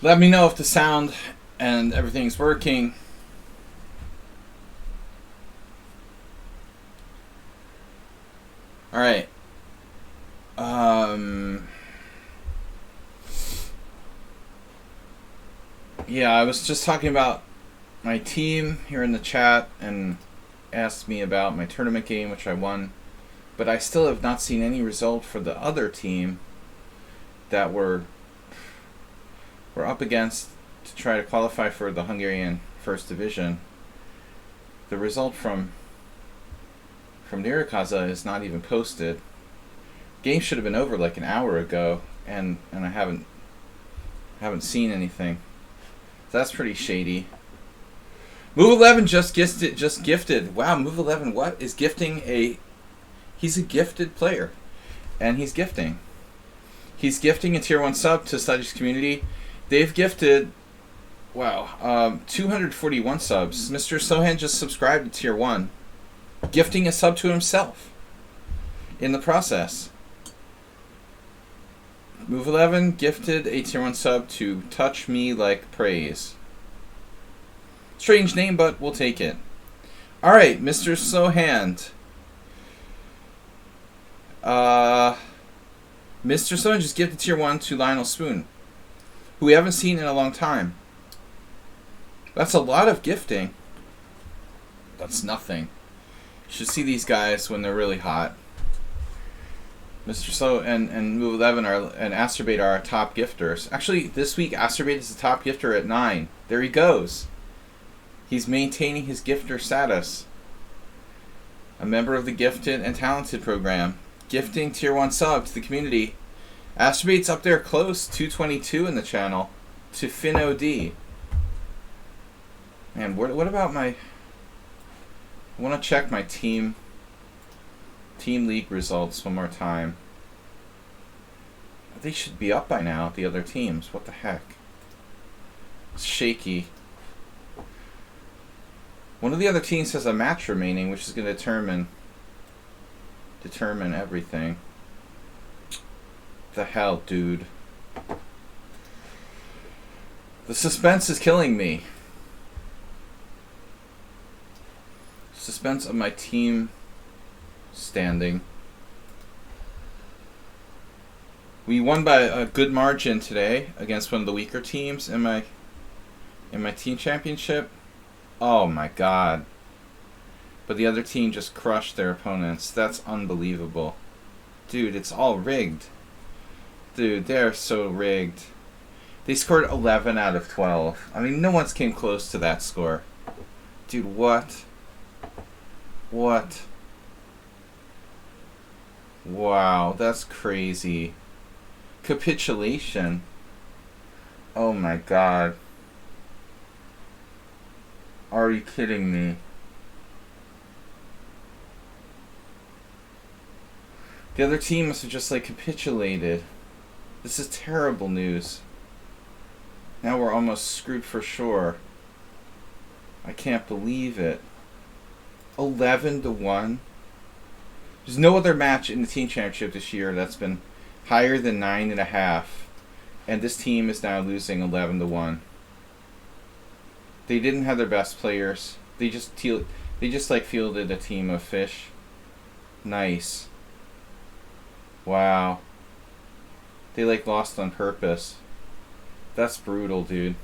Let me know if the sound and everything's working. All right. Yeah, I was just talking about my team here in the chat and asked me about my tournament game, which I won. But I still have not seen any result for the other team that we're up against to try to qualify for the Hungarian First Division. The result from Nirikaza is not even posted. Game should have been over like an hour ago, and I haven't seen anything. So that's pretty shady. Move 11 just gifted. Wow, Move 11 what is gifting a? He's a gifted player, and he's gifting a tier 1 sub to Sladgie's community. They've gifted, wow, 241 subs. Mr. Sohan just subscribed to tier 1, gifting a sub to himself in the process. Move 11 gifted a tier 1 sub to Touch Me Like Praise. Strange name, but we'll take it. Alright, Mr. Sohan. Mr. Sohan just gifted tier 1 to Lionel Spoon, who we haven't seen in a long time. That's a lot of gifting. That's nothing. You should see these guys when they're really hot. Mr. So and Move 11 and Asterbait are our top gifters. Actually, this week Asterbait is the top gifter at 9. There he goes. He's maintaining his gifter status. A member of the Gifted and Talented program. Gifting tier 1 sub to the community. Asterbait's up there close, 222 in the channel, to FinOD. Man, what about my... I want to check my team league results one more time. They should be up by now, the other teams. What the heck? It's shaky. One of the other teams has a match remaining, which is going to determine everything. The hell, dude. The suspense is killing me. Suspense of my team standing. We won by a good margin today against one of the weaker teams in my team championship. Oh my god. But the other team just crushed their opponents. That's unbelievable. Dude, it's all rigged. Dude, they're so rigged. They scored 11 out of 12. I mean, no one's came close to that score. Dude, what? What? Wow, that's crazy. Capitulation. Oh my god. Are you kidding me? The other team must have just like capitulated. This is terrible news. Now we're almost screwed for sure. I can't believe it. 11-1. There's no other match in the team championship this year that's been higher than 9.5, and this team is now losing 11-1. They didn't have their best players. They just like fielded a team of fish. Nice. Wow. They like lost on purpose. That's brutal, dude.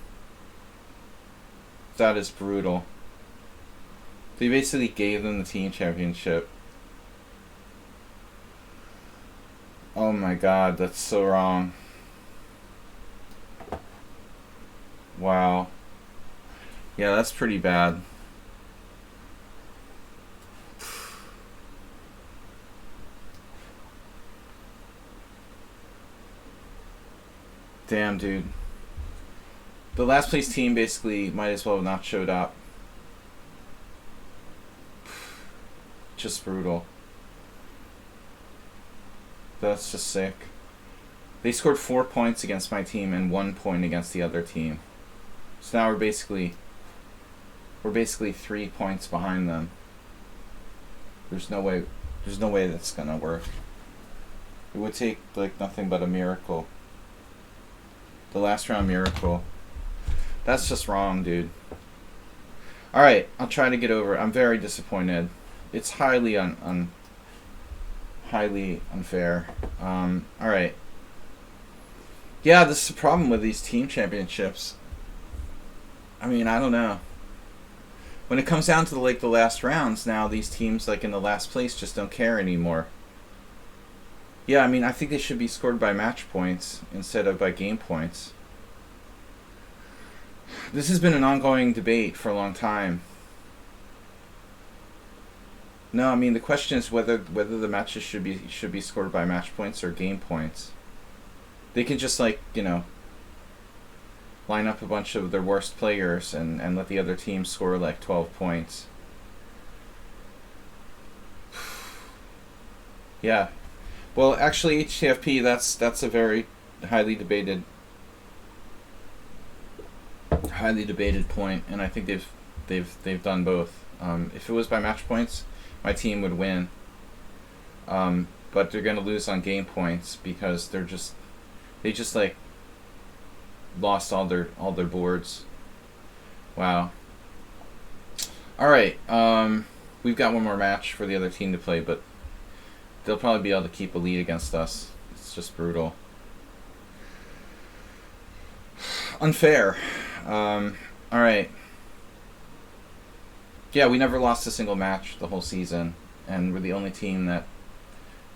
That is brutal. They basically gave them the team championship. Oh my god, that's so wrong. Wow. Yeah, that's pretty bad. Damn, dude. The last place team basically might as well have not showed up. Just brutal. That's just sick. They scored 4 points against my team and 1 point against the other team. So now we're basically 3 points behind them. There's no way that's gonna work. It would take like nothing but a miracle. The last round miracle. That's just wrong, dude. Alright, I'll try to get over it. I'm very disappointed. It's highly highly unfair. Alright. Yeah, this is the problem with these team championships. I mean, I don't know. When it comes down to the last rounds, now these teams like in the last place just don't care anymore. Yeah, I mean, I think they should be scored by match points instead of by game points. This has been an ongoing debate for a long time. No, I mean the question is whether the matches should be scored by match points or game points. They can just like, you know, line up a bunch of their worst players and let the other team score like 12 points. Yeah. Well, actually, HTFP, that's a very highly debated point, and I think they've done both. If it was by match points, my team would win. But they're gonna lose on game points because they just like lost all their boards. Wow. All right. We've got one more match for the other team to play, but they'll probably be able to keep a lead against us. It's just brutal. Unfair. All right. Yeah, we never lost a single match the whole season, and we're the only team that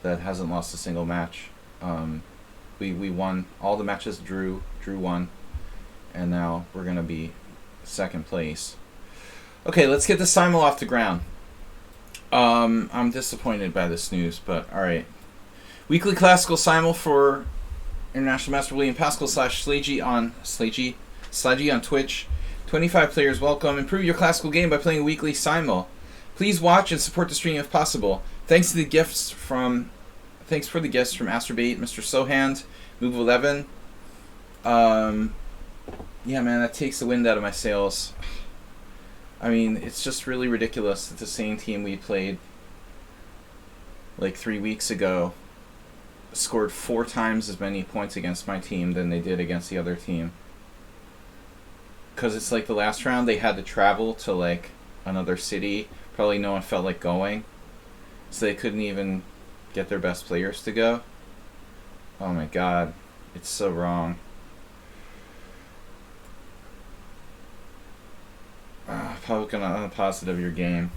hasn't lost a single match. We won all the matches, drew one, and now we're gonna be second place. Okay, let's get the Simul off the ground. I'm disappointed by this news, but all right. Weekly classical Simul for International Master William Pascal / Sladgie on Twitch. 25 players welcome. Improve your classical game by playing a weekly Simul. Please watch and support the stream if possible. Thanks for the gifts from Astrobate, Mr. Sohand, Move 11. Yeah, man, that takes the wind out of my sails. I mean, it's just really ridiculous that the same team we played like 3 weeks ago scored 4 times as many points against my team than they did against the other team. Because it's like the last round they had to travel to like another city. Probably no one felt like going. So they couldn't even get their best players to go. Oh my god. It's so wrong. Probably gonna unpositive your game.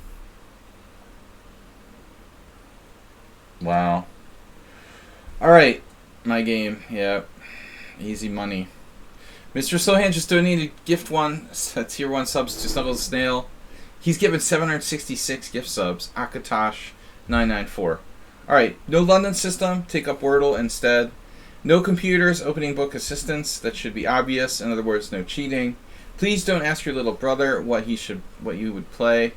Wow. Alright. My game. Yep. Easy money. Mr. Sohan just donated gift one, tier 1 subs to Snuggles Snail. He's given 766 gift subs. Akatosh 994. Alright, no London system, take up Wordle instead. No computers, opening book assistance, that should be obvious. In other words, no cheating. Please don't ask your little brother what you would play.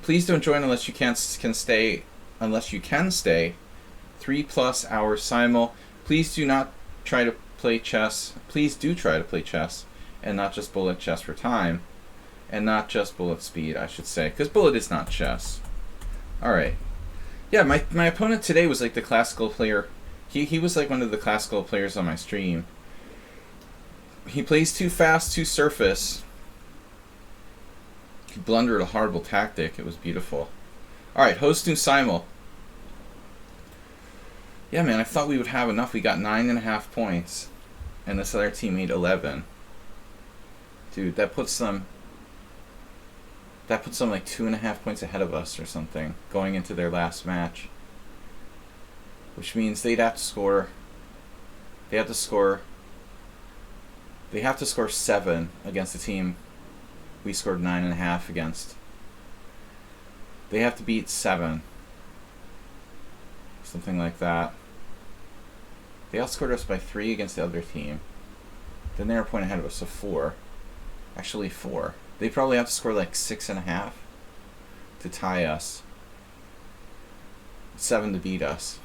Please don't join unless you can stay 3+ hours simul. Please do not try to play chess. Please do try to play chess and not just bullet chess for time. And not just bullet speed, I should say, because bullet is not chess. Alright. Yeah, my opponent today was like the classical player. He was like one of the classical players on my stream. He plays too fast, too surface. He blundered a horrible tactic. It was beautiful. Alright, host new simul. Yeah, man, I thought we would have enough. We got 9.5 points. And this other team made 11. Dude, that puts them like 2.5 points ahead of us or something going into their last match. Which means they'd have to score. They have to score 7 against the team we scored 9.5 against. They have to beat 7. Something like that. They outscored us by 3 against the other team. Then they're a point ahead of us, so 4. Actually 4. They probably have to score like 6.5 to tie us. 7 to beat us.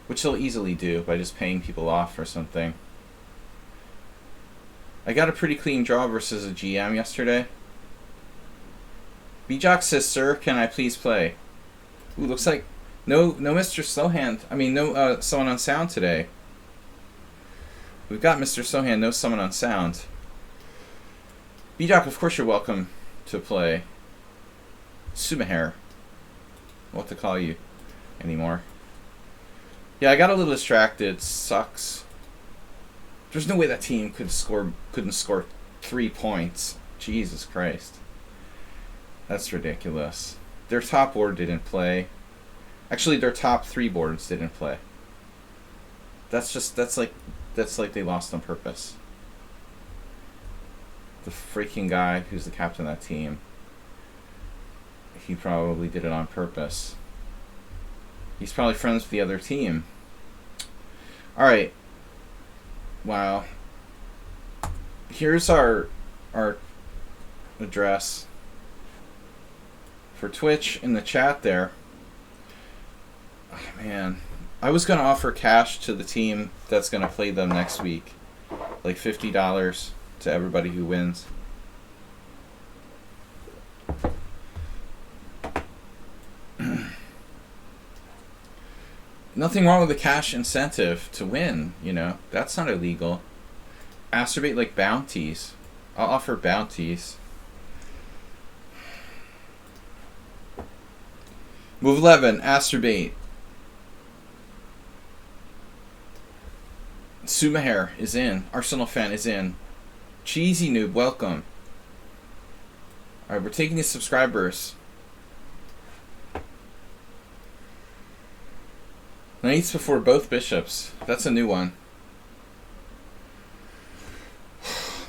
Which they'll easily do by just paying people off or something. I got a pretty clean draw versus a GM yesterday. Bijak says, "Sir, can I please play?" Ooh, looks like no Mr. Slowhand. I mean, no someone on sound today. We've got Mr. Sohan, no summon on sound. B-Doc, of course you're welcome to play. Sumahair. What to call you anymore. Yeah, I got a little distracted. Sucks. There's no way that team couldn't score 3 points. Jesus Christ. That's ridiculous. Their top board didn't play. Actually, their top 3 boards didn't play. That's like they lost on purpose. The freaking guy who's the captain of that team, he probably did it on purpose. He's probably friends with the other team. Alright. Wow. Here's our address for Twitch in the chat there. Oh, man. I was going to offer cash to the team that's going to play them next week. Like $50 to everybody who wins. Nothing wrong with the cash incentive to win, you know. That's not illegal. Masturbate like bounties. I'll offer bounties. Move 11, Asturbate. Sumahair is in. Arsenal fan is in. Cheesy Noob, welcome. Alright, we're taking the subscribers. Knights before both bishops. That's a new one.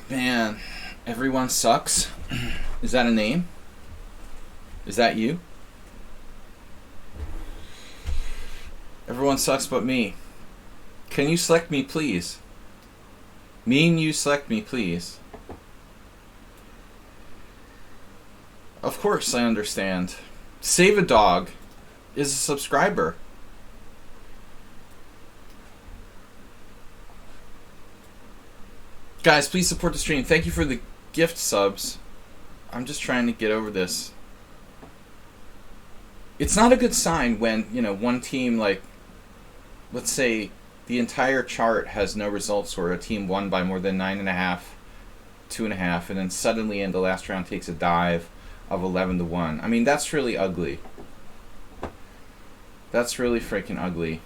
Man, everyone sucks. Is that a name? Is that you? Everyone sucks but me. Can you select me, please? Me and you select me, please. Of course, I understand. Save a Dog is a subscriber. Guys, please support the stream. Thank you for the gift subs. I'm just trying to get over this. It's not a good sign when, you know, one team, like, let's say the entire chart has no results or a team won by more than 9.5, 2.5, and then suddenly in the last round takes a dive of 11-1. I mean, that's really ugly. That's really freaking ugly.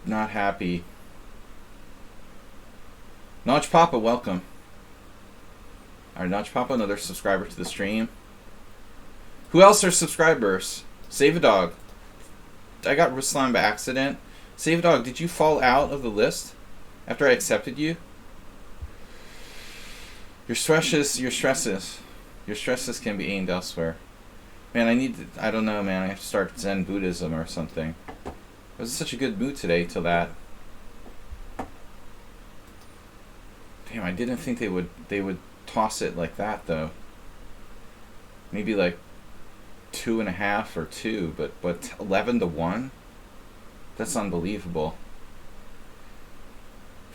Not happy. Notch Papa, welcome. Alright, Notch Papa, another subscriber to the stream. Who else are subscribers? Save a Dog. I got Ruslan by accident. Save a Dog, did you fall out of the list after I accepted you? Your stresses can be aimed elsewhere. Man, I don't know, man. I have to start Zen Buddhism or something. I was in such a good mood today till that. Damn, I didn't think they would toss it like that though. Maybe like 2.5 or 2, but 11-1. That's unbelievable.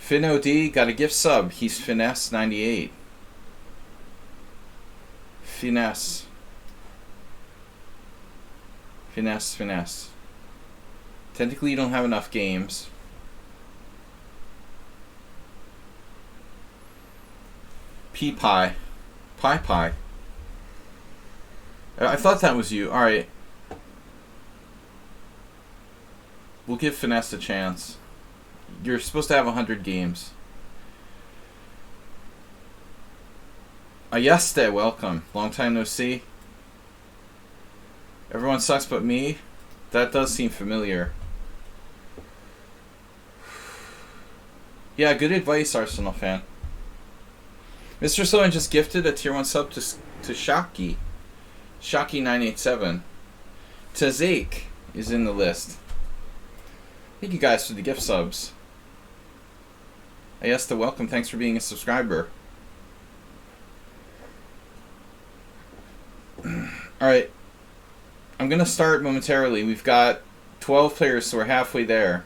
FinOD got a gift sub. He's Finesse 98. Finesse. Technically, you don't have enough games. Pie. I thought that was you. Alright. We'll give Finesse a chance. You're supposed to have 100 games. Ayeste, welcome. Long time no see. Everyone sucks but me. That does seem familiar. Yeah, good advice, Arsenal fan. Mr. Sohan just gifted a tier 1 sub to Shaki. Shaki987. Tazake is in the list. Thank you guys for the gift subs. Ayesta, welcome. Thanks for being a subscriber. Alright. I'm going to start momentarily. We've got 12 players, so we're halfway there.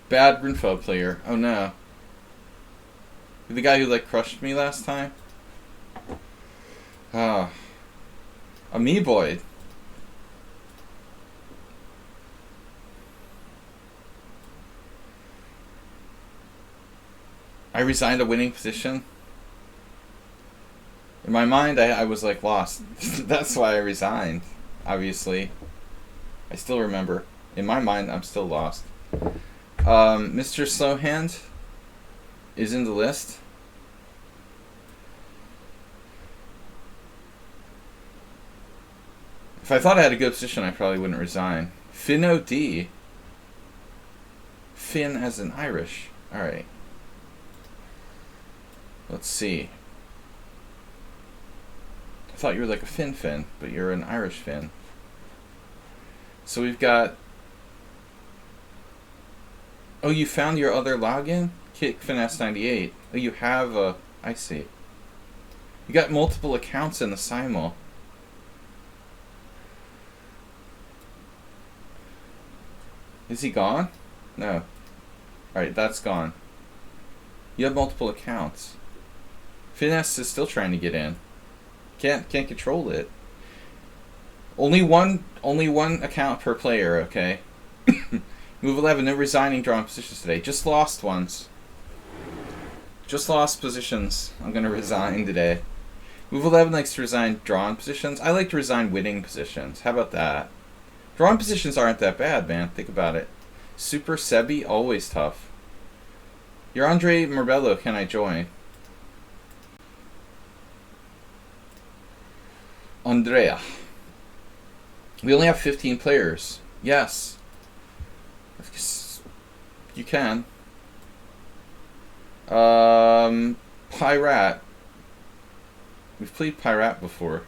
Bad Grinfo player. Oh no. The guy who, like, crushed me last time? Ah. Amoeboid. I resigned a winning position. In my mind, I was like lost. That's why I resigned, obviously. I still remember. In my mind, I'm still lost. Mr. Slowhand is in the list. If I thought I had a good position, I probably wouldn't resign. Finn OD. Finn as in Irish. Alright. Let's see. I thought you were like a Finn, but you're an Irish Finn. So we've got... Oh, you found your other login? Kick Finesse 98. Oh, you have a... I see. You got multiple accounts in the Simul. Is he gone? No. Alright, that's gone. You have multiple accounts. Finesse is still trying to get in. Can't control it. Only one account per player, okay? Move 11, no resigning drawing positions today. Just lost ones. Just lost positions. I'm gonna resign today. Move 11 likes to resign drawn positions. I like to resign winning positions. How about that? Drawn positions aren't that bad, man. Think about it. Super Sebi, always tough. You're Andre Morbello, can I join? Andrea. We only have 15 players. Yes. You can. Pirate. We've played Pirate before.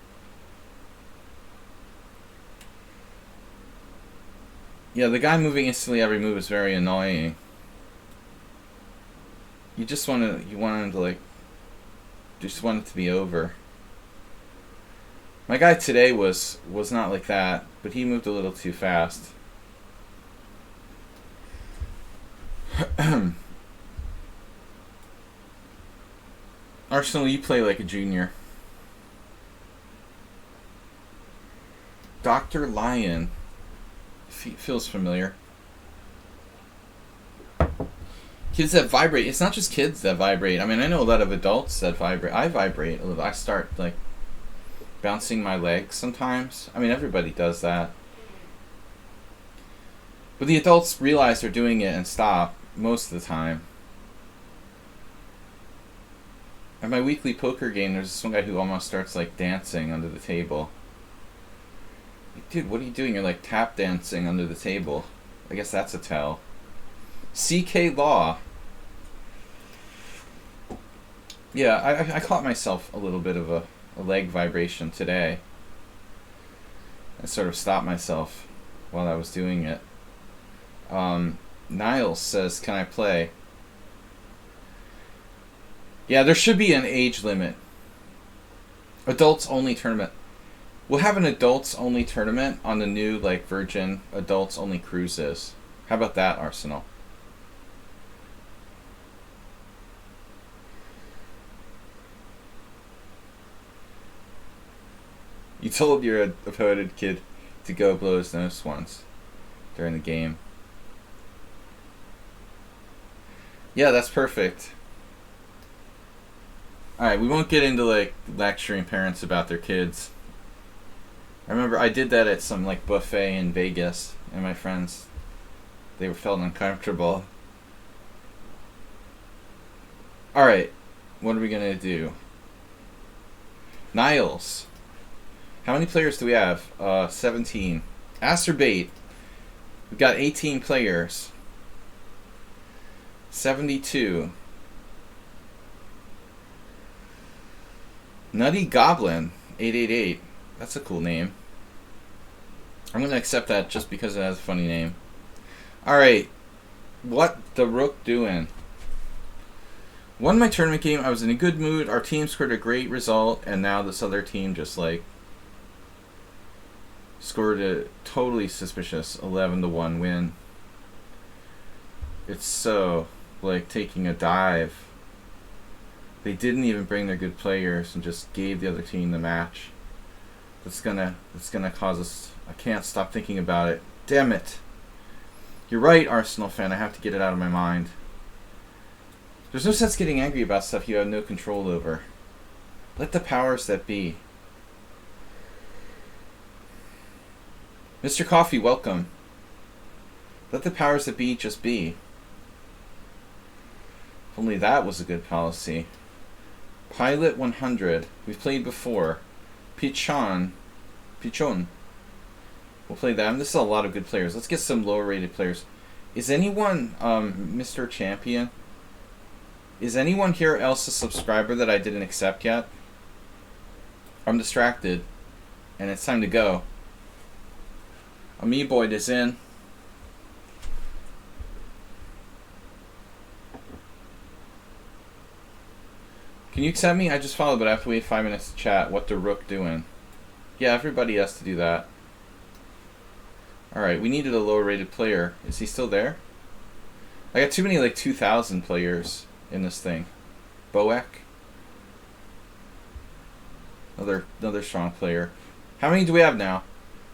Yeah, the guy moving instantly every move is very annoying. You want him to like, just want it to be over. My guy today was not like that, but he moved a little too fast. Arsenal, you play like a junior. Dr. Lion. Feels familiar. Kids that vibrate. It's not just kids that vibrate. I mean, I know a lot of adults that vibrate. I vibrate a little. I start like bouncing my legs sometimes. I mean, everybody does that. But the adults realize they're doing it and stop most of the time. At my weekly poker game, there's this one guy who almost starts like dancing under the table. Like, dude, what are you doing? You're like tap dancing under the table. I guess that's a tell. CK Law. Yeah, I caught myself a little bit of a leg vibration today. I sort of stopped myself while I was doing it. Niles says, can I play? Yeah, there should be an age limit. Adults only tournament. We'll have an adults only tournament on the new like Virgin adults only cruises. How about that, Arsenal? You told your opponent kid to go blow his nose once during the game. Yeah, that's perfect. Alright, we won't get into like lecturing parents about their kids. I remember I did that at some like buffet in Vegas, and my friends, they felt uncomfortable. Alright, what are we gonna do? Niles. How many players do we have? 17. Asterbait. We've got 18 players. 72. Nutty Goblin. 888. That's a cool name. I'm going to accept that just because it has a funny name. Alright. What the Rook doing? Won my tournament game. I was in a good mood. Our team scored a great result. And now this other team just like scored a totally suspicious 11-1 win. It's so like taking a dive. They didn't even bring their good players and just gave the other team the match. That's gonna cause us. I can't stop thinking about it. Damn it. You're right, Arsenal fan. I have to get it out of my mind. There's no sense getting angry about stuff you have no control over. Let the powers that be. Mr. Coffee, welcome. Let the powers that be just be. If only that was a good policy. Pilot 100. We've played before. Pichon. We'll play them. This is a lot of good players. Let's get some lower rated players. Is anyone, Mr. Champion? Is anyone here else a subscriber that I didn't accept yet? I'm distracted. And it's time to go. Amoeboid is in. Can you accept me? I just followed, but I have to wait 5 minutes to chat. What the rook doing? Yeah, everybody has to do that. Alright, we needed a lower rated player. Is he still there? I got too many like 2,000 players in this thing. Boek. Another strong player. How many do we have now?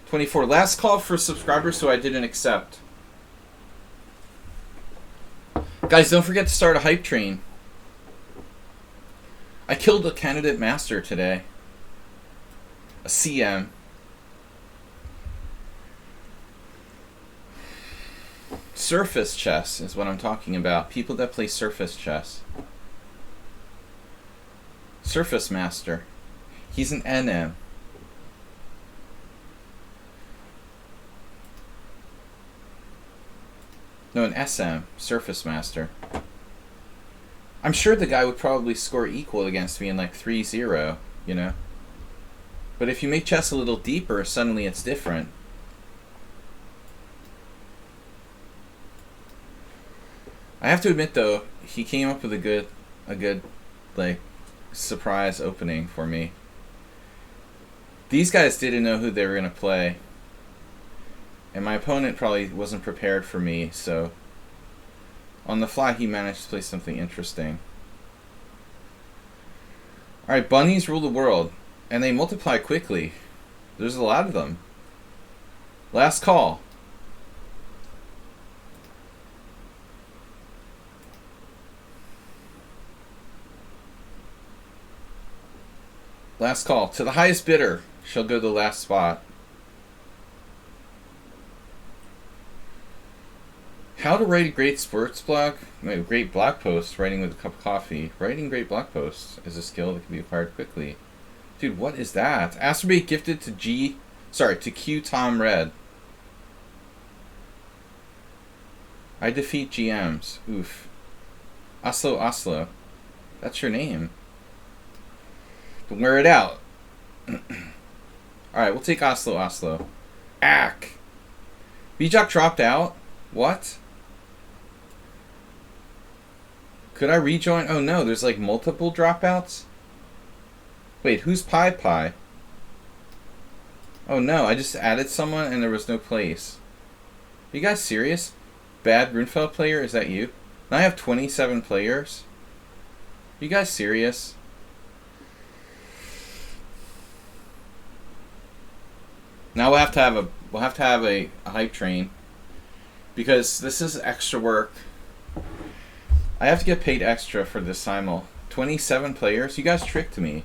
24. Last call for subscribers, so I didn't accept. Guys, don't forget to start a hype train. I killed a candidate master today. A CM. Surface chess is what I'm talking about. People that play surface chess. Surface master. He's an NM. No, an SM. Surface master. I'm sure the guy would probably score equal against me in like 3-0, you know? But if you make chess a little deeper, suddenly it's different. I have to admit though, he came up with a good like surprise opening for me. These guys didn't know who they were gonna play. And my opponent probably wasn't prepared for me, so on the fly he managed to play something interesting. Alright, bunnies rule the world. And they multiply quickly. There's a lot of them. Last call. Last call. To the highest bidder shall go the last spot. How to write a great sports blog? No, great blog post, writing with a cup of coffee. Writing great blog posts is a skill that can be acquired quickly. Dude, what is that? Astrobate gifted to Q Tom Red. I defeat GMs. Oof. Oslo. That's your name. But wear it out. Alright, we'll take Oslo. Ack. Bijak dropped out? What? Could I rejoin? Oh no, there's like multiple dropouts? Wait, who's Pie? Oh no, I just added someone and there was no place. Are you guys serious? Bad Runefeld player, is that you? Now I have 27 players? Are you guys serious? Now we'll have to have a hype train. Because this is extra work. I have to get paid extra for this Simul. 27 players? You guys tricked me.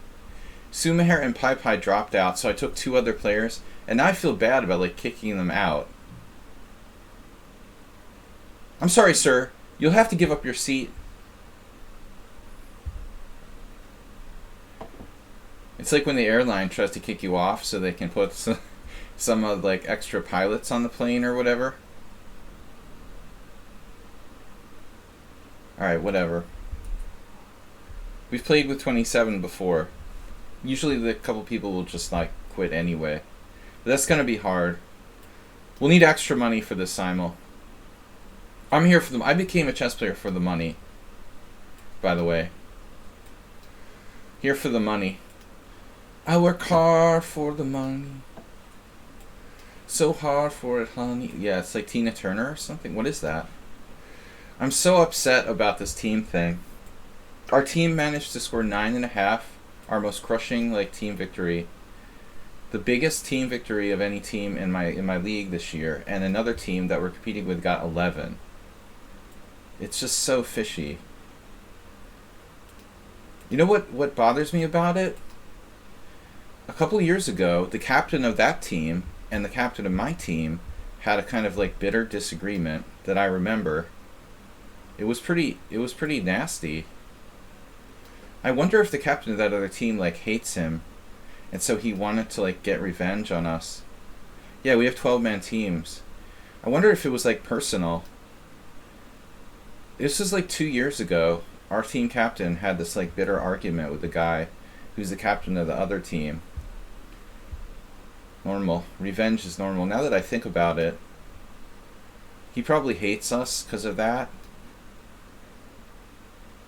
Sumaher and Pai dropped out, so I took 2 other players, and now I feel bad about like kicking them out. I'm sorry, sir. You'll have to give up your seat. It's like when the airline tries to kick you off so they can put some like extra pilots on the plane or whatever. Alright, whatever. We've played with 27 before. Usually the couple people will just like quit anyway. But that's gonna be hard. We'll need extra money for this Simul. I'm here for I became a chess player for the money. By the way. Here for the money. I work hard for the money. So hard for it, honey. Yeah, it's like Tina Turner or something. What is that? I'm so upset about this team thing. Our team managed to score 9.5. Our most crushing like team victory. the biggest team victory of any team in my league this year, and another team that we're competing with got 11. It's just so fishy. You know what bothers me about it? A couple of years ago, the captain of that team and the captain of my team had a kind of like bitter disagreement that I remember. It was pretty nasty. I wonder if the captain of that other team like hates him, and so he wanted to like get revenge on us. Yeah, we have 12-man teams. I wonder if it was like personal. This was like 2 years ago. Our team captain had this like bitter argument with the guy who's the captain of the other team. Normal. Revenge is normal. Now that I think about it, he probably hates us because of that.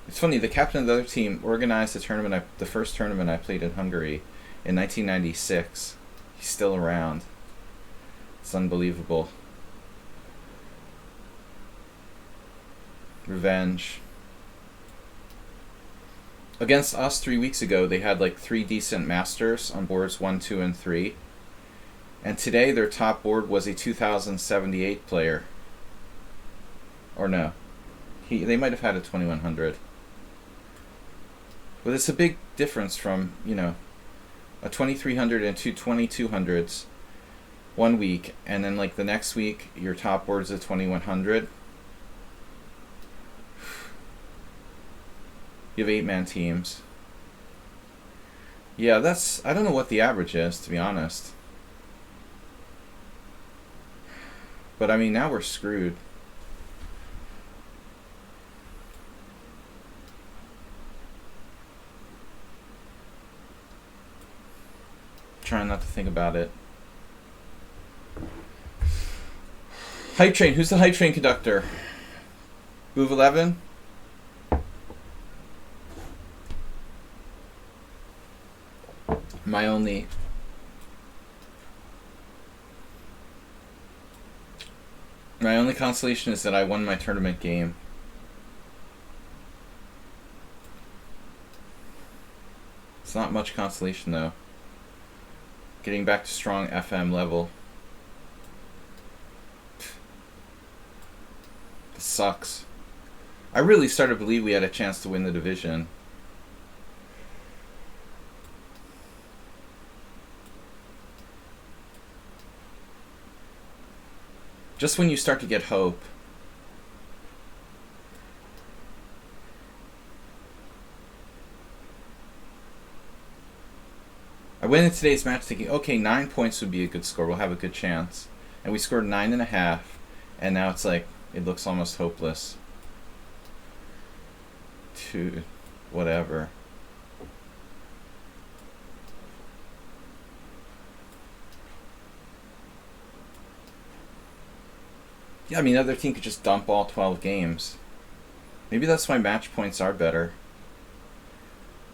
It's funny, the captain of the other team organized the first tournament I played in Hungary in 1996. He's still around. It's unbelievable. Revenge. Against us 3 weeks ago, they had like 3 decent masters on boards 1, 2, and 3. And today their top board was a 2078 player. Or no. They might have had a 2100. But it's a big difference from, you know, a 2300 and two 2200s 1 week, and then like the next week your top board is a 2100. You have 8-man teams. Yeah, I don't know what the average is, to be honest. But I mean, now we're screwed. Trying not to think about it. Hype train. Who's the hype train conductor? Move 11. My only consolation is that I won my tournament game. It's not much consolation though. Getting back to strong FM level. This sucks. I really started to believe we had a chance to win the division. Just when you start to get hope. I went into today's match thinking, okay, 9 points would be a good score. We'll have a good chance. And we scored 9.5. And now it's like, it looks almost hopeless. To whatever. Yeah, I mean, the other team could just dump all 12 games. Maybe that's why match points are better.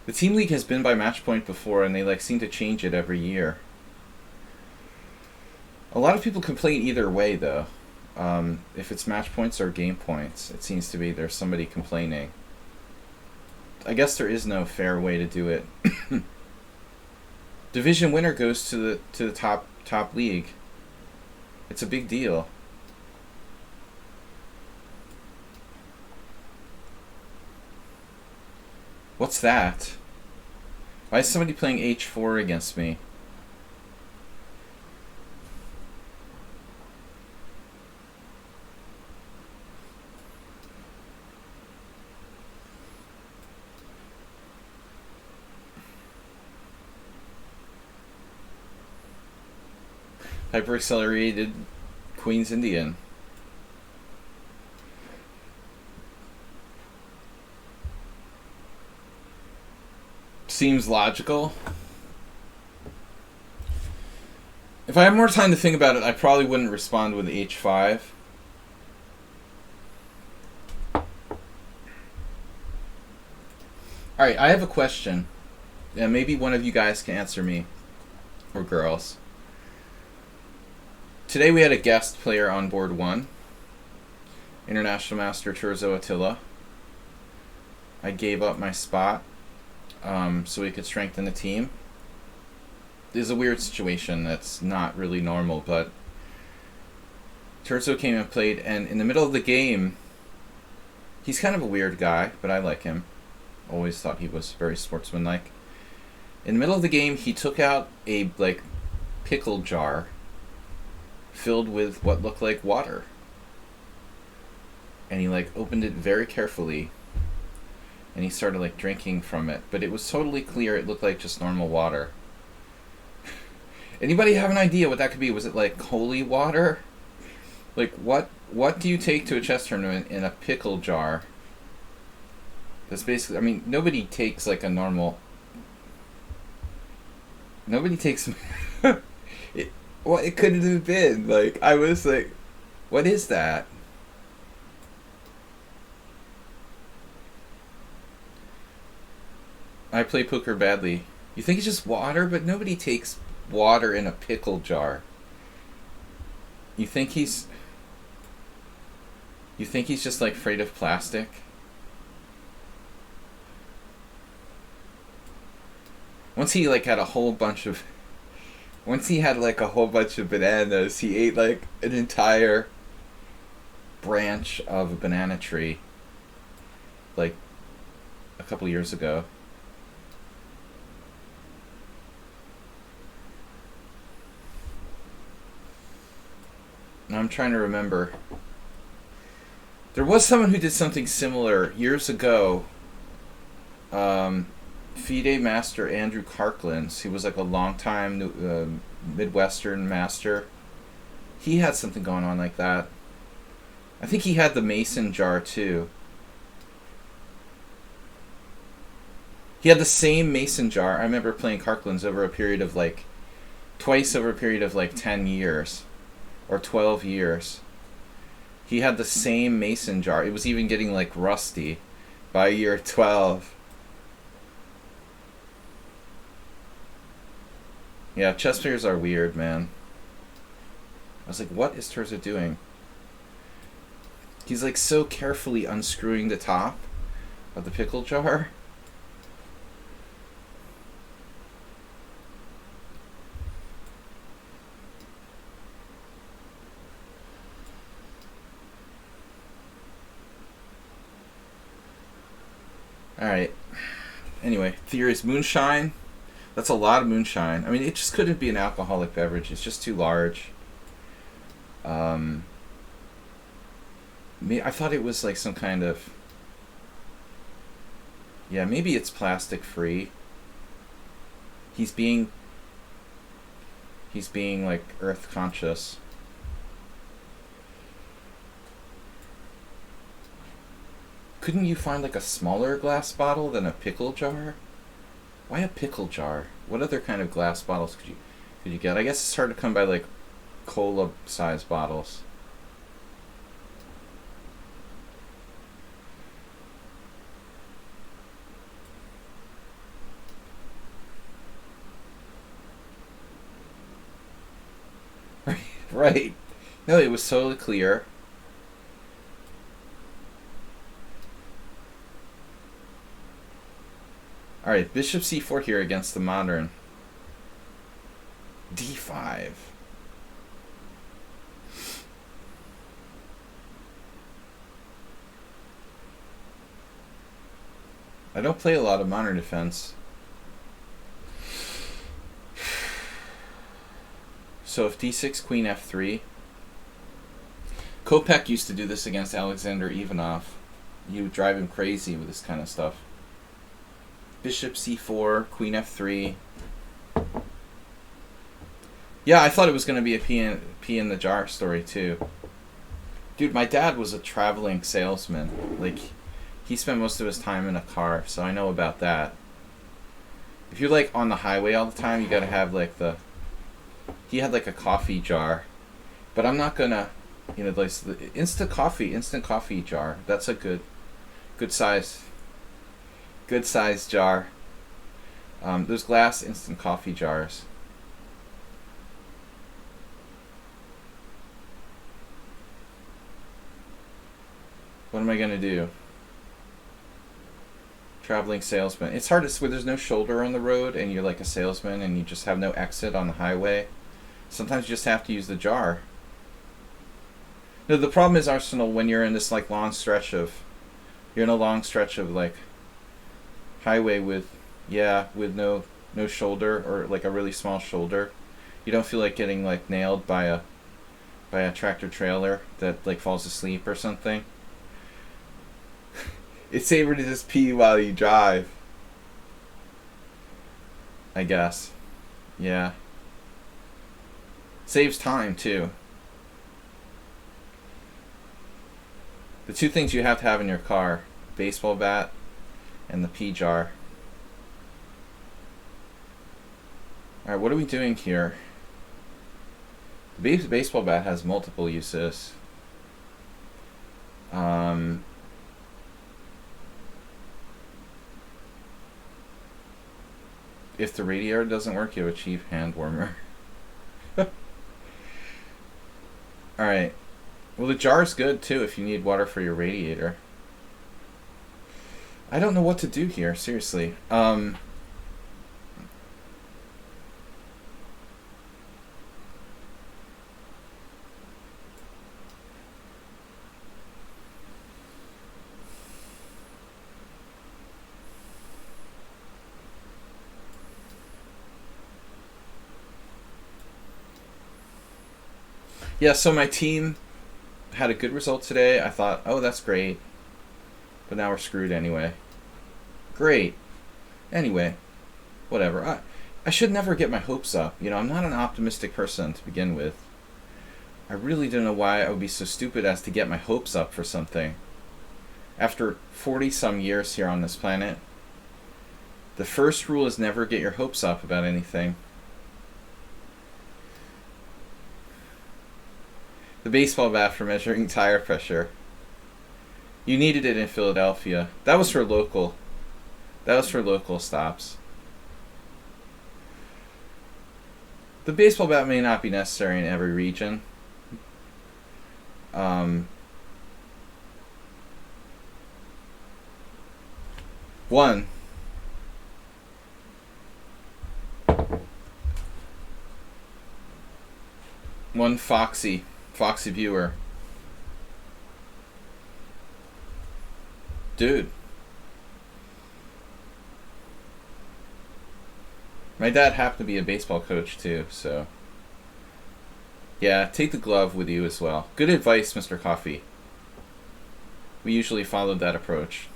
The Team League has been by match point before, and they like seem to change it every year. A lot of people complain either way, though. If it's match points or game points, it seems to be there's somebody complaining. I guess there is no fair way to do it. Division winner goes to the top league. It's a big deal. What's that? Why is somebody playing h4 against me? Hyper-accelerated Queen's Indian. Seems logical. If I had more time to think about it, I probably wouldn't respond with h5. Alright, I have a question. Yeah, maybe one of you guys can answer me. Or girls. Today we had a guest player on board 1. International Master Turzo Attila. I gave up my spot so we could strengthen the team. is a weird situation that's not really normal, but Terzo came and played, and in the middle of the game, he's kind of a weird guy, but I like him. Always thought he was very sportsmanlike. In the middle of the game, he took out a pickle jar filled with what looked like water. And he opened it very carefully, and he started drinking from it. But it was totally clear. It looked like just normal water. Anybody have an idea what that could be? Was it holy water? What do you take to a chess tournament in a pickle jar? That's basically, I mean, nobody takes a normal... Nobody takes... it couldn't have been. I was what is that? I play poker badly. You think it's just water? But nobody takes water in a pickle jar. You think he's just afraid of plastic? Once he had a whole bunch of bananas, he ate an entire branch of a banana tree a couple years ago. I'm trying to remember. There was someone who did something similar years ago. FIDE master Andrew Karklins. He was a long-time Midwestern master. He had something going on like that. I think he had the mason jar too. He had the same mason jar. I remember playing Karklins over a period of twice over a period of 10 years. Or 12 years. He had the same mason jar. It was even getting rusty by year 12. Yeah, chess players are weird, man. I was what is Terzo doing? He's so carefully unscrewing the top of the pickle jar. Alright. Anyway, theories. Moonshine. That's a lot of moonshine. I mean, it just couldn't be an alcoholic beverage. It's just too large. I thought it was some kind of... Yeah, maybe it's plastic free. He's being earth conscious. Couldn't you find a smaller glass bottle than a pickle jar? Why a pickle jar? What other kind of glass bottles could you get? I guess it's hard to come by cola size bottles. Right. No, it was totally clear. Alright, bishop c4 here against the modern. d5. I don't play a lot of modern defense. So if d6, queen f3. Kopech used to do this against Alexander Ivanov. You would drive him crazy with this kind of stuff. Bishop c4, queen f3. Yeah, I thought it was going to be a pea in the jar story too. Dude, my dad was a traveling salesman. He spent most of his time in a car, so I know about that. If you're on the highway all the time, you gotta have he had a coffee jar. But I'm not gonna, the instant coffee jar. That's a good size jar. Those glass instant coffee jars. What am I gonna do? Traveling salesman. It's hard to where there's no shoulder on the road and you're like a salesman and you just have no exit on the highway. Sometimes you just have to use the jar. No, the problem is, Arsenal, when you're in this like long stretch of, you're in a long stretch of like highway with no shoulder or like a really small shoulder. You don't feel like getting like nailed by a tractor trailer that like falls asleep or something. It's safer to just pee while you drive, I guess. Yeah. Saves time too. The two things you have to have in your car: baseball bat and the pee jar. Alright, what are we doing here? The baseball bat has multiple uses. If the radiator doesn't work, you have a cheap hand warmer. Alright. Well, the jar's good too if you need water for your radiator. I don't know what to do here, seriously. Yeah, so my team had a good result today. I thought, oh, that's great. But now we're screwed anyway. Great. Anyway, whatever. I should never get my hopes up. You know, I'm not an optimistic person to begin with. I really don't know why I would be so stupid as to get my hopes up for something. After 40-some years here on this planet, the first rule is never get your hopes up about anything. The baseball bat for measuring tire pressure. You needed it in Philadelphia. That was for local. That was for local stops. The baseball bat may not be necessary in every region. One Foxy viewer. Dude. My dad happened to be a baseball coach too, so yeah, take the glove with you as well. Good advice, Mr. Coffee. We usually followed that approach.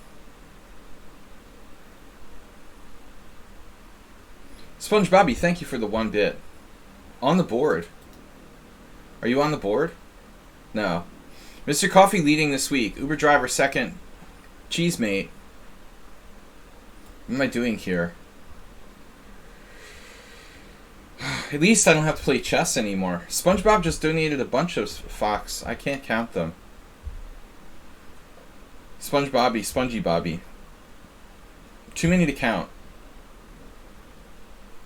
Sponge Bobby, thank you for the 1 bit. On the board. Are you on the board? No. Mr. Coffee leading this week. Uber driver second. Cheesemate. What am I doing here? At least I don't have to play chess anymore. SpongeBob just donated a bunch of Fox. I can't count them. Sponge Bobby, Spongy Bobby. Too many to count.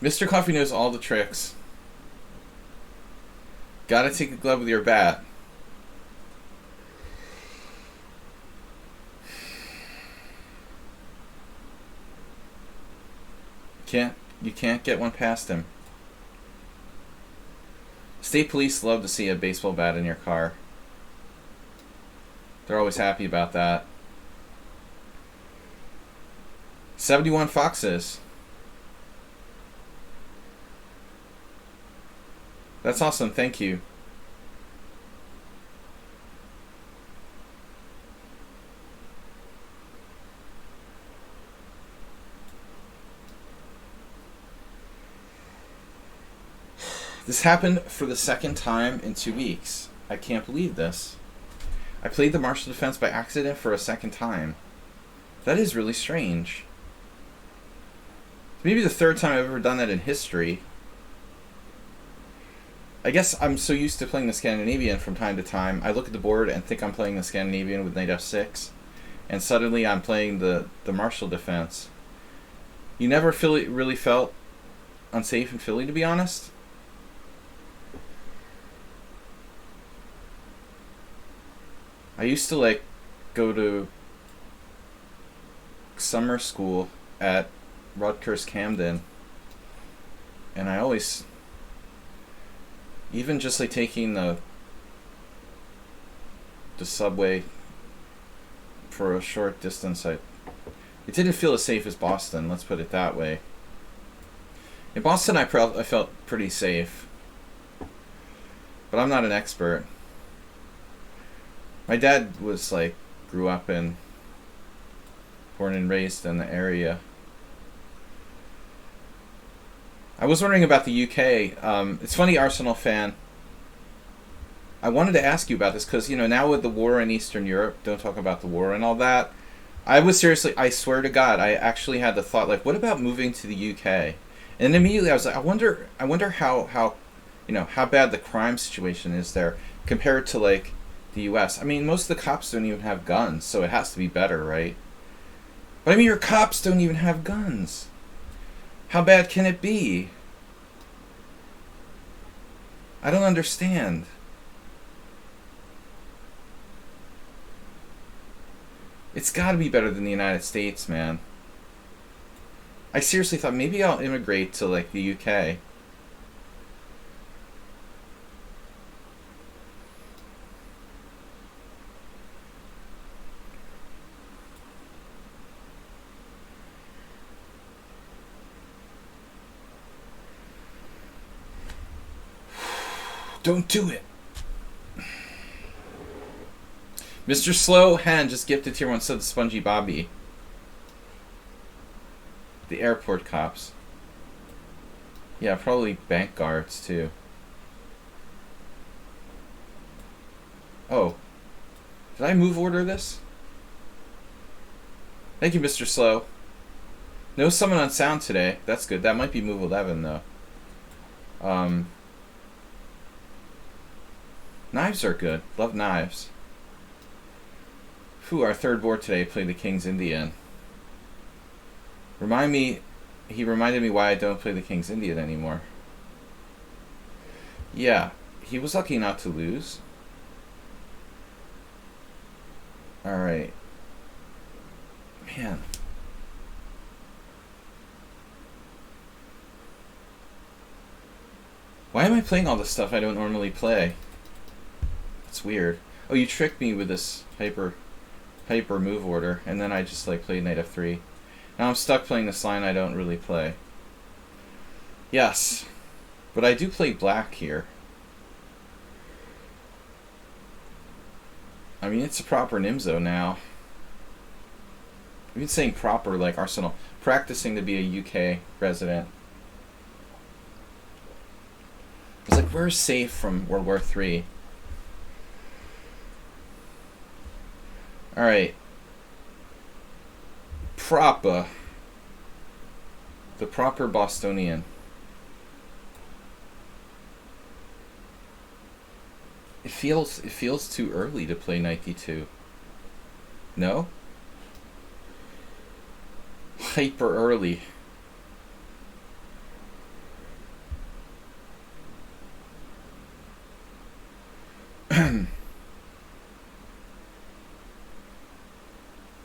Mr. Coffee knows all the tricks. Gotta take a glove with your bat. You can't get one past him. State police love to see a baseball bat in your car. They're always happy about that. 71 foxes. That's awesome, thank you. This happened for the second time in 2 weeks. I can't believe this. I played the martial defense by accident for a second time. That is really strange. Maybe the third time I've ever done that in history. I guess I'm so used to playing the Scandinavian from time to time. I look at the board and think I'm playing the Scandinavian with knight f6. And suddenly I'm playing the martial defense. You never really felt unsafe in Philly, to be honest? I used to like go to summer school at Rutgers Camden, and I always, even just like taking the subway for a short distance, it didn't feel as safe as Boston. Let's put it that way. In Boston, I felt pretty safe, but I'm not an expert. My dad was like born and raised in the area. I was wondering about the UK. It's funny, Arsenal fan. I wanted to ask you about this because, now with the war in Eastern Europe, don't talk about the war and all that. I swear to God, I actually had the thought, like, what about moving to the UK? And then immediately I was like, I wonder how bad the crime situation is there compared to, like, the US. I mean, most of the cops don't even have guns, so it has to be better, right? But I mean, your cops don't even have guns. How bad can it be? I don't understand. It's got to be better than the United States, man. I seriously thought maybe I'll immigrate to, like, the UK. Don't do it. Mr. Slow Hand just gifted tier 1 sub to Spongy Bobby. The airport cops. Yeah, probably bank guards too. Oh. Did I move order this? Thank you, Mr. Slow. No summon on sound today. That's good. That might be move 11 though. Knives are good. Love knives. Our third board today played the King's Indian. He reminded me why I don't play the King's Indian anymore. Yeah, he was lucky not to lose. Alright. Man. Why am I playing all this stuff I don't normally play? It's weird. Oh, you tricked me with this hyper move order, and then I just like played knight f3. Now I'm stuck playing this line I don't really play. Yes, but I do play black here. I mean, it's a proper Nimzo now. I've been saying proper like Arsenal, practicing to be a UK resident. It's like, we're safe from World War III. Alright. Proper. The proper Bostonian. It feels too early to play knight d2. No? Hyper early.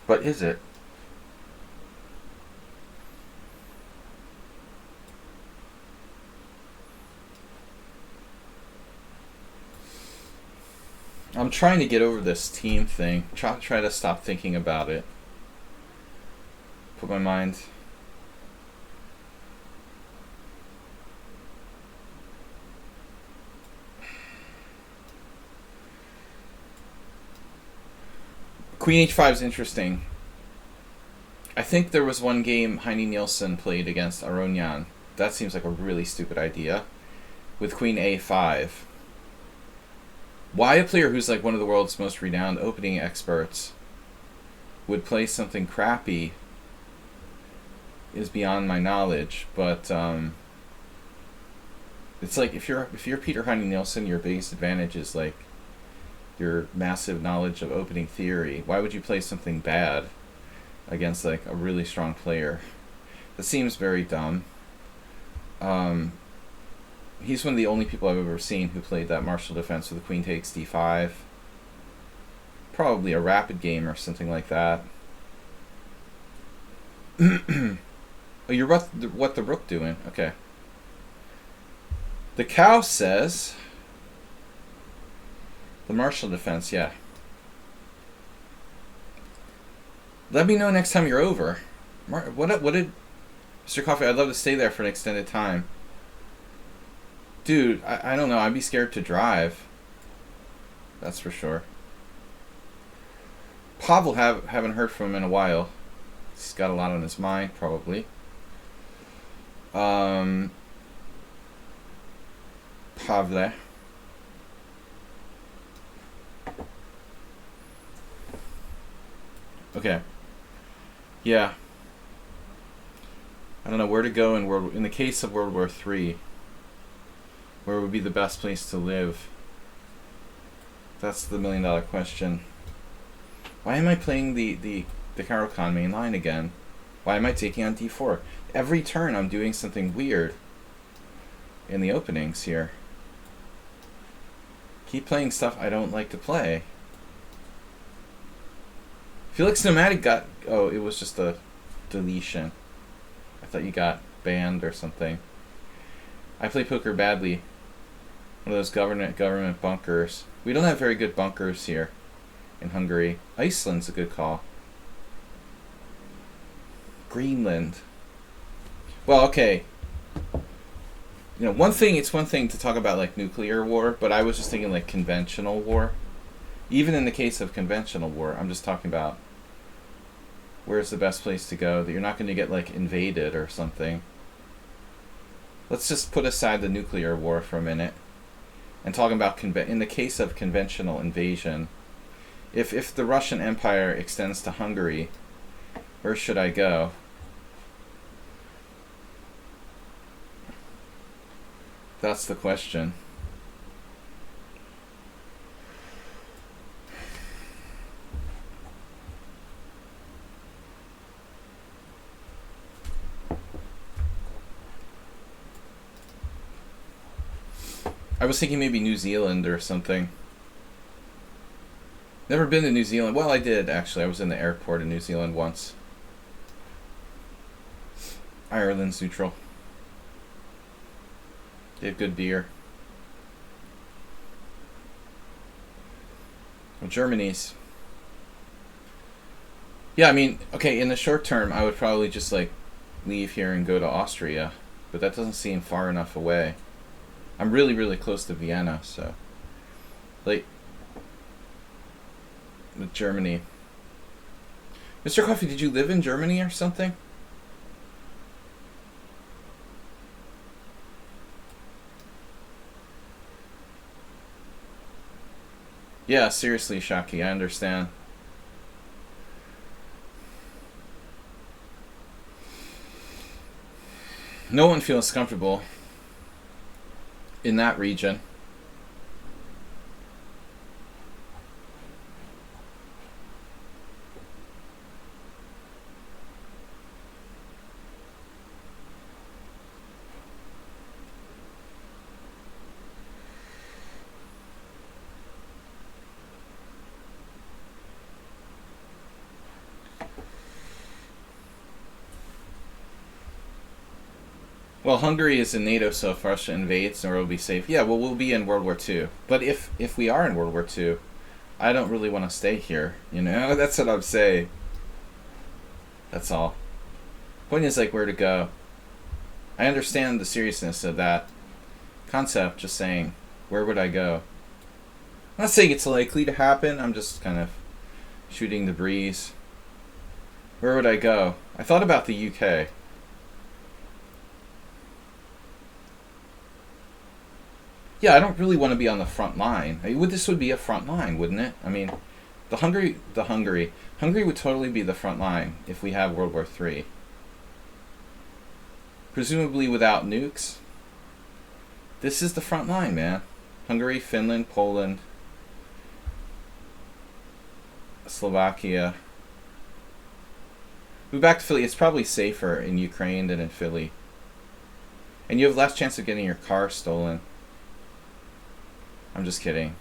But is it? I'm trying to get over this team thing. Try to stop thinking about it. Put my mind. Queen h5 is interesting. I think there was one game Heine Nielsen played against Aronian. That seems like a really stupid idea. With Queen a5. Why a player who's like one of the world's most renowned opening experts would play something crappy is beyond my knowledge, but it's like if you're Peter Heine Nielsen, your biggest advantage is like your massive knowledge of opening theory. Why would you play something bad against like a really strong player? That seems very dumb. He's one of the only people I've ever seen who played that martial defense with the queen takes d5. Probably a rapid game or something like that. Oh, you're what the rook doing? Okay. The cow says the martial defense. Yeah. Let me know next time you're over. What did Mr. Coffee? I'd love to stay there for an extended time. Dude, I don't know. I'd be scared to drive. That's for sure. Pavel haven't heard from him in a while. He's got a lot on his mind, probably. Pavle. Okay. Yeah. I don't know where to go in the case of World War III. Where would be the best place to live? That's the million-dollar question. Why am I playing the Caro-Kann main line again? Why am I taking on d4? Every turn I'm doing something weird in the openings here. Keep playing stuff I don't like to play. Felix Nomadic got... Oh, it was just a deletion. I thought you got banned or something. I play poker badly. One of those government bunkers. We don't have very good bunkers here in Hungary. Iceland's a good call. Greenland. Well, okay. You know, it's one thing to talk about like nuclear war, but I was just thinking like conventional war. Even in the case of conventional war, I'm just talking about where's the best place to go that you're not going to get like invaded or something. Let's just put aside the nuclear war for a minute and talk about in the case of conventional invasion. If the Russian Empire extends to Hungary, where should I go? That's the question. I was thinking maybe New Zealand or something. Never been to New Zealand. Well, I did, actually. I was in the airport in New Zealand once. Ireland's neutral. They have good beer. Well, Germany's. Yeah, I mean, okay, in the short term, I would probably just, like, leave here and go to Austria. But that doesn't seem far enough away. I'm really, really close to Vienna, so... Like... With Germany. Mr. Coffee, did you live in Germany or something? Yeah, seriously, Shaki, I understand. No one feels comfortable in that region. Well, Hungary is in NATO, so if Russia invades, then we'll be safe. Yeah, well, we'll be in World War II. But if we are in World War II, I don't really want to stay here. You know, that's what I'm saying. That's all. Point is, like, where to go. I understand the seriousness of that concept, just saying, where would I go? I'm not saying it's likely to happen, I'm just kind of shooting the breeze. Where would I go? I thought about the UK. Yeah, I don't really want to be on the front line. This would be a front line, wouldn't it? I mean, Hungary would totally be the front line if we have World War III. Presumably without nukes. This is the front line, man. Hungary, Finland, Poland, Slovakia. Move back to Philly. It's probably safer in Ukraine than in Philly. And you have less chance of getting your car stolen. I'm just kidding.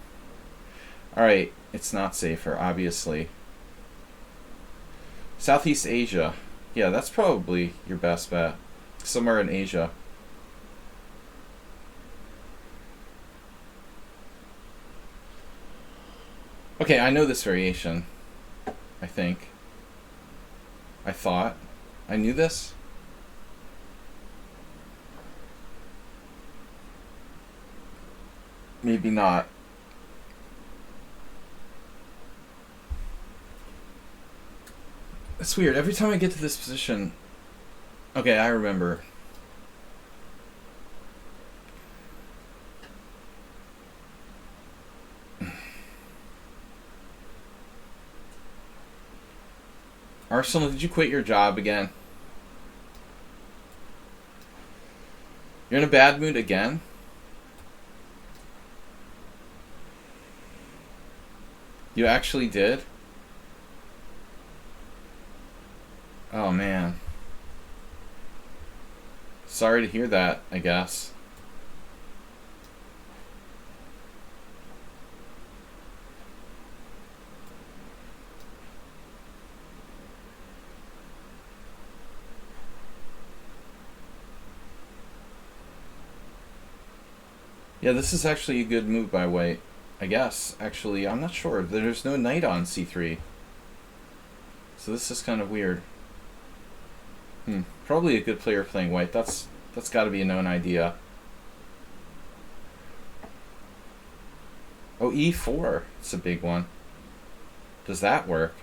Alright, it's not safer, obviously. Southeast Asia. Yeah, that's probably your best bet. Somewhere in Asia. Okay, I know this variation. I think. I thought. I knew this? Maybe not. It's weird. Every time I get to this position... Okay, I remember. Arsenal, did you quit your job again? You're in a bad mood again? You actually did? Oh, man. Sorry to hear that, I guess. Yeah, this is actually a good move by white. I guess. Actually, I'm not sure. There's no knight on c3. So this is kind of weird. Probably a good player playing white. That's got to be a known idea. Oh, e4. It's a big one. Does that work?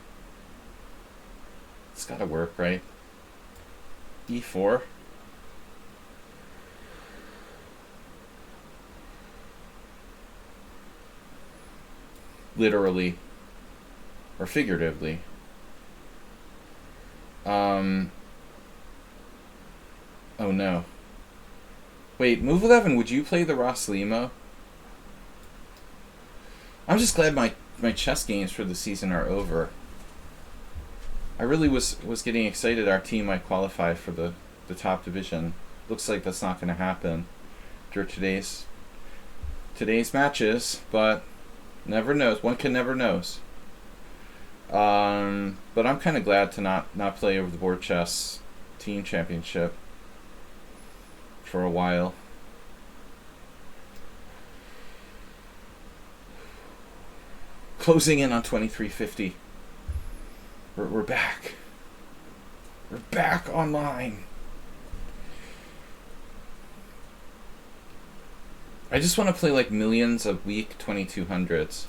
It's got to work, right? e4. Literally. Or figuratively. Oh no. Wait, move 11, would you play the Ross Limo? I'm just glad my chess games for the season are over. I really was getting excited our team might qualify for the top division. Looks like that's not going to happen through today's matches, but never knows. One can never knows. But I'm kind of glad to not play over the board chess team championship for a while. Closing in on 2350. We're back. We're back online. I just want to play like millions of weak 2200s.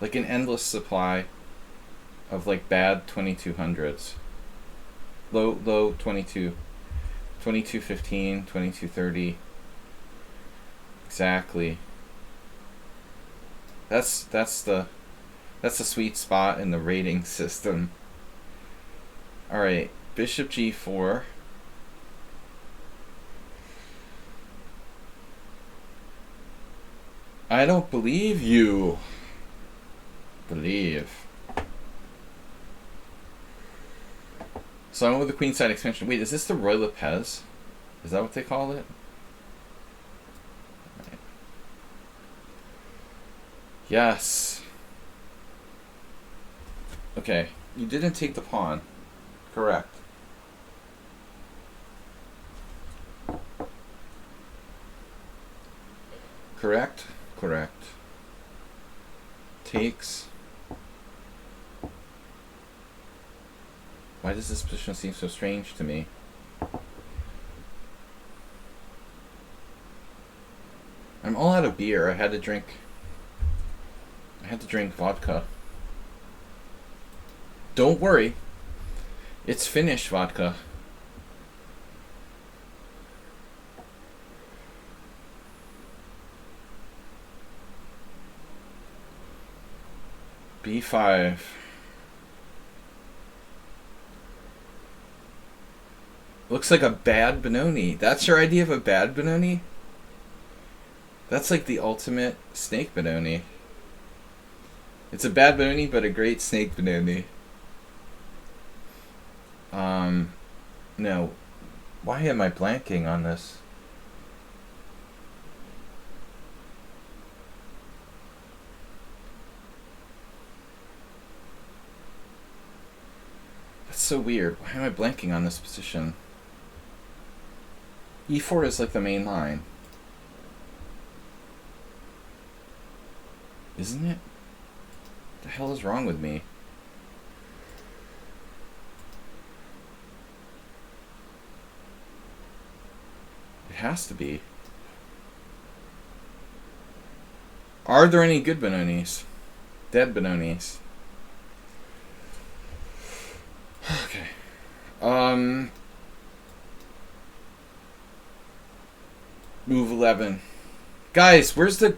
Like an endless supply of like bad 2200s. Low 22. 2215, 2230. Exactly. That's the sweet spot in the rating system. Alright, bishop g4. I don't believe you. Believe. So I went with the queenside expansion. Wait, is this the Roy Lopez? Is that what they call it? Right. Yes. Okay, you didn't take the pawn. Correct. Correct? Correct. Takes. Why does this position seem so strange to me? I'm all out of beer. I had to drink vodka. Don't worry. It's Finnish vodka. B5. Looks like a bad Benoni. That's your idea of a bad Benoni? That's like the ultimate snake Benoni. It's a bad Benoni, but a great snake Benoni. No. Why am I blanking on this? so weird. Why am I blanking on this position? E4 is like the main line. Isn't it? What the hell is wrong with me? It has to be. Are there any good Benonis? Dead Benonis. Okay. Move 11. Guys, where's the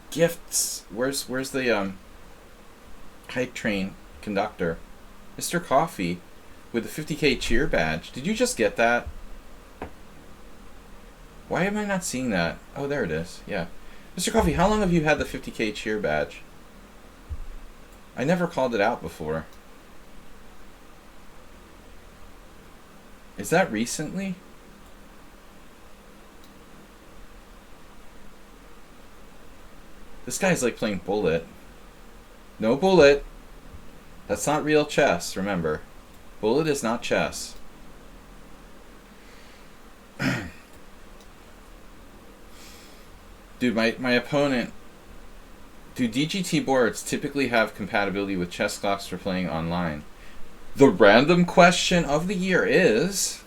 gifts? Where's the hype train conductor? Mr. Coffee with the 50k cheer badge. Did you just get that? Why am I not seeing that? Oh, there it is. Yeah. Mr. Coffee, how long have you had the 50k cheer badge? I never called it out before. Is that recently? This guy's like playing Bullet. No Bullet. That's not real chess, remember. Bullet is not chess. Dude, my opponent... Do DGT boards typically have compatibility with chess clocks for playing online? The random question of the year is...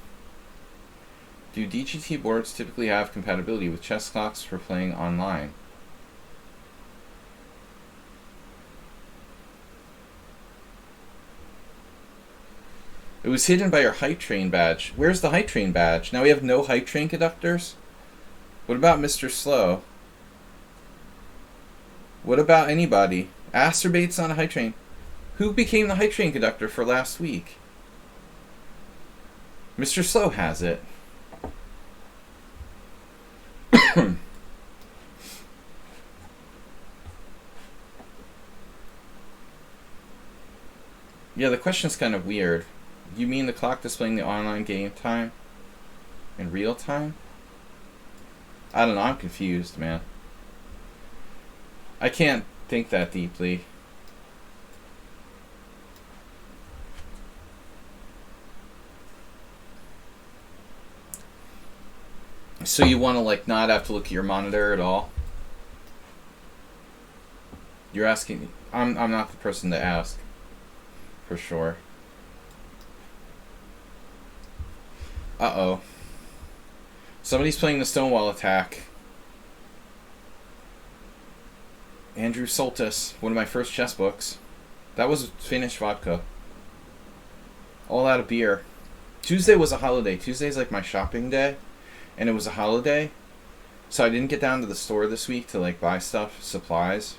Do DGT boards typically have compatibility with chess clocks for playing online? It was hidden by your hype train badge. Where's the hype train badge? Now we have no hype train conductors? What about Mr. Slow? What about anybody? Acerbate's on a hype train. Who became the hype train conductor for last week? Mr. Slow has it. Yeah, the question's kind of weird. You mean the clock displaying the online game time in real time? I don't know, I'm confused, man. I can't think that deeply. So you want to like not have to look at your monitor at all? You're asking... I'm not the person to ask. For sure. Uh-oh. Somebody's playing the Stonewall attack. Andrew Soltis, one of my first chess books. That was Finnish vodka. All out of beer. Tuesday was a holiday. Tuesday's like my shopping day. And it was a holiday. So I didn't get down to the store this week to like buy stuff, supplies.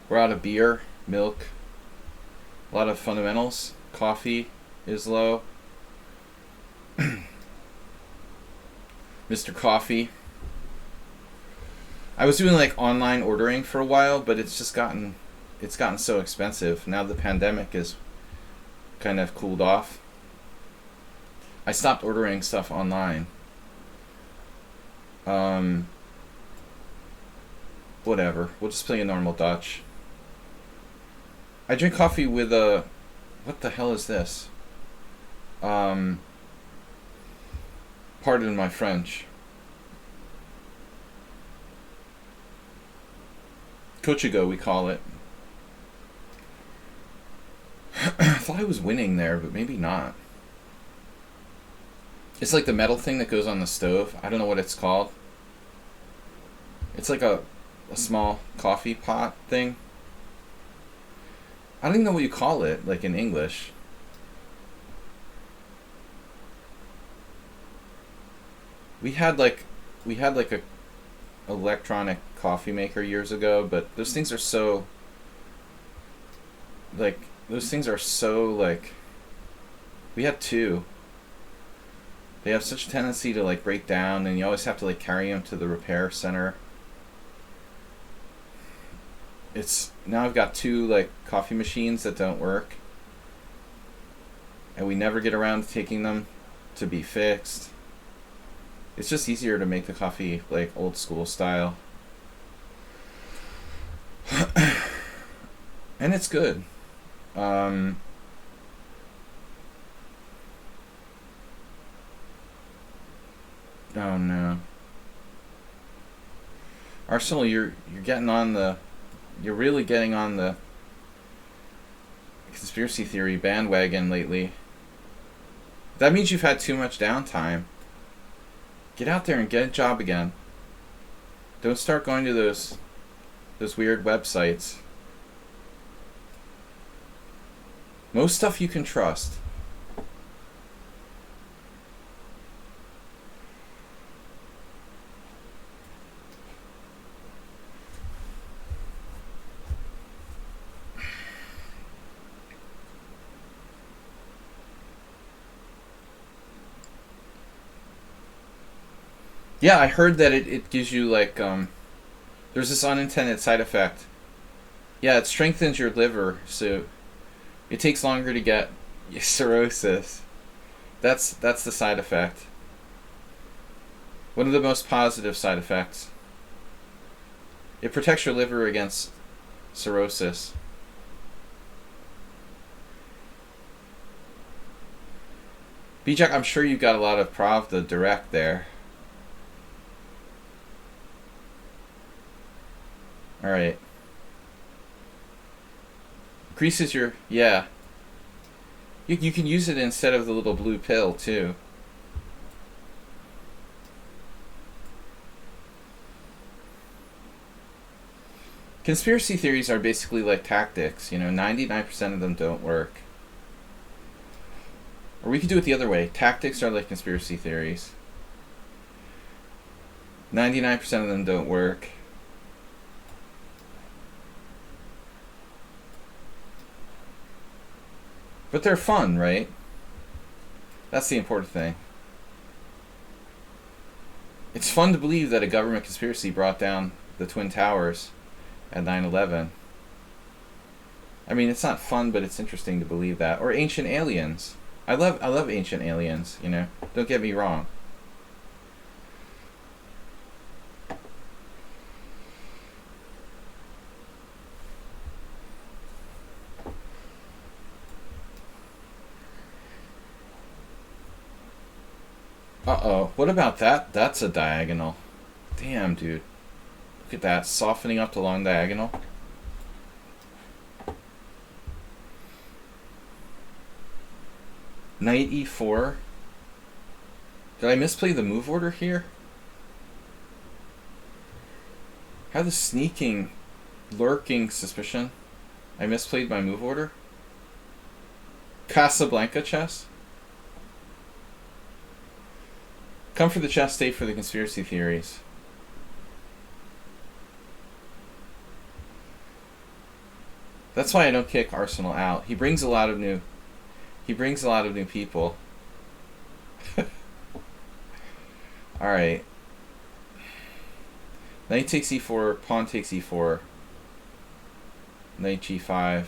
We're out of beer, milk, a lot of fundamentals. Coffee is low. Mr. Coffee. I was doing like online ordering for a while, but it's gotten so expensive. Now the pandemic is kind of cooled off. I stopped ordering stuff online. Whatever. We'll just play a normal Dutch. I drink coffee with a... What the hell is this? Pardon my French. Cochigo, we call it. I thought I was winning there, but maybe not. It's like the metal thing that goes on the stove. I don't know what it's called. It's like a small coffee pot thing. I don't even know what you call it, like in English. We had like a electronic coffee maker years ago, but those things are so like we had two. They have such a tendency to like break down, and you always have to like carry them to the repair center. Now I've got two like coffee machines that don't work, and we never get around to taking them to be fixed. It's just easier to make the coffee like old school style. And it's good. Oh no. Arsenal, you're getting on the, you're really getting on the conspiracy theory bandwagon lately. That means you've had too much downtime. Get out there and get a job again. Don't start going to those weird websites. Most stuff you can trust. Yeah, I heard that it gives you like there's this unintended side effect. Yeah, it strengthens your liver, so it takes longer to get cirrhosis. That's the side effect. One of the most positive side effects. It protects your liver against cirrhosis. Bijak, I'm sure you got a lot of Pravda direct there. Alright. Increases your... Yeah. You can use it instead of the little blue pill, too. Conspiracy theories are basically like tactics. 99% of them don't work. Or we could do it the other way. Tactics are like conspiracy theories. 99% of them don't work. But they're fun, right? That's the important thing. It's fun to believe that a government conspiracy brought down the Twin Towers at 9/11. I mean, it's not fun, but it's interesting to believe that. Or ancient aliens. I love ancient aliens, Don't get me wrong. Uh-oh. What about that? That's a diagonal. Damn, dude. Look at that. Softening up the long diagonal. Knight e4. Did I misplay the move order here? I have the sneaking, lurking suspicion I misplayed my move order. Casablanca chess? Come for the chess, stay for the conspiracy theories. That's why I don't kick Arsenal out. He brings a lot of new people. Alright. Knight takes e4, pawn takes e4. Knight g5.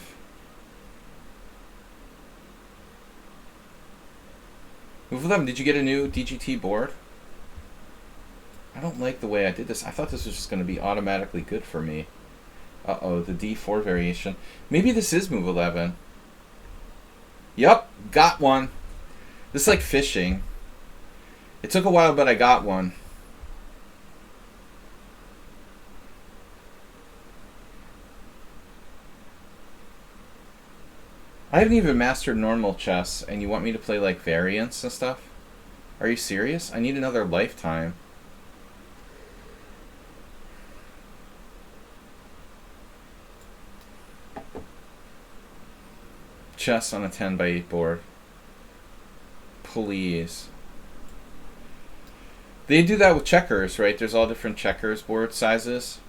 Move 11, did you get a new DGT board? I don't like the way I did this. I thought this was just going to be automatically good for me. Uh-oh, the d4 variation. Maybe this is move 11. Yup, got one. This is like fishing. It took a while, but I got one. I haven't even mastered normal chess, and you want me to play like variants and stuff? Are you serious? I need another lifetime. Chess on a 10x8 board. Please. They do that with checkers, right? There's all different checkers board sizes.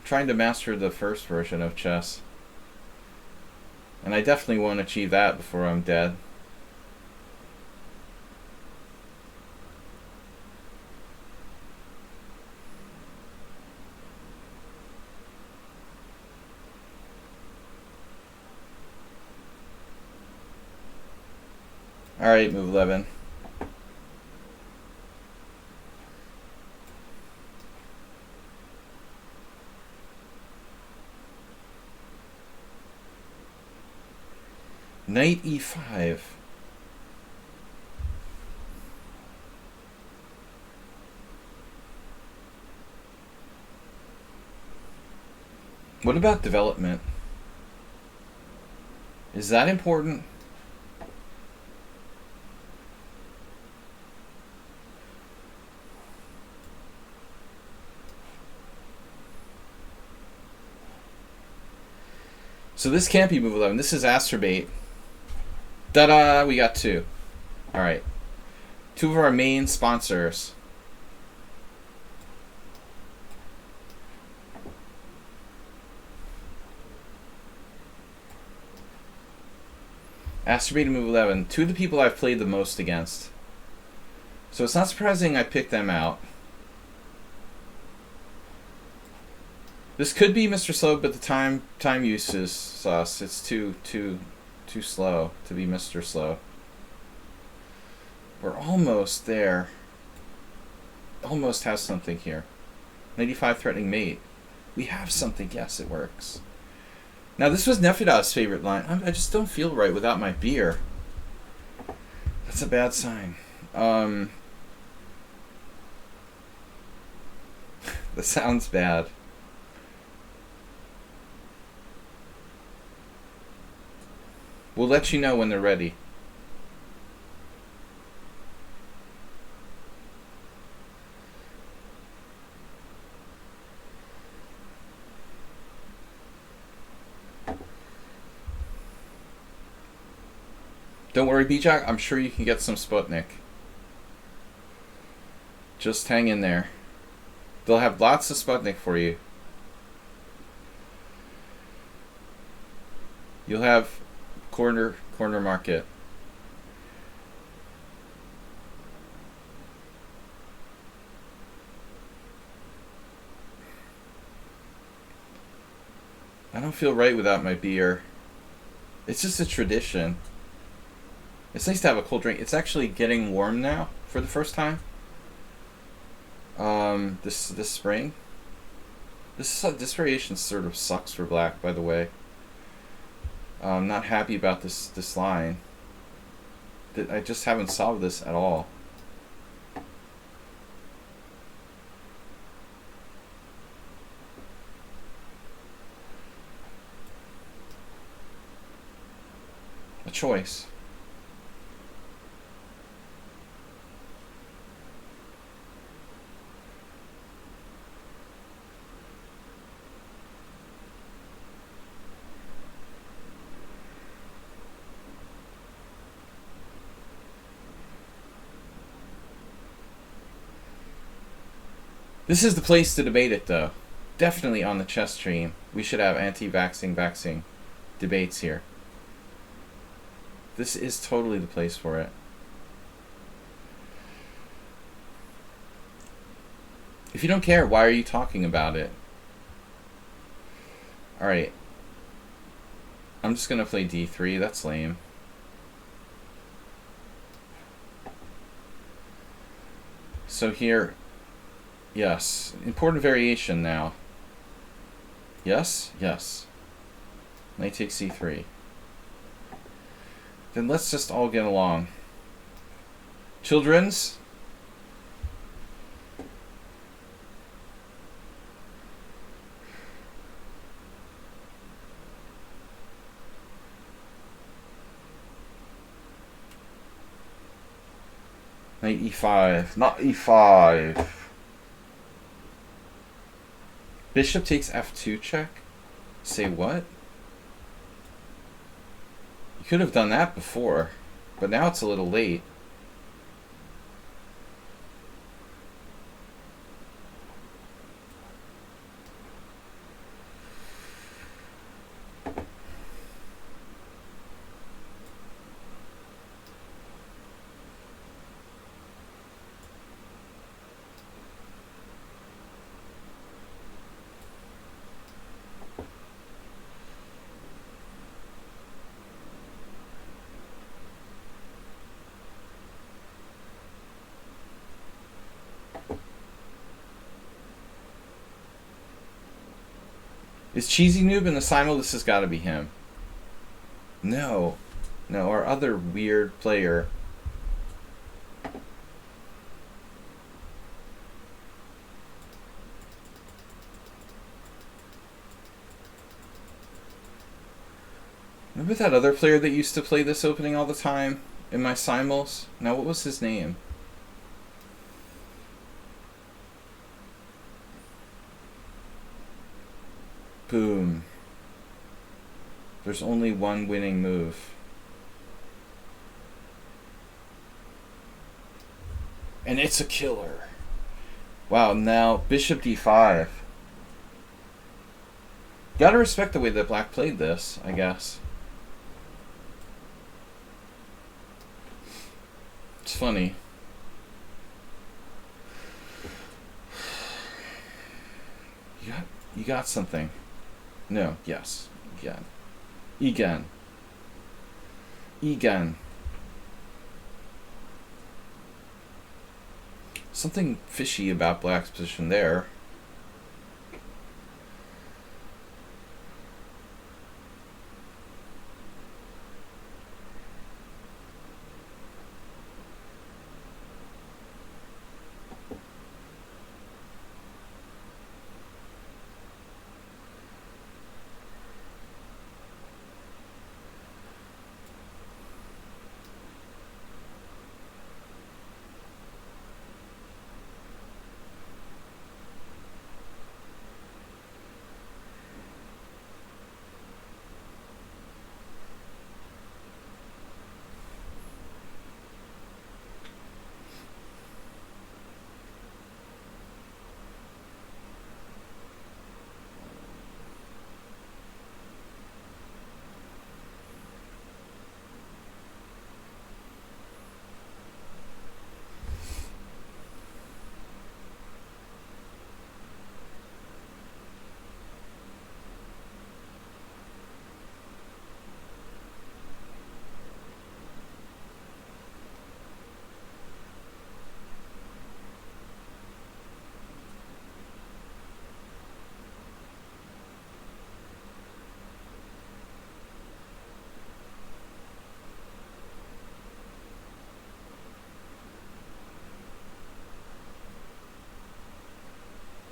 Trying to master the first version of chess. And I definitely won't achieve that before I'm dead. Alright, move 11. Knight e5. What about development? Is that important? So this can't be move 11. This is Astrobate. Da-da! We got 2. Alright. 2 of our main sponsors. Astrobate and move 11. 2 of the people I've played the most against. So it's not surprising I picked them out. This could be Mr. Slow, but the time use is sus. It's too slow to be Mr. Slow. We're almost there. Almost has something here. 95 threatening mate. We have something. Yes, it works. Now this was Nefida's favorite line. I just don't feel right without my beer. That's a bad sign. That sounds bad. We'll let you know when they're ready. Don't worry, B-Jack. I'm sure you can get some Sputnik. Just hang in there. They'll have lots of Sputnik for you. You'll have corner market. I don't feel right without my beer. It's just a tradition. It's nice to have a cold drink. It's actually getting warm now for the first time. This spring. This variation sort of sucks for black, by the way. I'm not happy about this line. I just haven't solved this at all. A choice. This is the place to debate it, though. Definitely on the chess stream. We should have anti-vaxxing debates here. This is totally the place for it. If you don't care, why are you talking about it? Alright. I'm just going to play d3. That's lame. So here... Yes. Important variation now. Yes? Yes. Knight takes c3. Then let's just all get along. Children's? Knight e5. Not e5. Bishop takes f2 check? Say what? You could have done that before, but now it's a little late. Is Cheesy Noob in the Simul? This has got to be him. No. No, our other weird player. Remember that other player that used to play this opening all the time in my simuls? Now, what was his name? Boom. There's only one winning move. And it's a killer. Wow, now bishop d5. Gotta respect the way that black played this, I guess. It's funny. You got something. No, yes. Again. Egan. Egan. Something fishy about black's position there.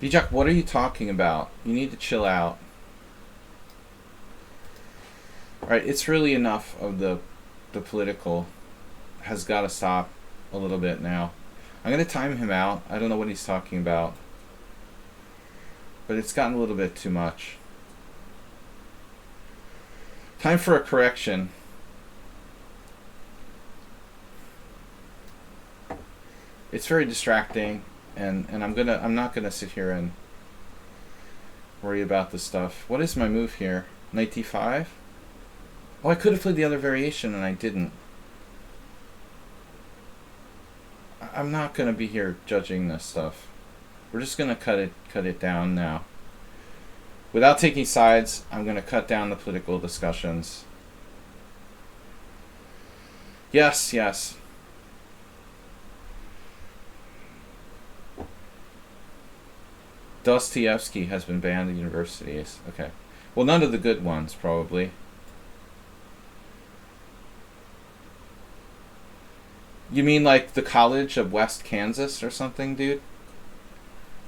Bijak, what are you talking about? You need to chill out. Alright, it's really enough of the political. Has got to stop a little bit now. I'm going to time him out. I don't know what he's talking about. But it's gotten a little bit too much. Time for a correction. It's very distracting. And I'm not gonna sit here and worry about this stuff. What is my move here? Knight d5? Oh, I could have played the other variation and I didn't. I'm not gonna be here judging this stuff. We're just gonna cut it down now. Without taking sides, I'm gonna cut down the political discussions. Yes, yes. Dostoevsky has been banned at universities. Okay. Well, none of the good ones, probably. You mean like the College of West Kansas or something, dude?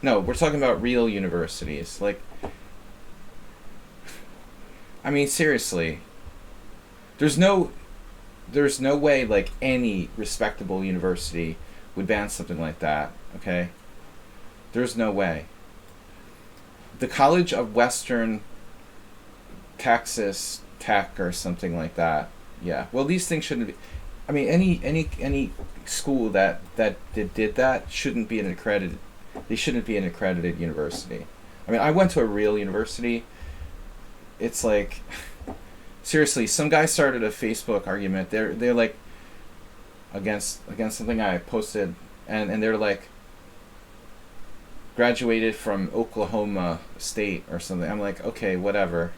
No, we're talking about real universities. Like, I mean, seriously. There's no way, like, any respectable university would ban something like that, okay? There's no way. The College of Western Texas Tech or something like that. Yeah. Well, these things shouldn't be. I mean, any school that did that shouldn't be an accredited. They shouldn't be an accredited university. I mean, I went to a real university. It's like, seriously, some guy started a Facebook argument. They're like against something I posted, and they're like, graduated from Oklahoma State or something. I'm like, okay, whatever.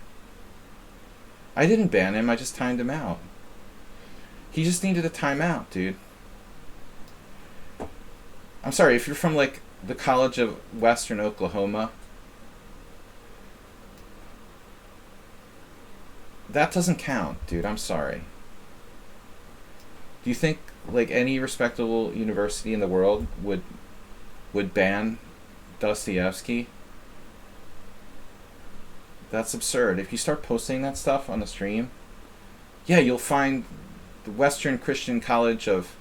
I didn't ban him, I just timed him out. He just needed a timeout, dude. I'm sorry, if you're from, like, the College of Western Oklahoma, that doesn't count, dude. I'm sorry. Do you think, like, any respectable university in the world would ban Dostoevsky? That's absurd. If you start posting that stuff on the stream, Yeah, you'll find the Western Christian College of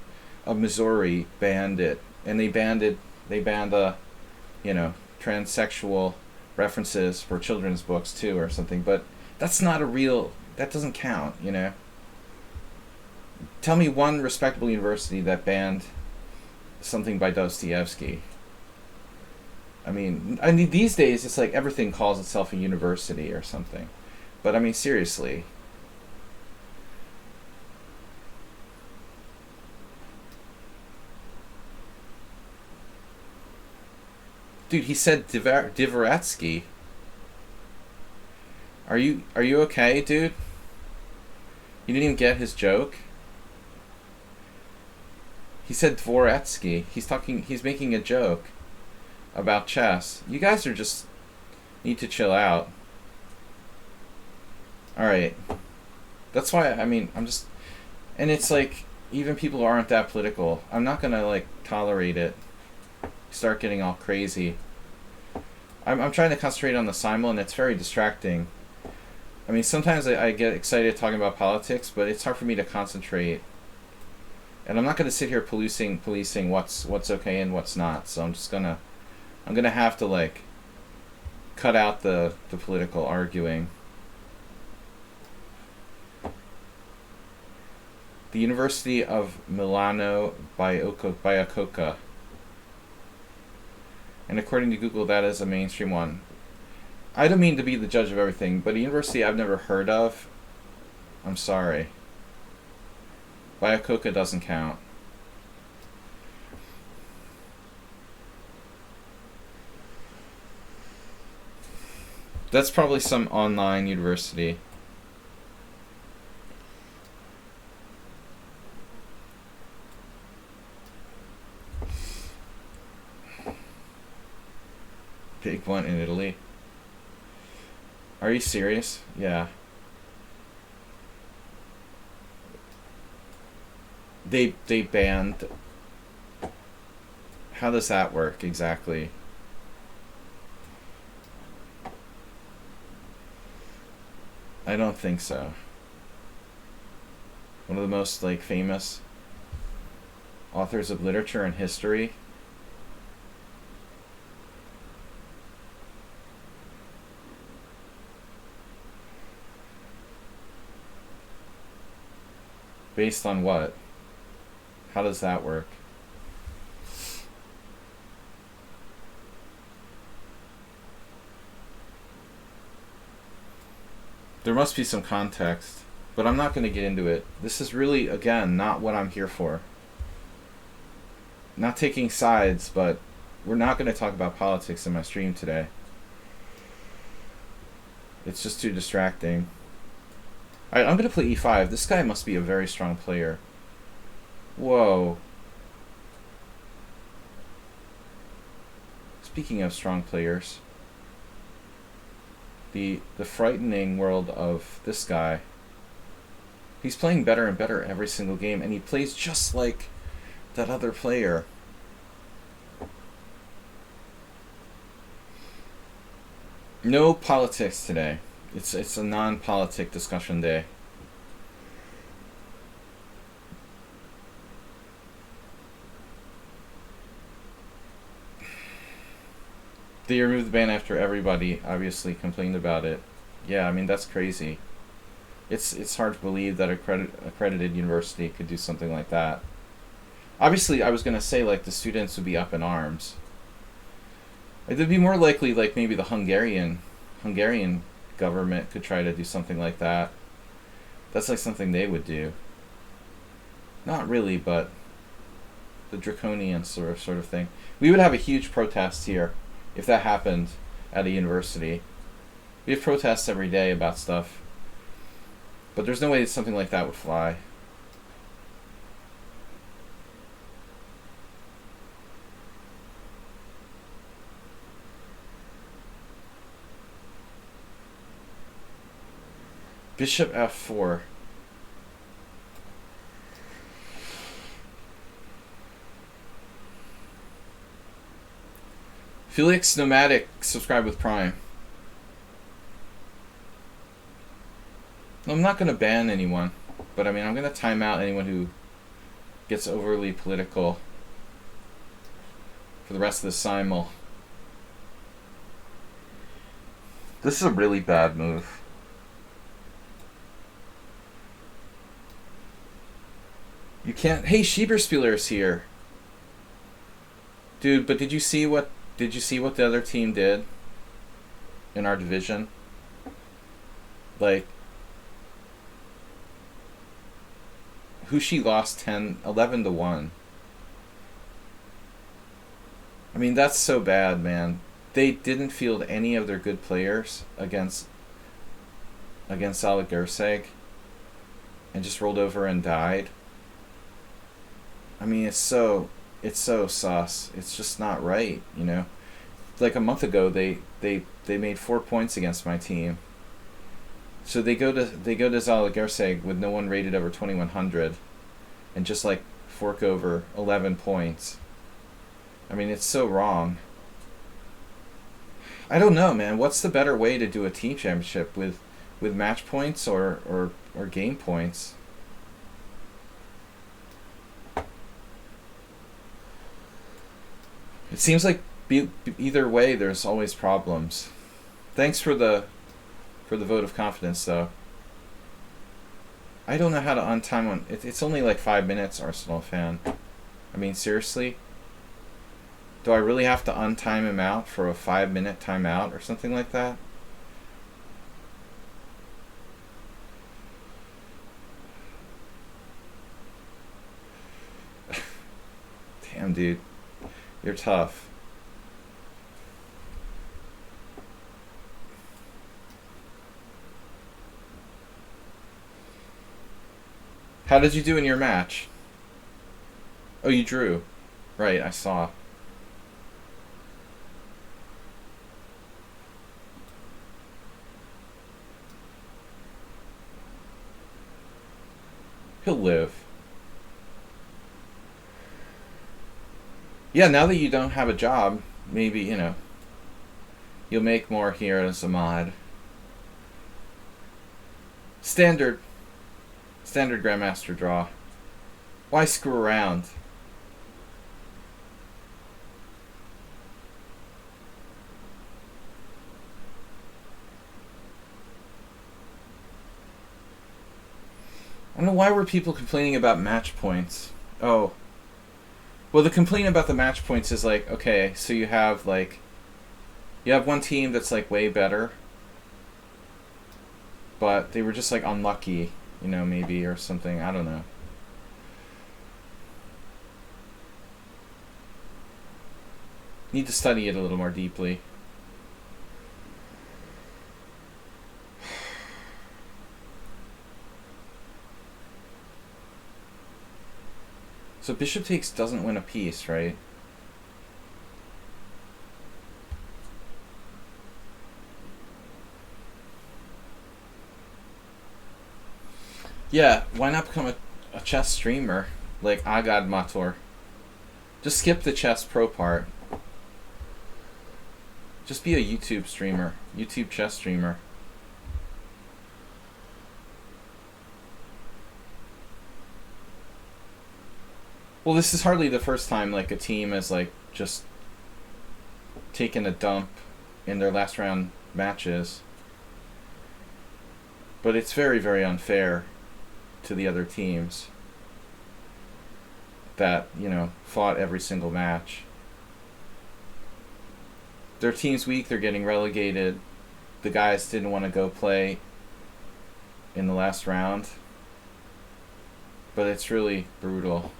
Missouri banned it, and they banned you know, transsexual references for children's books too, or something. But that's not a real. That doesn't count, you know. Tell me one respectable university that banned something by Dostoevsky. I mean, these days it's like everything calls itself a university or something. But I mean, seriously. Dude, he said Dvoretsky. Are you okay, dude? You didn't even get his joke? He said Dvoretsky. He's making a joke about chess. You guys are just need to chill out. Alright. That's why, I mean, and it's like, even people who aren't that political, I'm not gonna, like, tolerate it. Start getting all crazy. I'm trying to concentrate on the Simul, and it's very distracting. I mean, sometimes I get excited talking about politics, but it's hard for me to concentrate. And I'm not going to sit here policing what's okay and what's not. So I'm gonna have to, like, cut out the political arguing. The University of Milano Biococa. And according to Google, that is a mainstream one. I don't mean to be the judge of everything, but a university I've never heard of, I'm sorry. Biococa doesn't count. That's probably some online university. Big one in Italy. Are you serious? Yeah. They banned. How does that work exactly? I don't think so. One of the most, like, famous authors of literature and history. Based on what? How does that work? There must be some context, but I'm not going to get into it. This is really, again, not what I'm here for. Not taking sides, but we're not going to talk about politics in my stream today. It's just too distracting. Alright, I'm going to play e5. This guy must be a very strong player. Whoa. Speaking of strong players, the frightening world of this guy. He's playing better and better every single game, and he plays just like that other player. No politics today. It's a non-politic discussion day. They removed the ban after everybody obviously complained about it. Yeah, I mean, that's crazy. It's hard to believe that accredited university could do something like that. Obviously, I was going to say, like, the students would be up in arms. It'd be more likely, like, maybe the Hungarian government could try to do something like that. That's like something they would do. Not really, but the draconian sort of thing. We would have a huge protest here if that happened at a university. We have protests every day about stuff, but there's no way that something like that would fly. Bishop f4. Felix Nomadic subscribe with Prime. I'm not going to ban anyone. But I mean, I'm going to time out anyone who gets overly political for the rest of the Simul. This is a really bad move. You can't... Hey, Schieberspieler's here. Dude, but did you see what the other team did in our division? Like, Hushi lost 11-1. I mean, that's so bad, man. They didn't field any of their good players against Aligerseg and just rolled over and died. I mean, it's so sus. It's just not right, you know. Like a month ago, they made 4 points against my team. So they go to Zalagirseg with no one rated over 2100, and just like fork over 11 points. I mean, it's so wrong. I don't know, man. What's the better way to do a team championship, with match points or game points? It seems like either way, there's always problems. Thanks for the vote of confidence, though. I don't know how to untime one. It's only like 5 minutes, Arsenal fan. I mean, seriously? Do I really have to untime him out for a 5-minute timeout or something like that? Damn, dude. You're tough. How did you do in your match? Oh, you drew. Right, I saw. He'll live. Yeah, now that you don't have a job, maybe, you know, you'll make more here as a mod. Standard Grandmaster draw. Why screw around? I don't know, why were people complaining about match points? Oh. Well, the complaint about the match points is like, okay, so you have one team that's like way better, but they were just like unlucky, you know, maybe, or something. I don't know. Need to study it a little more deeply. So bishop takes doesn't win a piece, right? Yeah, why not become a chess streamer like Agad Mator? Just skip the chess pro part. Just be a YouTube streamer, YouTube chess streamer. Well, this is hardly the first time like a team has like just taken a dump in their last round matches. But it's very, very unfair to the other teams that, you know, fought every single match. Their team's weak, they're getting relegated. The guys didn't want to go play in the last round. But it's really brutal.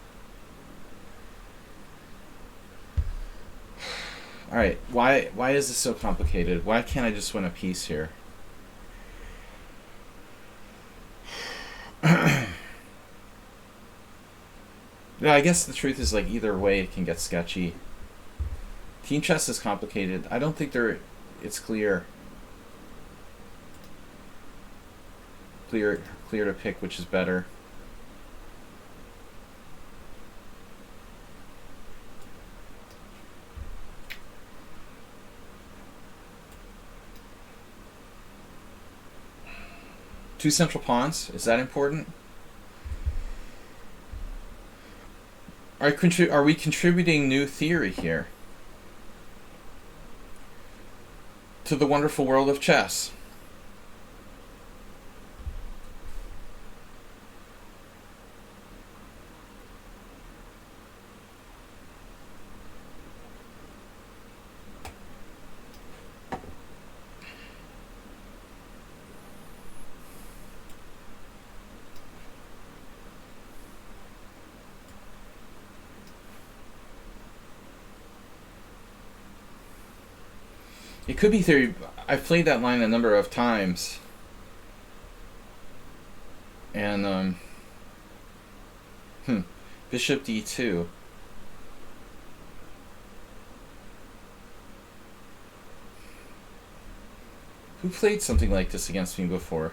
Alright, why is this so complicated? Why can't I just win a piece here? Yeah, I guess the truth is like either way it can get sketchy. Team chess is complicated. I don't think it's clear to pick which is better. Two central pawns, is that important? Are we contributing new theory here to the wonderful world of chess? It could be theory. I've played that line a number of times. And, Bishop d2. Who played something like this against me before?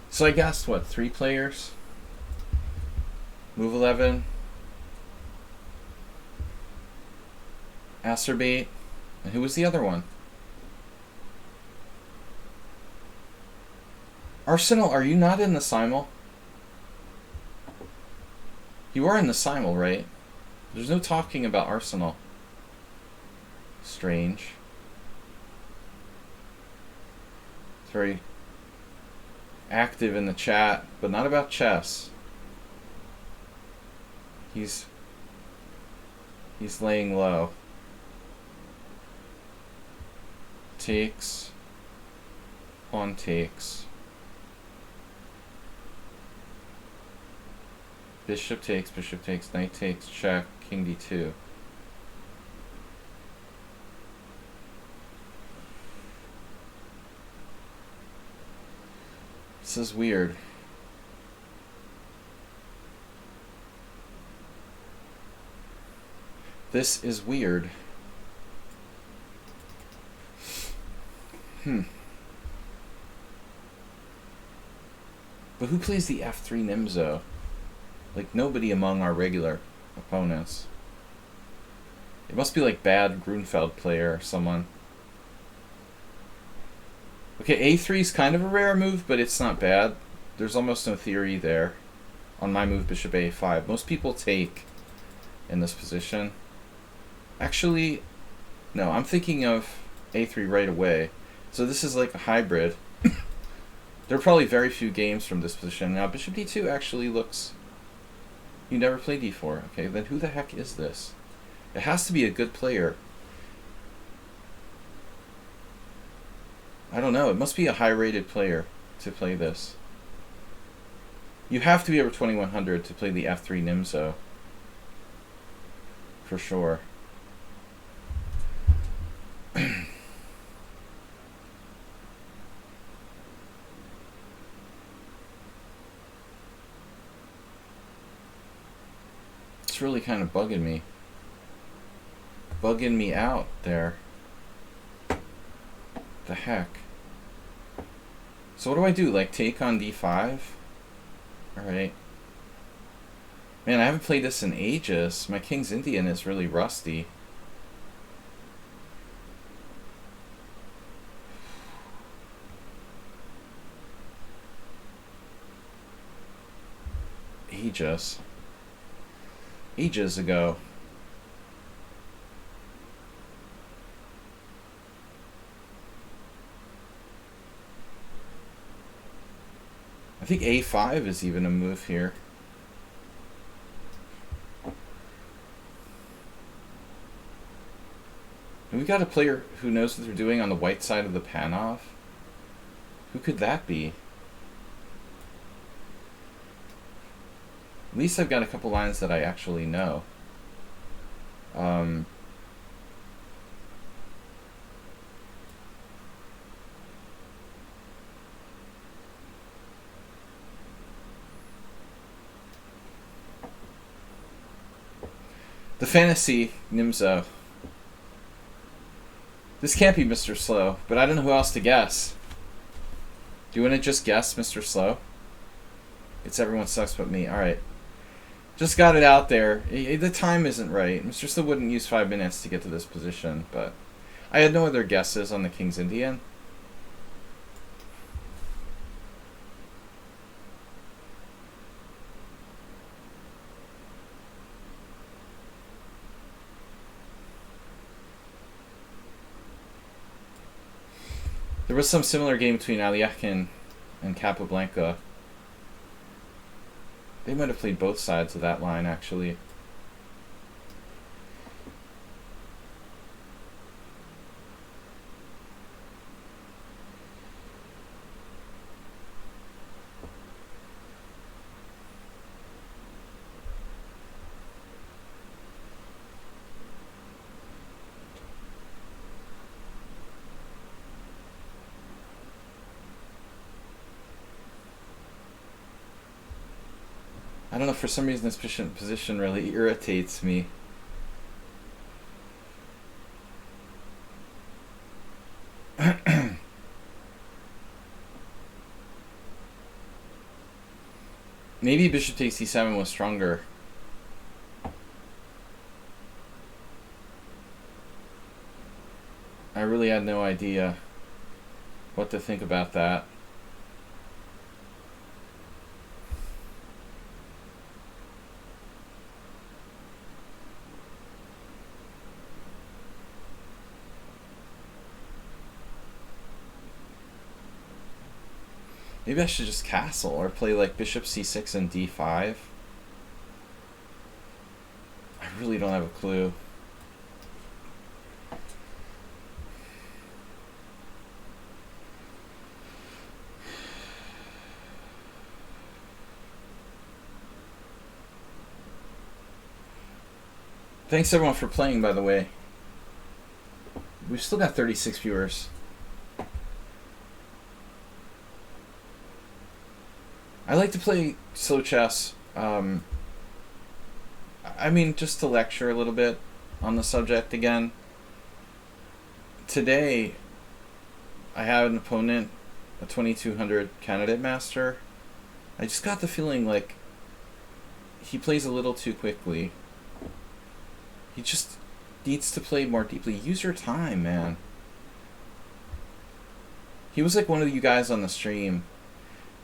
So I guessed, what, 3 players? Move 11. Acerbate. And who was the other one? Arsenal, are you not in the Simul? You are in the Simul, right? There's no talking about Arsenal. Strange. It's very active in the chat, but not about chess. He's laying low. Takes. Pawn takes. Bishop takes, knight takes, check, king d2. This is weird. This is weird. But who plays the f3 Nimzo? Like, nobody among our regular opponents. It must be like bad Grunfeld player or someone. Okay, a3 is kind of a rare move, but it's not bad. There's almost no theory there on my move, bishop a5. Most people take in this position. Actually, no, I'm thinking of a3 right away. So this is like a hybrid. There are probably very few games from this position. Now, bishop d2 actually looks... You never played d4. Okay, then who the heck is this? It has to be a good player. I don't know. It must be a high-rated player to play this. You have to be over 2100 to play the f3 Nimzo. For sure. It's really kind of bugging me. Bugging me out there. The heck? So what do I do? Like take on d5? Alright. Man, I haven't played this in ages. My King's Indian is really rusty. Ages ago. I think a5 is even a move here. And we got a player who knows what they're doing on the white side of the Panov. Who could that be? At least I've got a couple lines that I actually know. The fantasy Nimzo. This can't be Mr. Slow, but I don't know who else to guess. Do you want to just guess Mr. Slow? It's everyone sucks but me. Alright. Just got it out there. The time isn't right. Mr. Slow wouldn't use 5 minutes to get to this position, but I had no other guesses on the King's Indian. There was some similar game between Aliakin and Capablanca. They might have played both sides of that line, actually. I don't know, for some reason this position really irritates me. Maybe bishop takes c7 was stronger. I really had no idea what to think about that. Maybe I should just castle or play like bishop c6 and d5. I really don't have a clue. Thanks everyone for playing, by the way. We've still got 36 viewers. I like to play slow chess. I mean, just to lecture a little bit on the subject again. Today, I had an opponent, a 2200 candidate master. I just got the feeling like he plays a little too quickly. He just needs to play more deeply. Use your time, man. He was like one of you guys on the stream.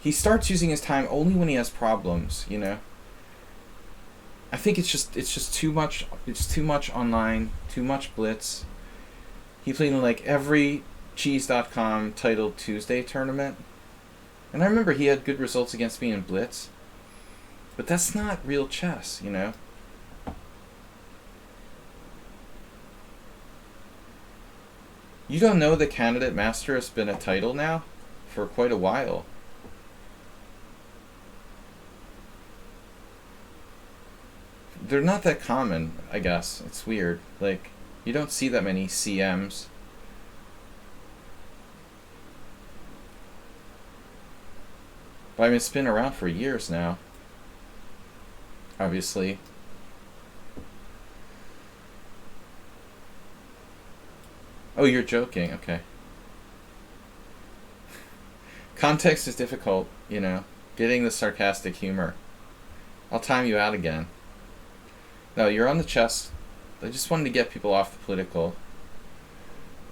He starts using his time only when he has problems, you know. I think it's just too much. It's too much online, too much blitz. He played in like every cheese.com titled Tuesday tournament, and I remember he had good results against me in blitz. But that's not real chess, you know. You don't know the candidate master has been a title now for quite a while. They're not that common, I guess. It's weird. Like, you don't see that many CMs. But I mean, it's been around for years now. Obviously. Oh, you're joking. Okay. Context is difficult, you know. Getting the sarcastic humor. I'll time you out again. No, you're on the chess. I just wanted to get people off the political.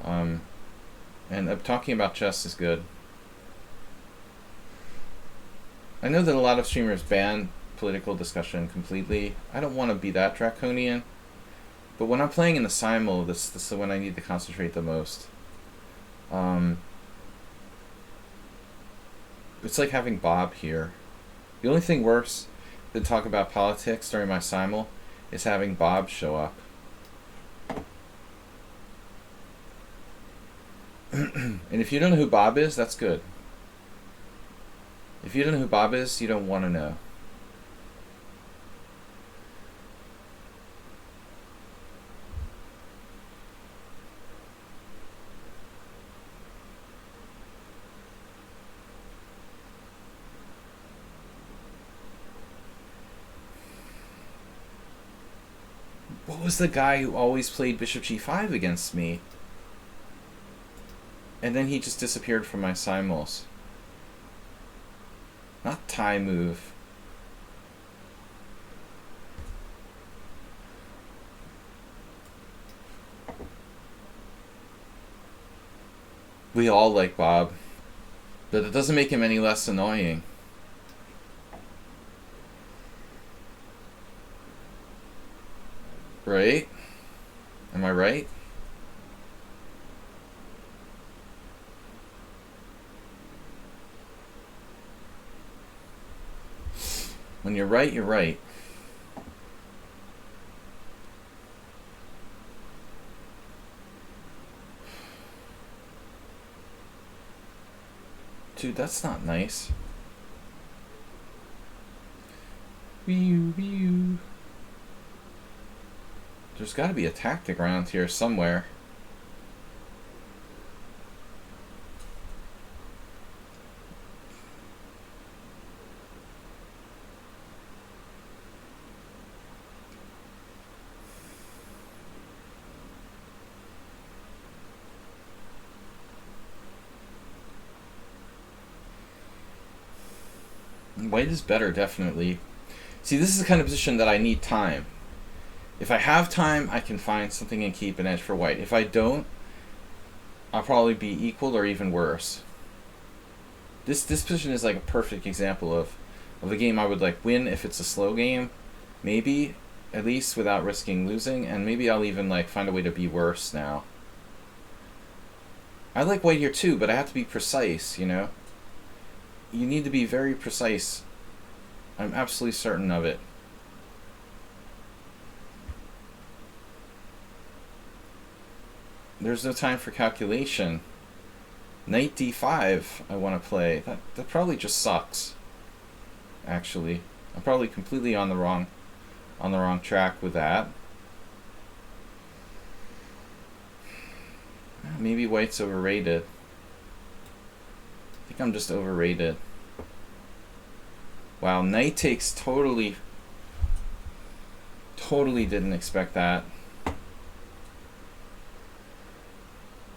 And talking about chess is good. I know that a lot of streamers ban political discussion completely. I don't want to be that draconian. But when I'm playing in the Simul, this is when I need to concentrate the most. It's like having Bob here. The only thing worse than talk about politics during my Simul is having Bob show up. And if you don't know who Bob is, that's good. If you don't know who Bob is, you don't want to know. What was the guy who always played bishop g5 against me? And then he just disappeared from my simuls. Not tie move. We all like Bob, but it doesn't make him any less annoying. Right? Am I right? When you're right, you're right. Dude, that's not nice. There's got to be a tactic around here somewhere. White is better, definitely. See, this is the kind of position that I need time. If I have time, I can find something and keep an edge for white. If I don't, I'll probably be equal or even worse. This position is like a perfect example of a game I would like win if it's a slow game, maybe, at least without risking losing, and maybe I'll even like find a way to be worse now. I like white here too, but I have to be precise, you know? You need to be very precise. I'm absolutely certain of it. There's no time for calculation. Knight d5 I want to play. That probably just sucks. Actually, I'm probably completely on the wrong track with that. Maybe white's overrated. I think I'm just overrated. Wow, knight takes totally didn't expect that.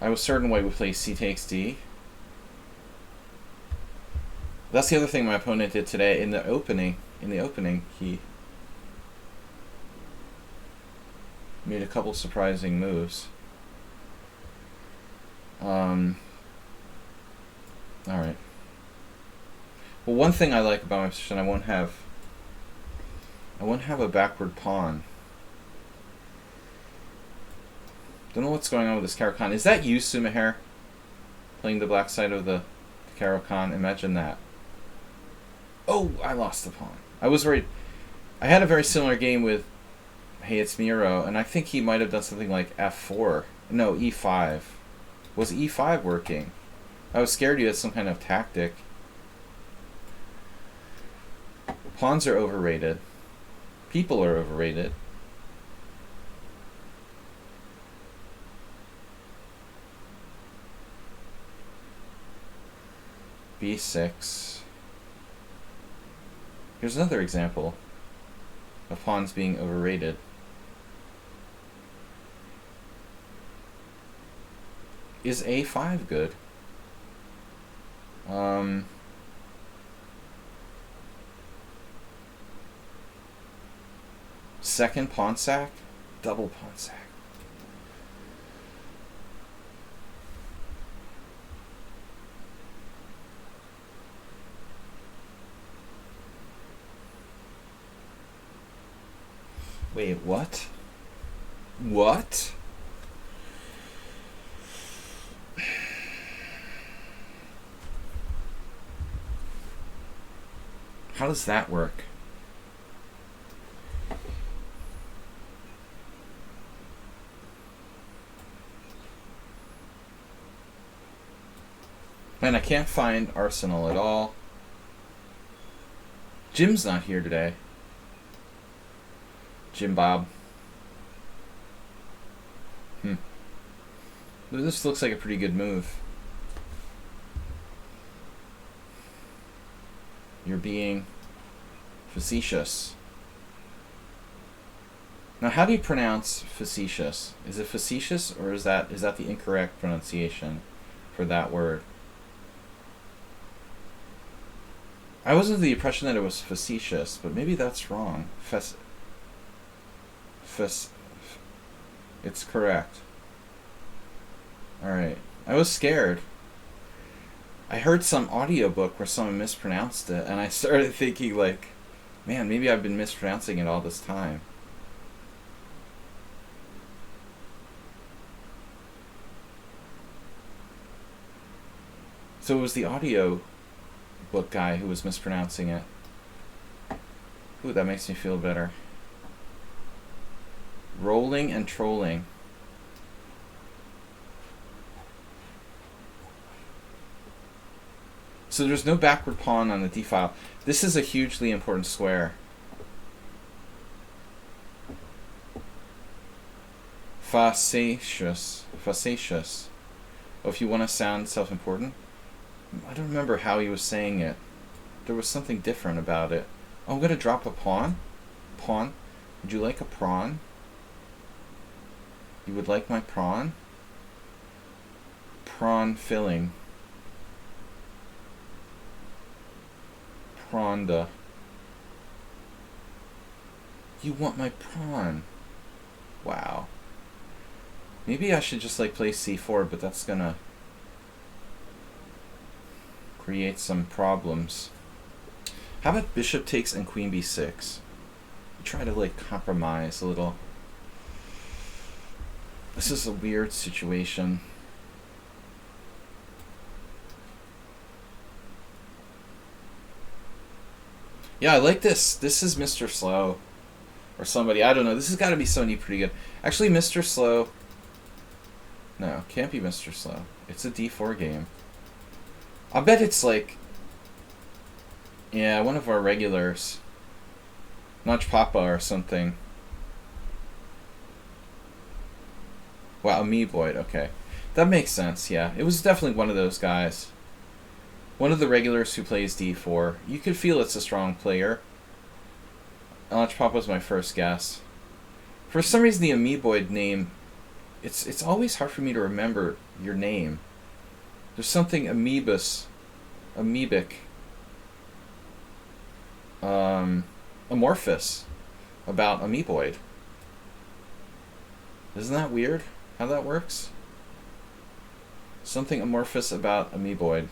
I was certain white would play c takes d. That's the other thing my opponent did today in the opening. He made a couple surprising moves. Alright. Well, one thing I like about my position, I won't have a backward pawn. Don't know what's going on with this Caro-Kann. Is that you, Sumaher? Playing the black side of the Caro-Kann? Imagine that. Oh, I lost the pawn. I was worried. I had a very similar game with Hey It's Miro, and I think he might have done something like f4. No, e5. Was e5 working? I was scared you had some kind of tactic. Pawns are overrated. People are overrated. b6. Here's another example of pawns being overrated. Is a5 good? Second pawn sack? Double pawn sack. Wait, what? What? How does that work? Man, I can't find Arsenal at all. Jim's not here today. Jim Bob. This looks like a pretty good move. You're being facetious. Now, how do you pronounce facetious? Is it facetious, or is that the incorrect pronunciation for that word? I was under the impression that it was facetious, but maybe that's wrong. It's correct. Alright. I was scared. I heard some audiobook where someone mispronounced it, and I started thinking, like, man, maybe I've been mispronouncing it all this time. So it was the audio book guy who was mispronouncing it. Ooh, that makes me feel better. Rolling and trolling. So there's no backward pawn on the d file. This is a hugely important square. Facetious. Facetious. Oh, if you want to sound self-important? I don't remember how he was saying it. There was something different about it. Oh, I'm going to drop a pawn. Pawn. Would you like a prawn? You would like my prawn? Prawn filling. Prawnda. You want my prawn? Wow. Maybe I should just like play c4, but that's gonna create some problems. How about bishop takes and queen b6? Try to like compromise a little. This is a weird situation. Yeah, I like this. This is Mr. Slow. Or somebody. I don't know. This has got to be somebody pretty good. Actually, Mr. Slow. No, can't be Mr. Slow. It's a d4 game. I'll bet it's like... Yeah, one of our regulars. Notch Papa or something. Wow, Amoeboid. Okay. That makes sense, yeah. It was definitely one of those guys. One of the regulars who plays d4. You could feel it's a strong player. Notch Papa was my first guess. For some reason, the Amoeboid name... It's always hard for me to remember your name. There's something amoebic, amorphous about Amoeboid. Isn't that weird how that works? Something amorphous about Amoeboid.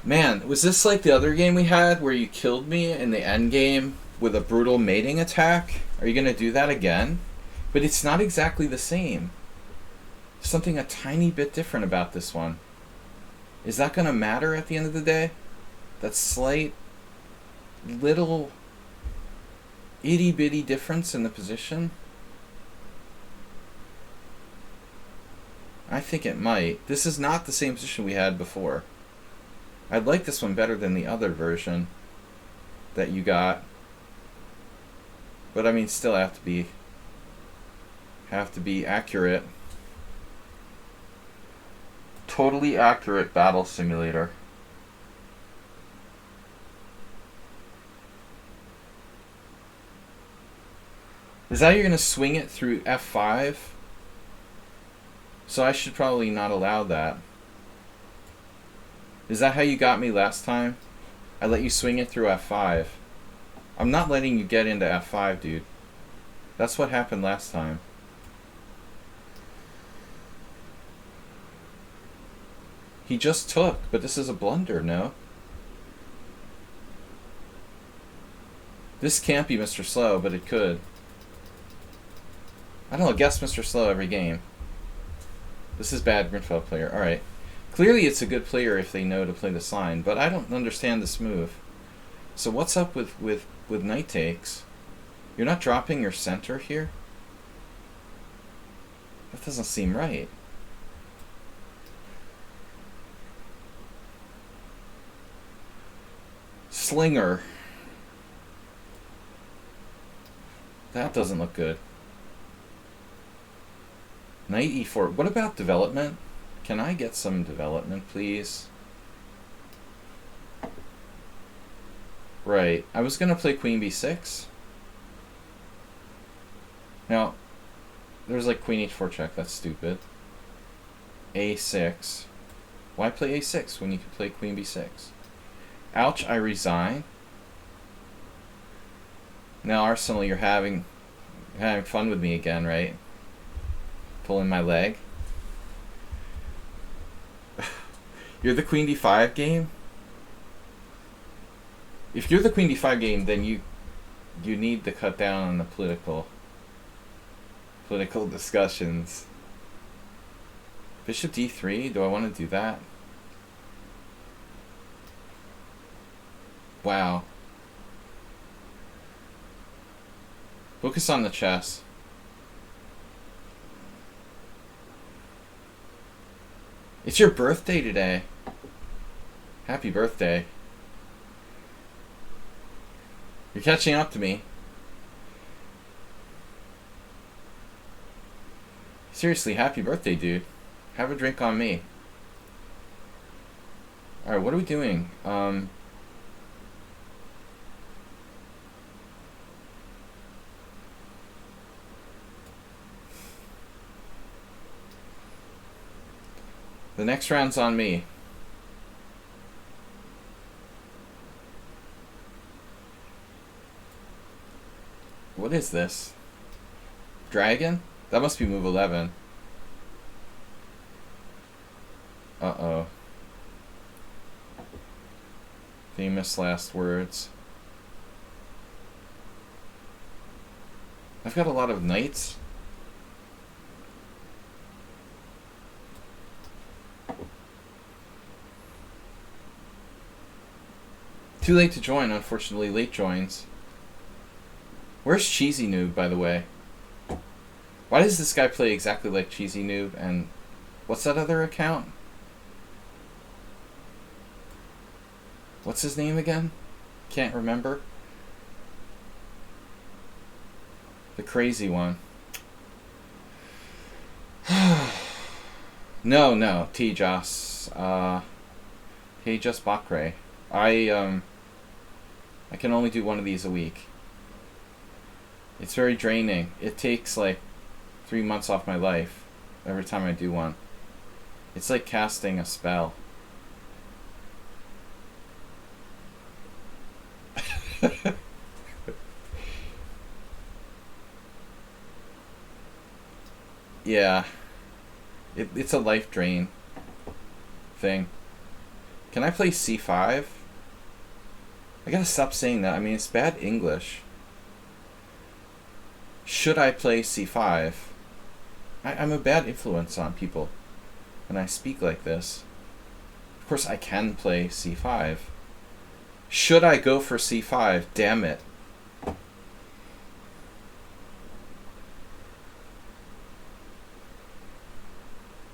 Man, was this like the other game we had where you killed me in the end game with a brutal mating attack? Are you going to do that again? But it's not exactly the same. Something a tiny bit different about this one. Is that going to matter at the end of the day? That slight little itty bitty difference in the position? I think it might. This is not the same position we had before. I'd like this one better than the other version that you got. But I mean, still have to be accurate. Totally accurate battle simulator. Is that you're going to swing it through F5? So I should probably not allow that. Is that how you got me last time? I let you swing it through F5. I'm not letting you get into F5, dude. That's what happened last time. He just took, but this is a blunder, no? This can't be Mr. Slow, but it could. I don't know, guess Mr. Slow every game. This is bad Grinfeld player. Alright. Clearly it's a good player if they know to play this line, but I don't understand this move. So what's up with knight takes? You're not dropping your center here? That doesn't seem right. Slinger. That doesn't look good. Knight e4. What about development? Can I get some development, please? Right. I was going to play queen b6. Now, there's like queen h4 check. That's stupid. a6. Why play a6 when you can play queen b6? Ouch, I resign. Now, Arsenal, you're having fun with me again, right? Pulling my leg. You're the queen d5 game? If you're the queen d5 game, then you need to cut down on the political discussions. Bishop d3? Do I want to do that? Wow. Focus on the chess. It's your birthday today. Happy birthday. You're catching up to me. Seriously, happy birthday, dude. Have a drink on me. Alright, what are we doing? The next round's on me. What is this? Dragon? That must be move 11. Uh-oh. Famous last words. I've got a lot of knights. Too late to join, unfortunately. Late joins. Where's Cheesy Noob, by the way? Why does this guy play exactly like Cheesy Noob? And what's that other account? What's his name again? Can't remember. The crazy one. No, Tejas. Tejas Bakre. I can only do one of these a week. It's very draining. It takes like 3 months off my life every time I do one. It's like casting a spell. Yeah. It's a life drain thing. Can I play c5? I gotta stop saying that. I mean, it's bad English. Should I play c5? I'm a bad influence on people when I speak like this. Of course, I can play c5. Should I go for c5? Damn it.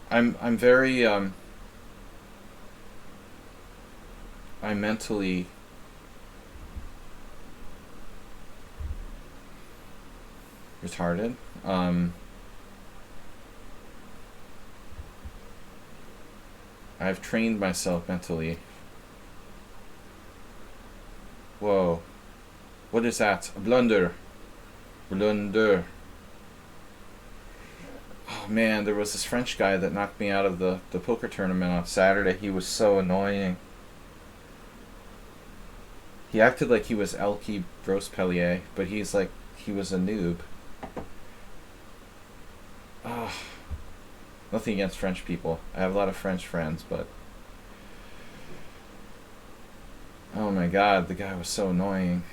I'm very I'm mentally retarded. I've trained myself mentally. Whoa. What is that? A blunder. Blunder. Oh man, there was this French guy that knocked me out of the poker tournament on Saturday. He was so annoying. He acted like he was Elke Grospellier, but he was a noob. Oh, nothing against French people. I have a lot of French friends, but oh my god, the guy was so annoying.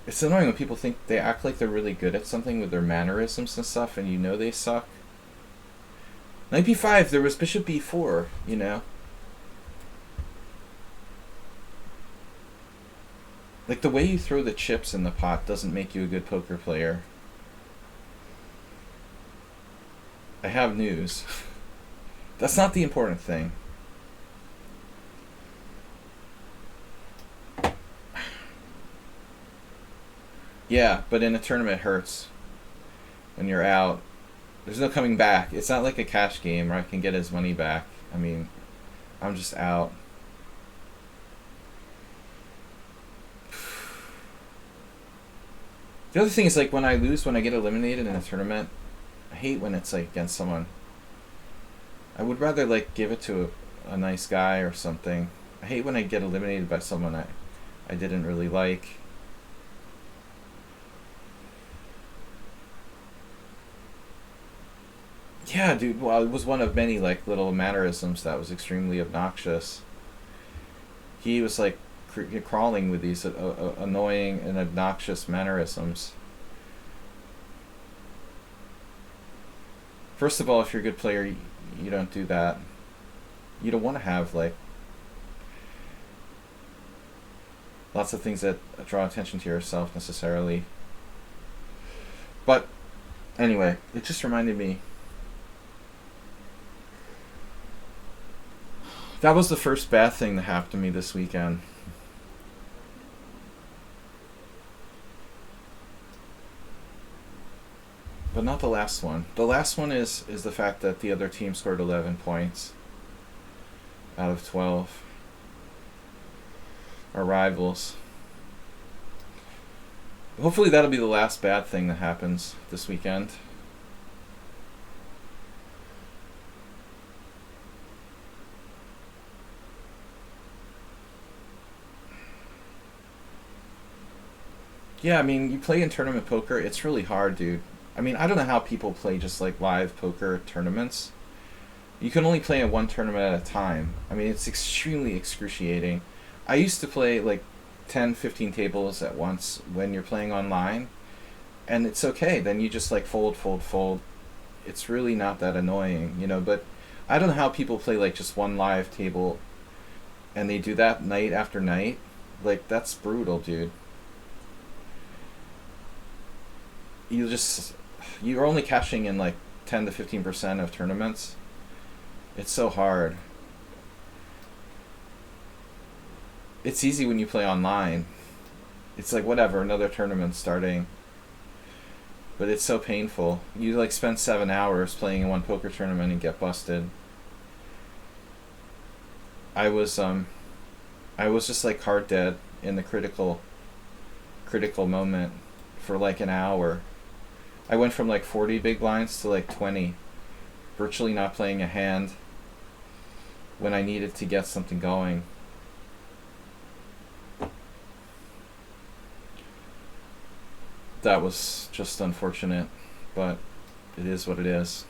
It's annoying when people think they act like they're really good at something with their mannerisms and stuff, and you know they suck. Knight b5, there was bishop b4, you know. Like, the way you throw the chips in the pot doesn't make you a good poker player. I have news. That's not the important thing. Yeah, but in a tournament it hurts when you're out. There's no coming back. It's not like a cash game where I can get his money back. I mean, I'm just out. The other thing is, like, when I lose, when I get eliminated in a tournament, I hate when it's, like, against someone. I would rather, like, give it to a nice guy or something. I hate when I get eliminated by someone I didn't really like. Yeah, dude, well, it was one of many, like, little mannerisms that was extremely obnoxious. He was, like, crawling with these annoying and obnoxious mannerisms. First of all, if you're a good player, you don't do that. You don't want to have like lots of things that draw attention to yourself necessarily. But anyway, it just reminded me. That was the first bad thing that happened to me this weekend. But not the last one. The last one is the fact that the other team scored 11 points out of 12. Our rivals. Hopefully that'll be the last bad thing that happens this weekend. Yeah, I mean, you play in tournament poker, it's really hard, dude. I mean, I don't know how people play just like live poker tournaments. You can only play in one tournament at a time. I mean, it's extremely excruciating. I used to play like 10, 15 tables at once when you're playing online, and it's okay. Then you just like fold, fold, fold. It's really not that annoying, you know, but I don't know how people play like just one live table and they do that night after night. Like, that's brutal, dude. You're only cashing in like 10 to 15% of tournaments. It's so hard. It's easy when you play online. It's like, whatever, another tournament starting. But it's so painful. You like spend 7 hours playing in one poker tournament and get busted. I was just like card dead in the critical moment for like an hour. I went from like 40 big blinds to like 20, virtually not playing a hand when I needed to get something going. That was just unfortunate, but it is what it is.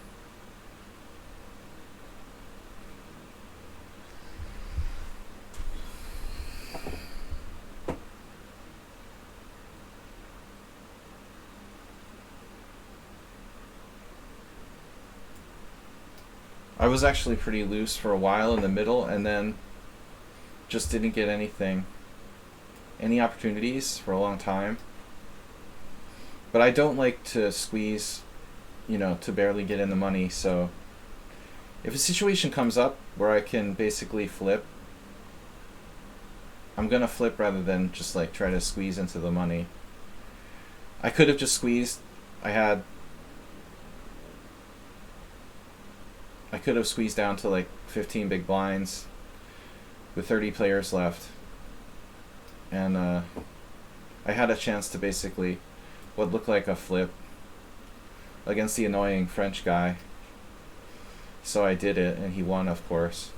I was actually pretty loose for a while in the middle, and then just didn't get any opportunities for a long time. But I don't like to squeeze, to barely get in the money, so if a situation comes up where I can basically flip, I'm gonna flip rather than just like try to squeeze into the money. I could have just squeezed. I could have squeezed down to like 15 big blinds with 30 players left. And I had a chance to basically what looked like a flip against the annoying French guy. So I did it, and he won, of course.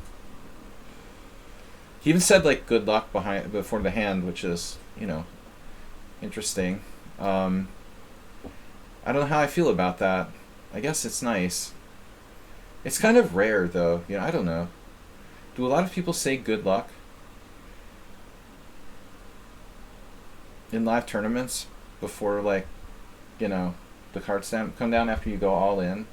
He even said like good luck before the hand, which is, interesting. I don't know how I feel about that. I guess it's nice. It's kind of rare, though. I don't know. Do a lot of people say good luck in live tournaments before, like, the cards come down after you go all in?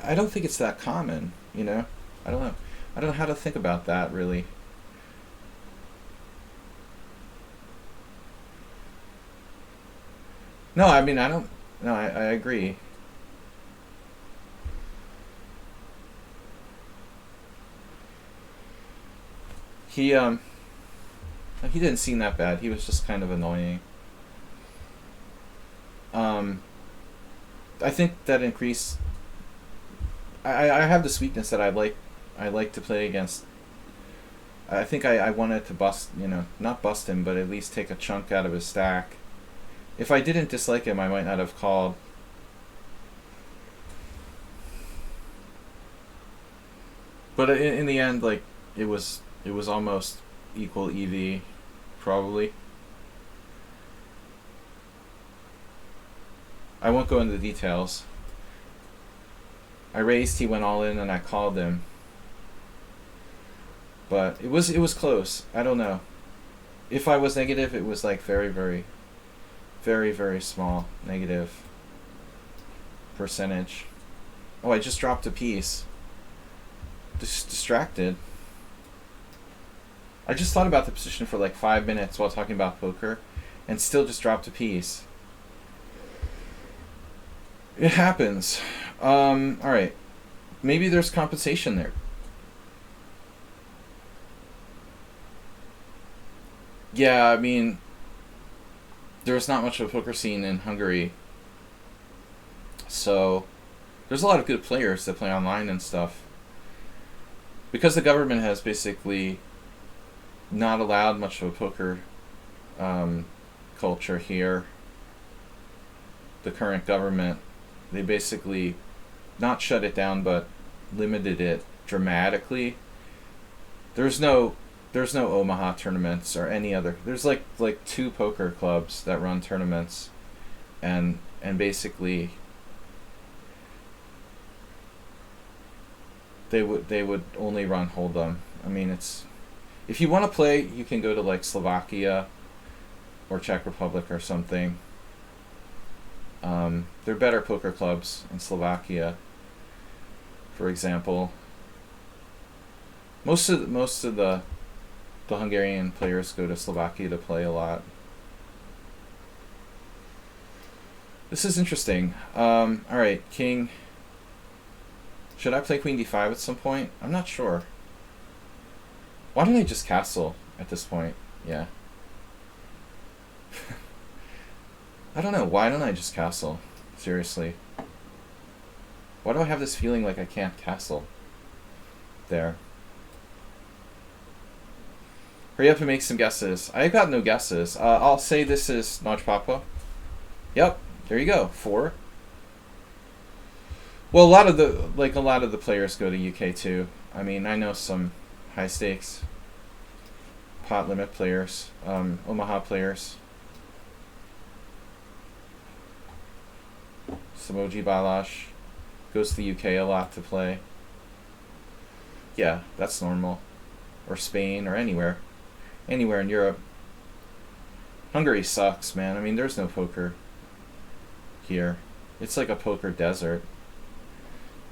I don't think it's that common, I don't know. I don't know how to think about that, really. No, I mean, I don't... No, I agree. He didn't seem that bad. He was just kind of annoying. I think that increase... I have this weakness that I like to play against. I think I wanted to bust, not bust him, but at least take a chunk out of his stack. If I didn't dislike him, I might not have called. But in the end, like, it was almost equal EV, probably. I won't go into the details. I raised, he went all in, and I called him. But it was close. I don't know. If I was negative, it was like very, very, very, very small negative. percentage. Oh, I just dropped a piece. Just distracted. I just thought about the position for like 5 minutes while talking about poker, and still just dropped a piece. It happens. Alright. Maybe there's compensation there. Yeah, I mean, there's not much of a poker scene in Hungary. So, there's a lot of good players that play online and stuff. Because the government has basically not allowed much of a poker culture here, the current government, they basically not shut it down but limited it dramatically. There's no Omaha tournaments or any other. There's like 2 poker clubs that run tournaments, and basically they would only run Hold'em. I mean, it's, if you want to play, you can go to like Slovakia or Czech Republic or something. There are better poker clubs in Slovakia, for example. Most of the Hungarian players go to Slovakia to play a lot. This is interesting. Alright, king. Should I play queen d5 at some point? I'm not sure. Why don't I just castle at this point? Yeah. I don't know. Why don't I just castle? Seriously. Why do I have this feeling like I can't castle? There. Hurry up and make some guesses. I got no guesses. I'll say this is Notch Papa. Yep. There you go. 4. Well, a lot of the players go to UK too. I mean, I know some high stakes pot limit players, Omaha players. Samoji Balash goes to the UK a lot to play. Yeah, that's normal. Or Spain or anywhere in Europe. Hungary sucks, man. I mean, there's no poker here. It's like a poker desert.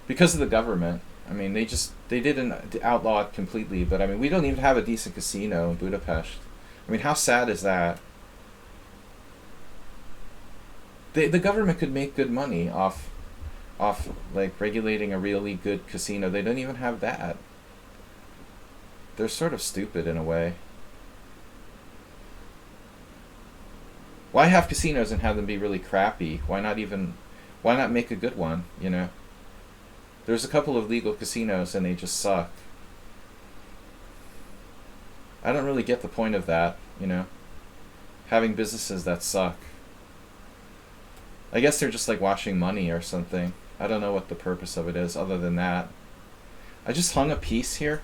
Because of the government. I mean, they didn't outlaw it completely, but I mean, we don't even have a decent casino in Budapest. I mean, how sad is that? The government could make good money off like regulating a really good casino. They don't even have that. They're sort of stupid in a way. Why have casinos and have them be really crappy? Why not make a good one, you know? There's a couple of legal casinos and they just suck. I don't really get the point of that, you know? Having businesses that suck. I guess they're just like washing money or something. I don't know what the purpose of it is other than that. I just hung a piece here.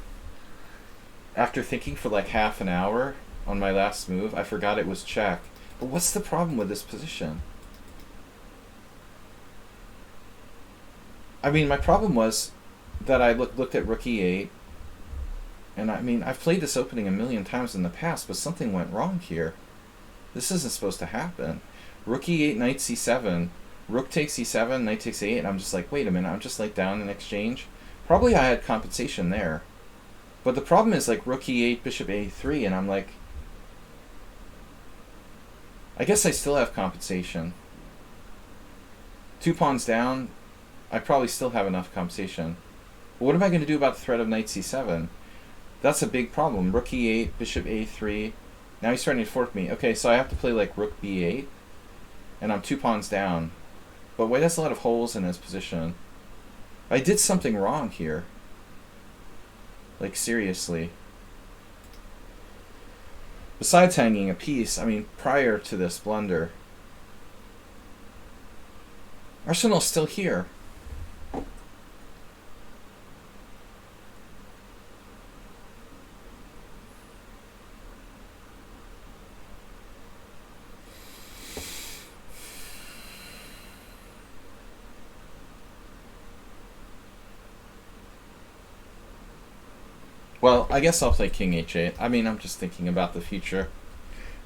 After thinking for like half an hour on my last move, I forgot it was check. But what's the problem with this position? I mean, my problem was that I looked at rook e8, and I mean, I've played this opening a million times in the past, but something went wrong here. This isn't supposed to happen. Rook e8, knight c7, rook takes e7, knight takes a8, and I'm just like, wait a minute, I'm just like down in exchange. Probably I had compensation there. But the problem is like rook e8, bishop a3, and I'm like, I guess I still have compensation. 2 pawns down, I probably still have enough compensation. But what am I going to do about the threat of knight c7? That's a big problem. Rook e8, bishop a3. Now he's starting to fork me. Okay, so I have to play like rook b8, and I'm 2 pawns down. But White has a lot of holes in his position. I did something wrong here. Like, seriously. Besides hanging a piece, I mean, prior to this blunder, Arsenal's still here. Well, I guess I'll play king h8. I mean, I'm just thinking about the future.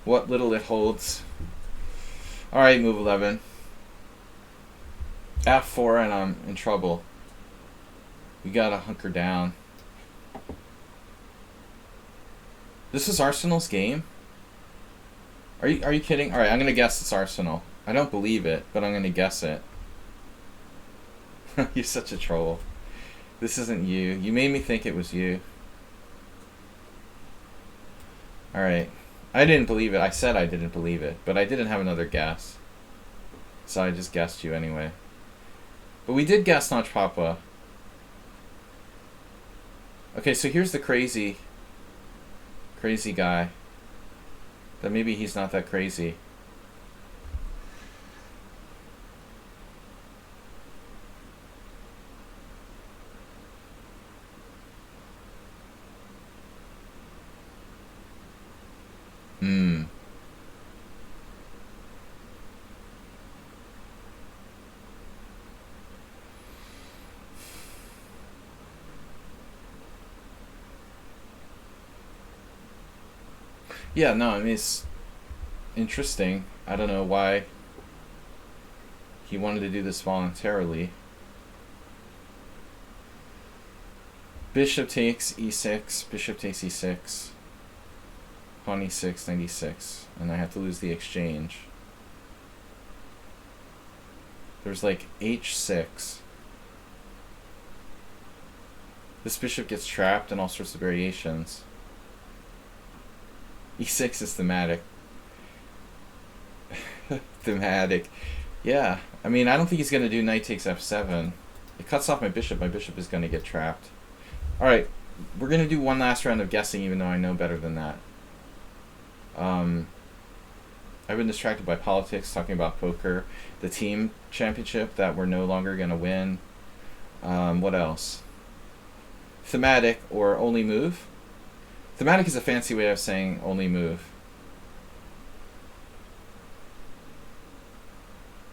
What little it holds. Alright, move 11. F4 and I'm in trouble. We gotta hunker down. This is Arsenal's game? Are you kidding? Alright, I'm gonna guess it's Arsenal. I don't believe it, but I'm gonna guess it. You're such a troll. This isn't you. You made me think it was you. Alright. I didn't believe it. I said I didn't believe it, but I didn't have another guess. So I just guessed you anyway. But we did guess Notch Papa. Okay, so here's the crazy guy. That maybe he's not that crazy. Yeah, no, I mean, it's interesting. I don't know why he wanted to do this voluntarily. Bishop takes e6, bishop takes e6, pawn e6, knight e6, and I have to lose the exchange. There's like h6. This bishop gets trapped in all sorts of variations. E6 is thematic. Thematic. Yeah. I mean, I don't think he's going to do knight takes f7. It cuts off my bishop. My bishop is going to get trapped. Alright. We're going to do one last round of guessing, even though I know better than that. I've been distracted by politics, talking about poker. The team championship that we're no longer going to win. What else? Thematic or only move. Thematic is a fancy way of saying only move.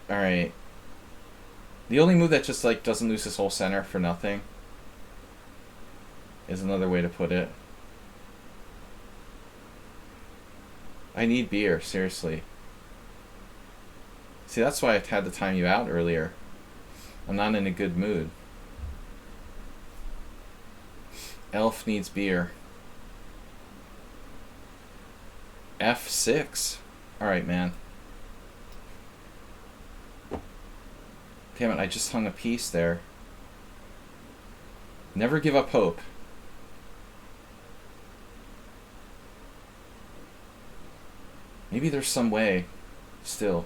Alright. The only move that just like doesn't lose his whole center for nothing is another way to put it. I need beer, seriously. See, that's why I had to time you out earlier. I'm not in a good mood. Elf needs beer. F6. Alright, man. Damn it, I just hung a piece there. Never give up hope. Maybe there's some way, still.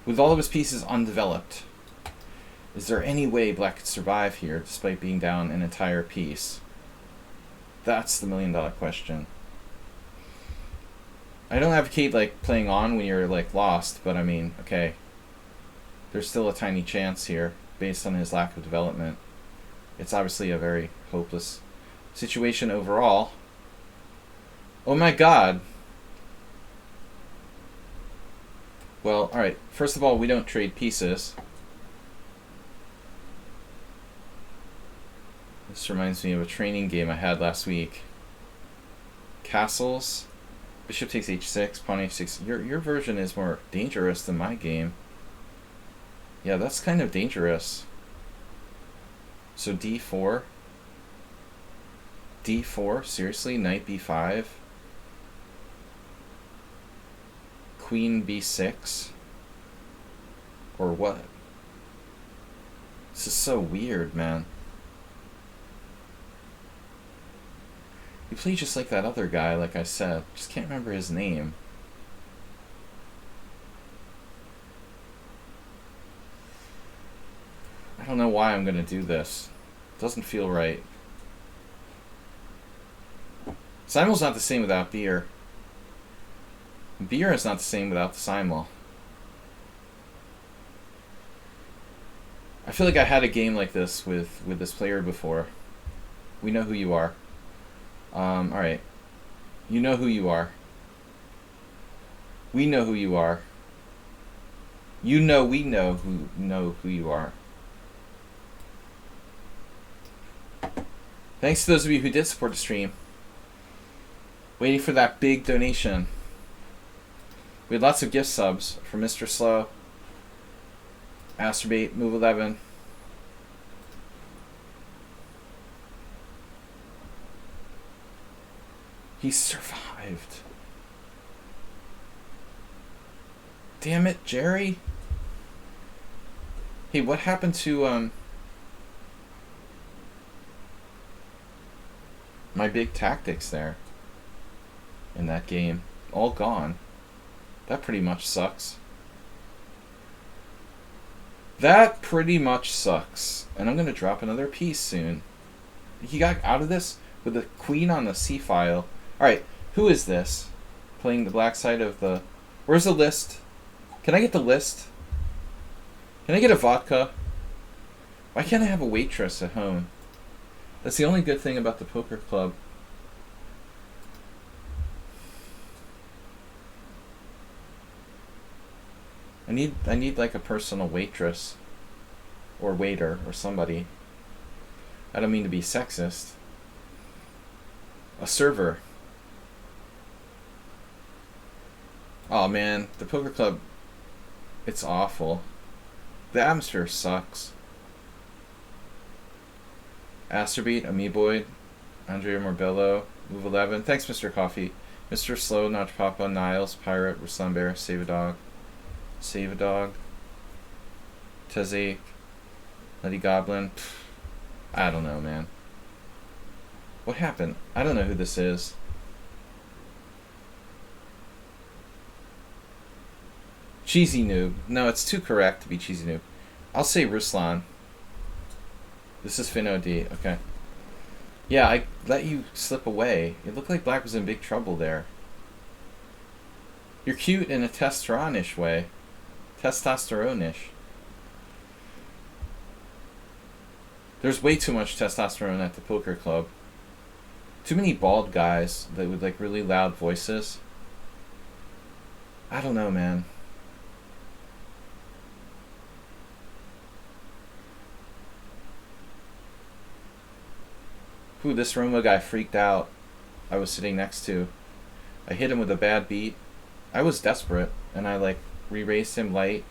With all of his pieces undeveloped, is there any way Black could survive here despite being down an entire piece? That's the million-dollar question. I don't advocate like playing on when you're like lost, but I mean, okay. There's still a tiny chance here based on his lack of development. It's obviously a very hopeless situation overall. Oh my god. Well, alright. First of all, we don't trade pieces. This reminds me of a training game I had last week. Castles. Bishop takes h6, pawn h6. Your version is more dangerous than my game. Yeah, that's kind of dangerous. So d4. d4? Seriously? Knight b5? Queen b6? Or what? This is so weird, man. You play just like that other guy, like I said. Just can't remember his name. I don't know why I'm going to do this. It doesn't feel right. Simul's not the same without beer. Beer is not the same without the Simul. I feel like I had a game like this with this player before. We know who you are. Alright. You know who you are. We know who you are. You know we know who you are. Thanks to those of you who did support the stream. Waiting for that big donation. We had lots of gift subs from Mr. Slow. Masturbate, move 11. He survived. Damn it, Jerry. Hey, what happened to my big tactics there in that game? All gone. That pretty much sucks. That pretty much sucks. And I'm going to drop another piece soon. He got out of this with the queen on the c-file. Alright, who is this? Playing the black side of the... Where's the list? Can I get the list? Can I get a vodka? Why can't I have a waitress at home? That's the only good thing about the poker club. I need like a personal waitress. Or waiter, or somebody. I don't mean to be sexist. A server. Oh man, the poker club, it's awful. The atmosphere sucks. Asterbeat, Amiiboid, Andrea Morbello, Move 11. Thanks, Mr. Coffee. Mr. Slow, Notch Papa, Niles, Pirate, Ruslan Bear, Save a Dog. Save a Dog. Tezake, Nutty Goblin. Pfft, I don't know, man. What happened? I don't know who this is. Cheesy Noob. No, it's too correct to be Cheesy Noob. I'll say Ruslan. This is FinOD. Okay. Yeah, I let you slip away. It looked like Black was in big trouble there. You're cute in a testosterone-ish way. Testosterone-ish. There's way too much testosterone at the poker club. Too many bald guys that with like really loud voices. I don't know, man. Ooh, this Roma guy freaked out. I was sitting next to. I hit him with a bad beat. I was desperate, and I like re-raised him light.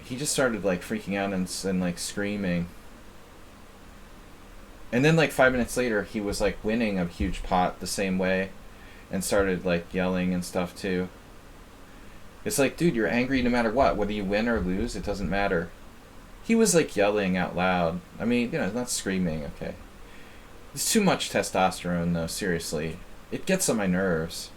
He just started like freaking out and like screaming. And then like 5 minutes later, he was like winning a huge pot the same way, and started like yelling and stuff too. It's like, dude, you're angry no matter what. Whether you win or lose, it doesn't matter. He was like yelling out loud. I mean, you know, not screaming, okay. It's too much testosterone though, seriously. It gets on my nerves.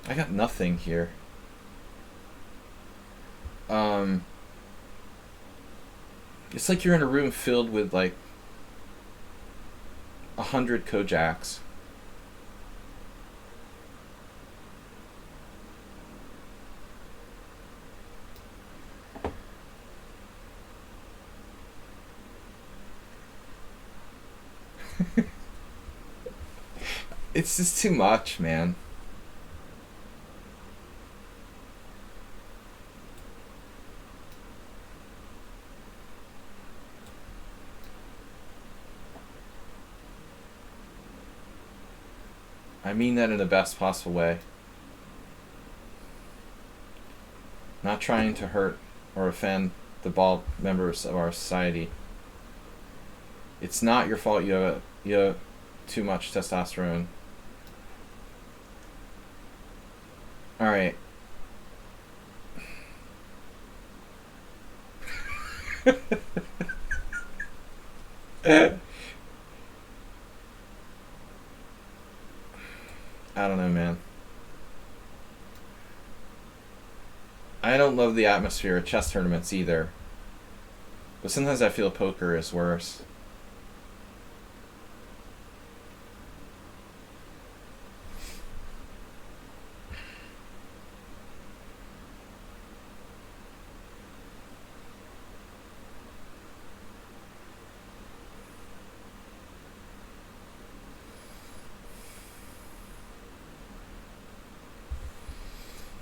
I got nothing here. It's like you're in a room filled with like 100 Kojaks. It's just too much, man. I mean that in the best possible way. Not trying to hurt or offend the bald members of our society. It's not your fault you have too much testosterone. Alright. I don't know, man. I don't love the atmosphere at chess tournaments either. But sometimes I feel poker is worse.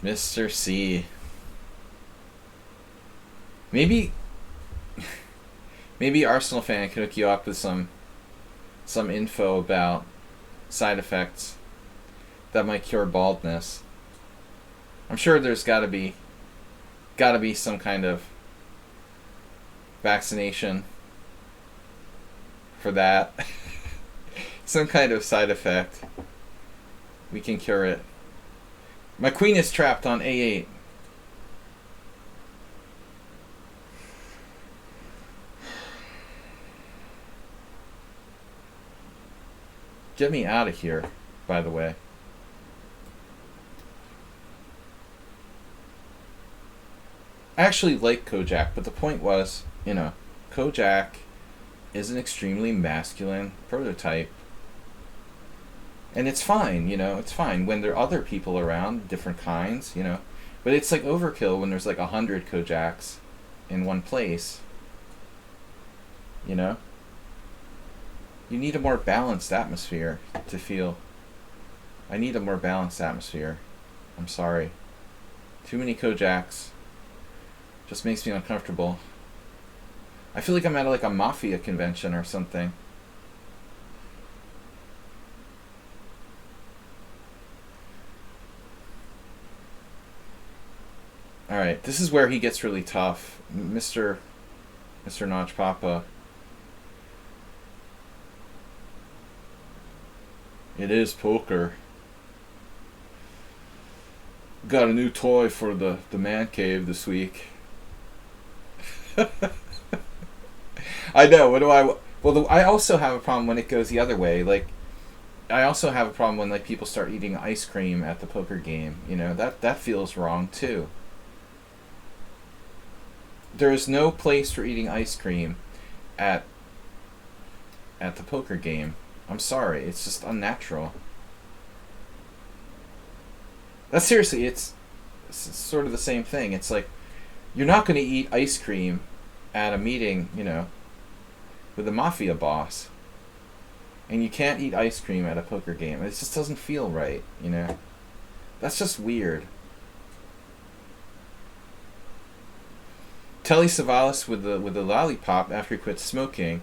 Mr. C. Maybe Arsenal fan could hook you up with some info about side effects that might cure baldness. I'm sure there's gotta be some kind of vaccination for that. Some kind of side effect. We can cure it. My queen is trapped on A8. Get me out of here, by the way. I actually like Kojak, but the point was, Kojak is an extremely masculine prototype. And it's fine, it's fine when there are other people around, different kinds, But it's like overkill when there's like 100 Kojaks in one place. You need a more balanced atmosphere to feel. I need a more balanced atmosphere. I'm sorry. Too many Kojaks just makes me uncomfortable. I feel like I'm at like a mafia convention or something. Alright, this is where he gets really tough. Mr. Notch Papa. It is poker. Got a new toy for the man cave this week. I know, what do I... Well, I also have a problem when it goes the other way. Like, I also have a problem when, like, people start eating ice cream at the poker game. That feels wrong, too. There is no place for eating ice cream at the poker game. I'm sorry, it's just unnatural. That's seriously, it's sort of the same thing. It's like, you're not going to eat ice cream at a meeting, with a mafia boss. And you can't eat ice cream at a poker game. It just doesn't feel right, That's just weird. Telly Savalas with the lollipop after he quit smoking.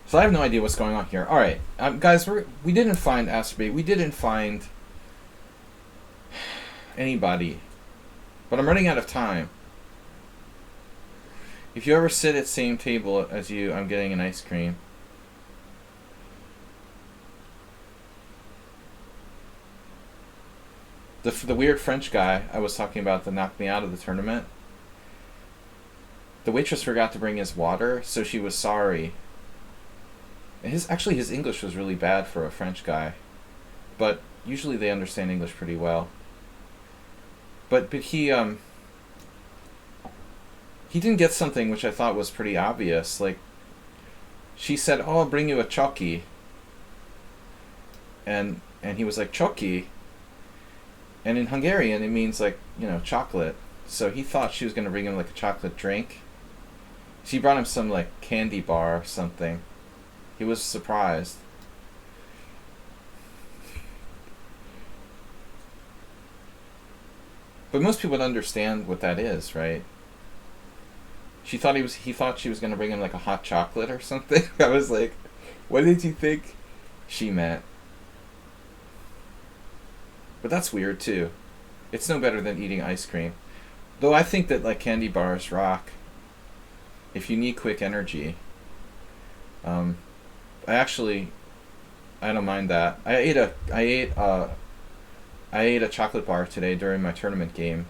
So I have no idea what's going on here. All right, guys, we didn't find Astrobate. We didn't find anybody. But I'm running out of time. If you ever sit at same table as you, I'm getting an ice cream. The weird French guy I was talking about that knocked me out of the tournament. The waitress forgot to bring his water, so she was sorry. And his English was really bad for a French guy. But usually they understand English pretty well. But he didn't get something which I thought was pretty obvious. Like, she said, "Oh, I'll bring you a choki." And he was like, "Choki." And in Hungarian it means like, chocolate. So he thought she was going to bring him like a chocolate drink. She brought him some like candy bar or something. He was surprised. But most people would understand what that is, right? He thought she was going to bring him like a hot chocolate or something. I was like, what did you think she meant? But that's weird too. It's no better than eating ice cream. Though I think that like candy bars rock. If you need quick energy. I don't mind that. I ate a chocolate bar today during my tournament game.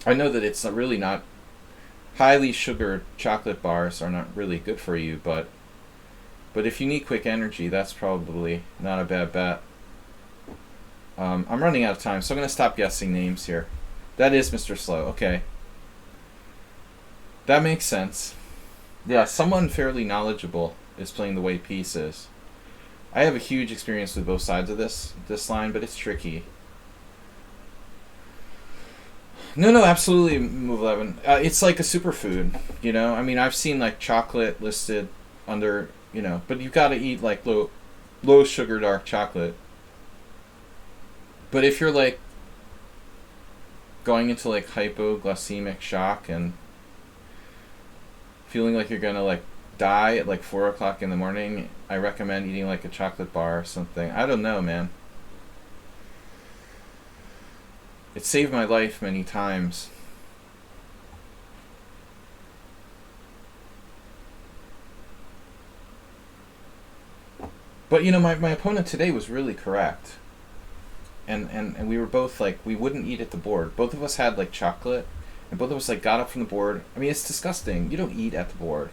I know that it's really not... Highly sugared chocolate bars are not really good for you, but if you need quick energy, that's probably not a bad bet. I'm running out of time, so I'm going to stop guessing names here. That is Mr. Slow, okay. That makes sense. Yeah, someone fairly knowledgeable is playing the way Peace is. I have a huge experience with both sides of this line, but it's tricky. No, absolutely, Move 11. It's like a superfood, I mean, I've seen like chocolate listed under, but you've got to eat like low low sugar dark chocolate. But if you're like going into like hypoglycemic shock and feeling like you're gonna like die at like 4 o'clock in the morning, I recommend eating like a chocolate bar or something. I don't know, man. It saved my life many times. But you know, my opponent today was really correct. And we were both like, we wouldn't eat at the board. Both of us had like chocolate, and both of us like got up from the board. I mean, it's disgusting. You don't eat at the board.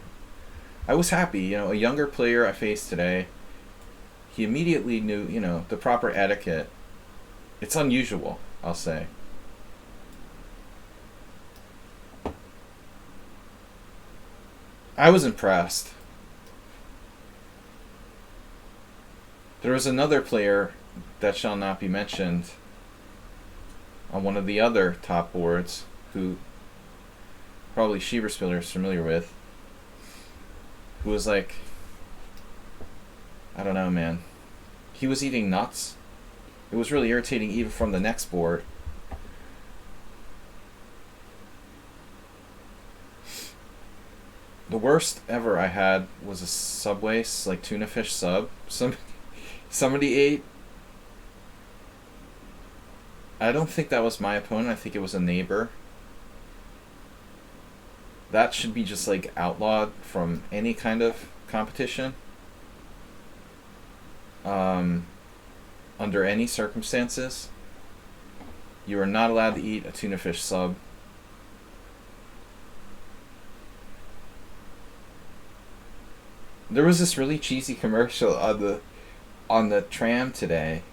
I was happy, you know, a younger player I faced today, he immediately knew, you know, the proper etiquette. It's unusual, I'll say. I was impressed. There was another player that shall not be mentioned on one of the other top boards who probably Shieber Spiller is familiar with, who was like, I don't know, man. He was eating nuts. It was really irritating even from the next board. The worst ever I had was a Subway, like tuna fish sub. Somebody ate. I don't think that was my opponent. I think it was a neighbor. That should be just like outlawed from any kind of competition. Under any circumstances. You are not allowed to eat a tuna fish sub. There was this really cheesy commercial on the tram today.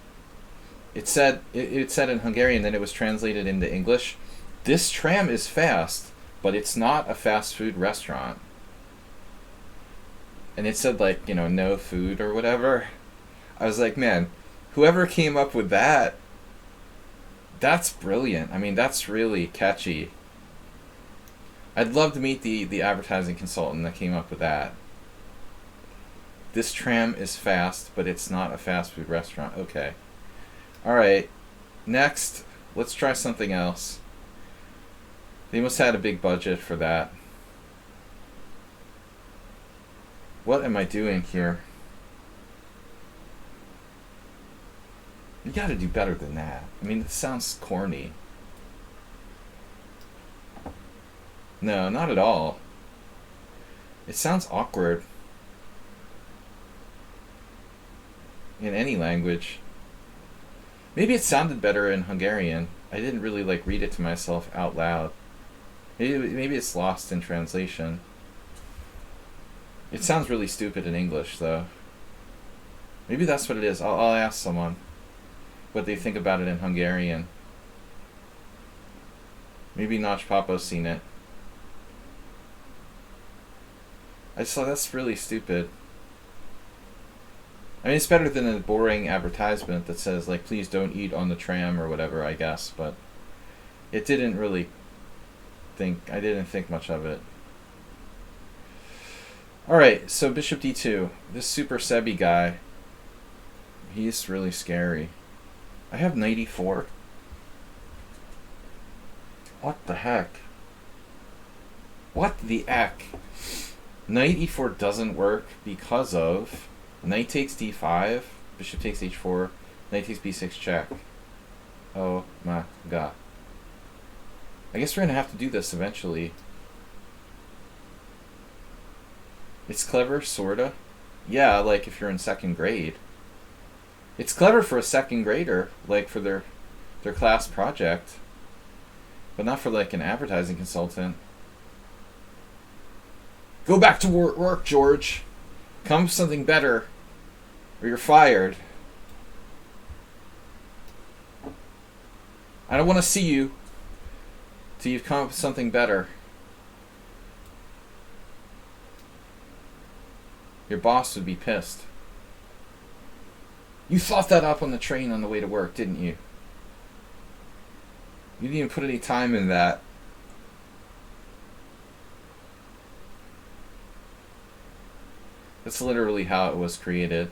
It said in Hungarian, then it was translated into English. This tram is fast, but it's not a fast food restaurant. And it said like, you know, no food or whatever. I was like, man, whoever came up with that, that's brilliant. I mean, that's really catchy. I'd love to meet the advertising consultant that came up with that. This tram is fast, but it's not a fast food restaurant. Okay. Alright. Next, let's try something else. They must have had a big budget for that. What am I doing here? You gotta do better than that. I mean, it sounds corny. No, not at all. It sounds awkward. In any language. Maybe it sounded better in Hungarian. I didn't really like read it to myself out loud. Maybe it's lost in translation. It sounds really stupid in English, though. Maybe that's what it is. I'll ask someone what they think about it in Hungarian. Maybe Notch Papa's seen it. I just thought that's really stupid. I mean, it's better than a boring advertisement that says, like, please don't eat on the tram or whatever, I guess, but it didn't really I didn't think much of it. Alright, so Bishop D2. This Super Sebi guy, he's really scary. I have knight e4. What the heck? What the heck? Knight e4 doesn't work because of knight takes d5, bishop takes h4, knight takes b6 check. Oh my god. I guess we're going to have to do this eventually. It's clever, sorta. Yeah, like if you're in second grade. It's clever for a second grader, like for their class project. But not for like an advertising consultant. Go back to work, George. Come up with something better, or you're fired. I don't want to see you till you've come up with something better. Your boss would be pissed. You thought that up on the train on the way to work, didn't you? You didn't even put any time in that. That's literally how it was created.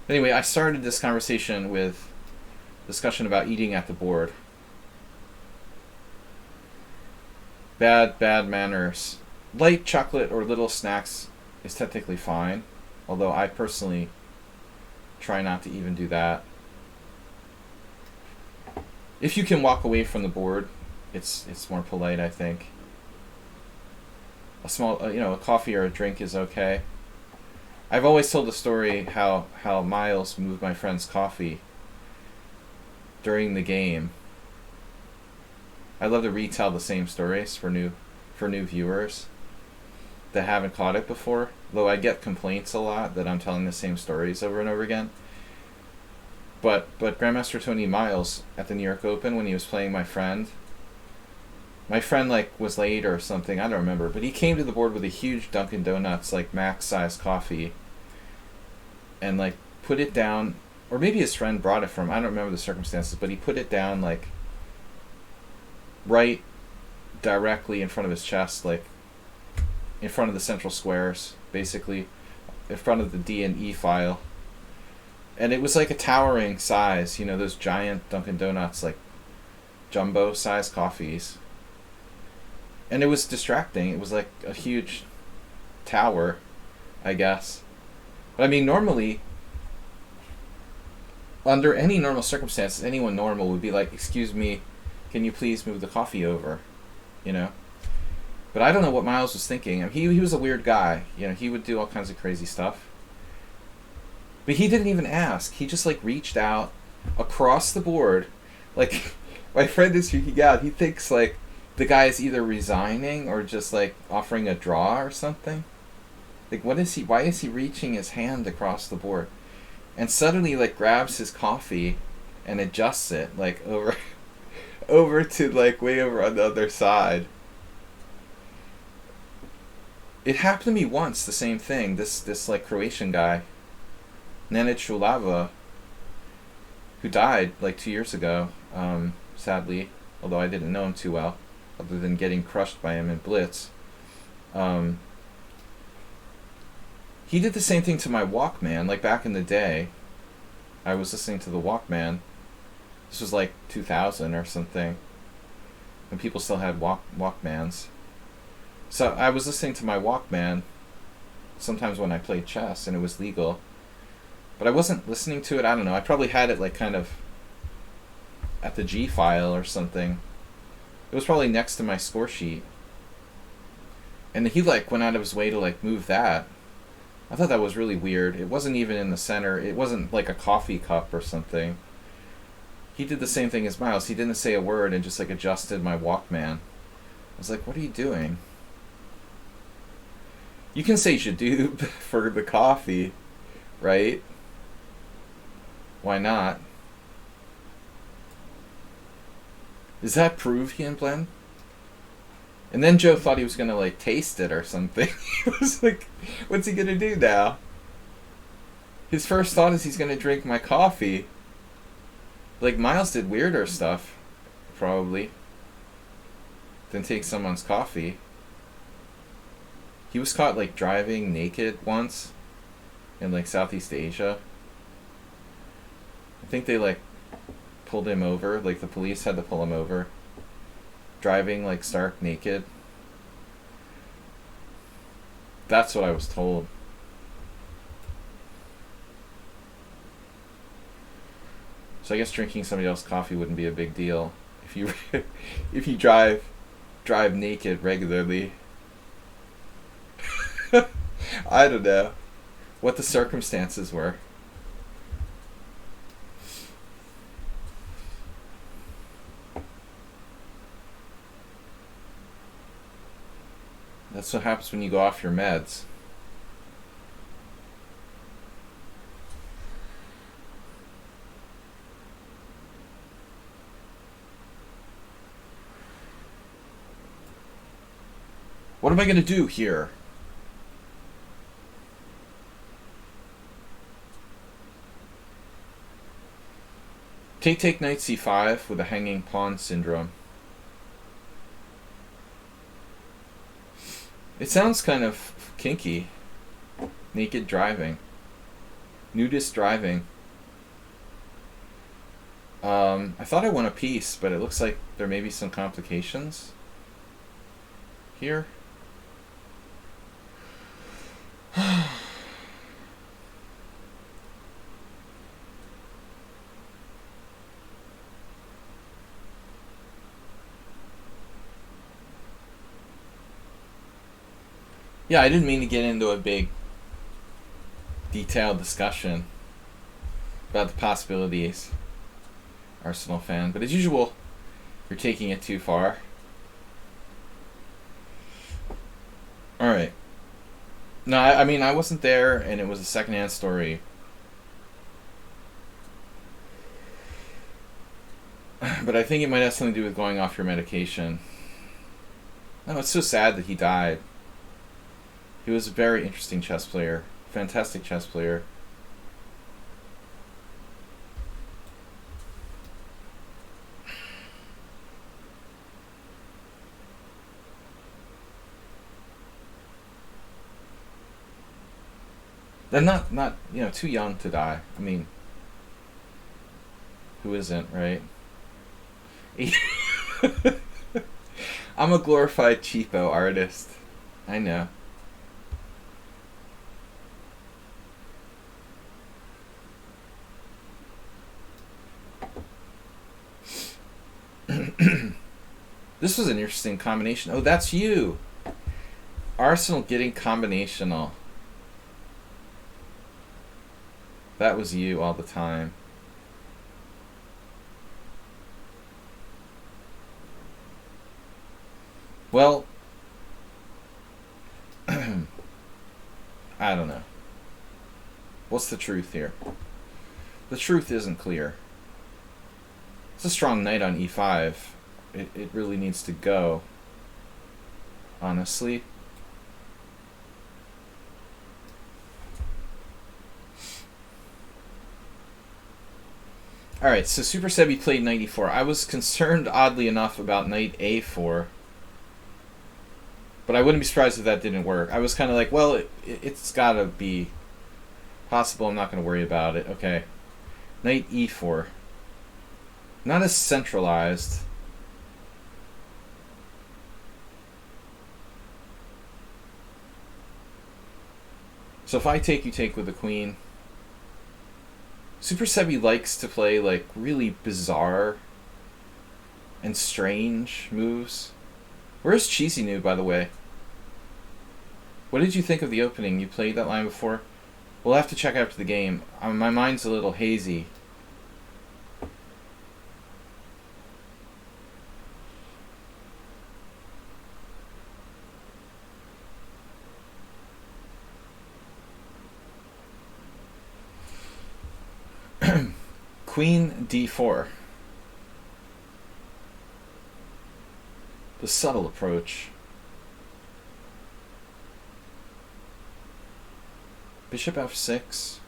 Anyway, I started this conversation with discussion about eating at the board. Bad manners. Light chocolate or little snacks is technically fine, although I personally try not to even do that. If you can walk away from the board, it's more polite, I think. A small, a coffee or a drink is okay. I've always told the story how Miles moved my friend's coffee during the game. I love to retell the same stories for new viewers that haven't caught it before. Though I get complaints a lot that I'm telling the same stories over and over again. But Grandmaster Tony Miles at the New York Open, when he was playing my friend like was late or something, I don't remember, but he came to the board with a huge Dunkin' Donuts like max size coffee and like put it down, or maybe his friend brought it for him, I don't remember the circumstances, but he put it down like right directly in front of his chest, like in front of the central squares, basically in front of the D and E file. And it was like a towering size, those giant Dunkin' Donuts, like jumbo size coffees. And it was distracting. It was like a huge tower, I guess. But I mean, normally, under any normal circumstances, anyone normal would be like, "Excuse me, can you please move the coffee over?" But I don't know what Miles was thinking. I mean, he was a weird guy. He would do all kinds of crazy stuff. But he didn't even ask. He just like reached out across the board. Like, my friend is freaking out. He thinks like the guy is either resigning or just like offering a draw or something. Like, why is he reaching his hand across the board? And suddenly like grabs his coffee and adjusts it like over to like way over on the other side. It happened to me once, the same thing. This like Croatian guy, Nenad Šulava, who died like 2 years ago, sadly, although I didn't know him too well, other than getting crushed by him in Blitz. He did the same thing to my Walkman, like back in the day. I was listening to the Walkman. This was like 2000 or something, when people still had Walkmans. So I was listening to my Walkman sometimes when I played chess, and it was legal. But I wasn't listening to it, I don't know. I probably had it like kind of at the G file or something. It was probably next to my score sheet. And he like went out of his way to like move that. I thought that was really weird. It wasn't even in the center. It wasn't like a coffee cup or something. He did the same thing as Miles. He didn't say a word and just like adjusted my Walkman. I was like, what are you doing? You can say Shadoub for the coffee, right? Why not? Does that prove he and blend? And then Joe thought he was gonna like taste it or something. He was like, what's he gonna do now? His first thought is he's gonna drink my coffee. Like, Miles did weirder stuff, probably, than take someone's coffee. He was caught like driving naked once in like Southeast Asia. I think they like pulled him over, like the police had to pull him over. Driving like stark naked. That's what I was told. So I guess drinking somebody else's coffee wouldn't be a big deal if you if you drive naked regularly. I don't know what the circumstances were. That's what happens when you go off your meds. What am I going to do here? Take knight c5 with a hanging pawn syndrome. It sounds kind of kinky. Naked driving. Nudist driving. I thought I won a piece, but it looks like there may be some complications here. Yeah, I didn't mean to get into a big, detailed discussion about the possibilities, Arsenal fan. But as usual, you're taking it too far. Alright. No, I mean, I wasn't there, and it was a secondhand story. But I think it might have something to do with going off your medication. No, it's so sad that he died. He was a very interesting chess player. Fantastic chess player. They're not too young to die. I mean, who isn't, right? I'm a glorified cheapo artist. I know. This was an interesting combination. Oh, that's you. Arsenal getting combinational. That was you all the time. Well, I don't know. What's the truth here? The truth isn't clear. It's a strong knight on e5. It really needs to go, honestly. Alright, so Super Sebi played knight e4. I was concerned, oddly enough, about knight a4. But I wouldn't be surprised if that didn't work. I was kind of like, well, it's got to be possible. I'm not going to worry about it. Okay. Knight e4. Not as centralized. So if I take, you take with the queen. Super Sebi likes to play like really bizarre and strange moves. Where's Cheesy New, by the way? What did you think of the opening? You played that line before? We'll have to check after the game. My mind's a little hazy. Queen d4. The subtle approach. Bishop f6.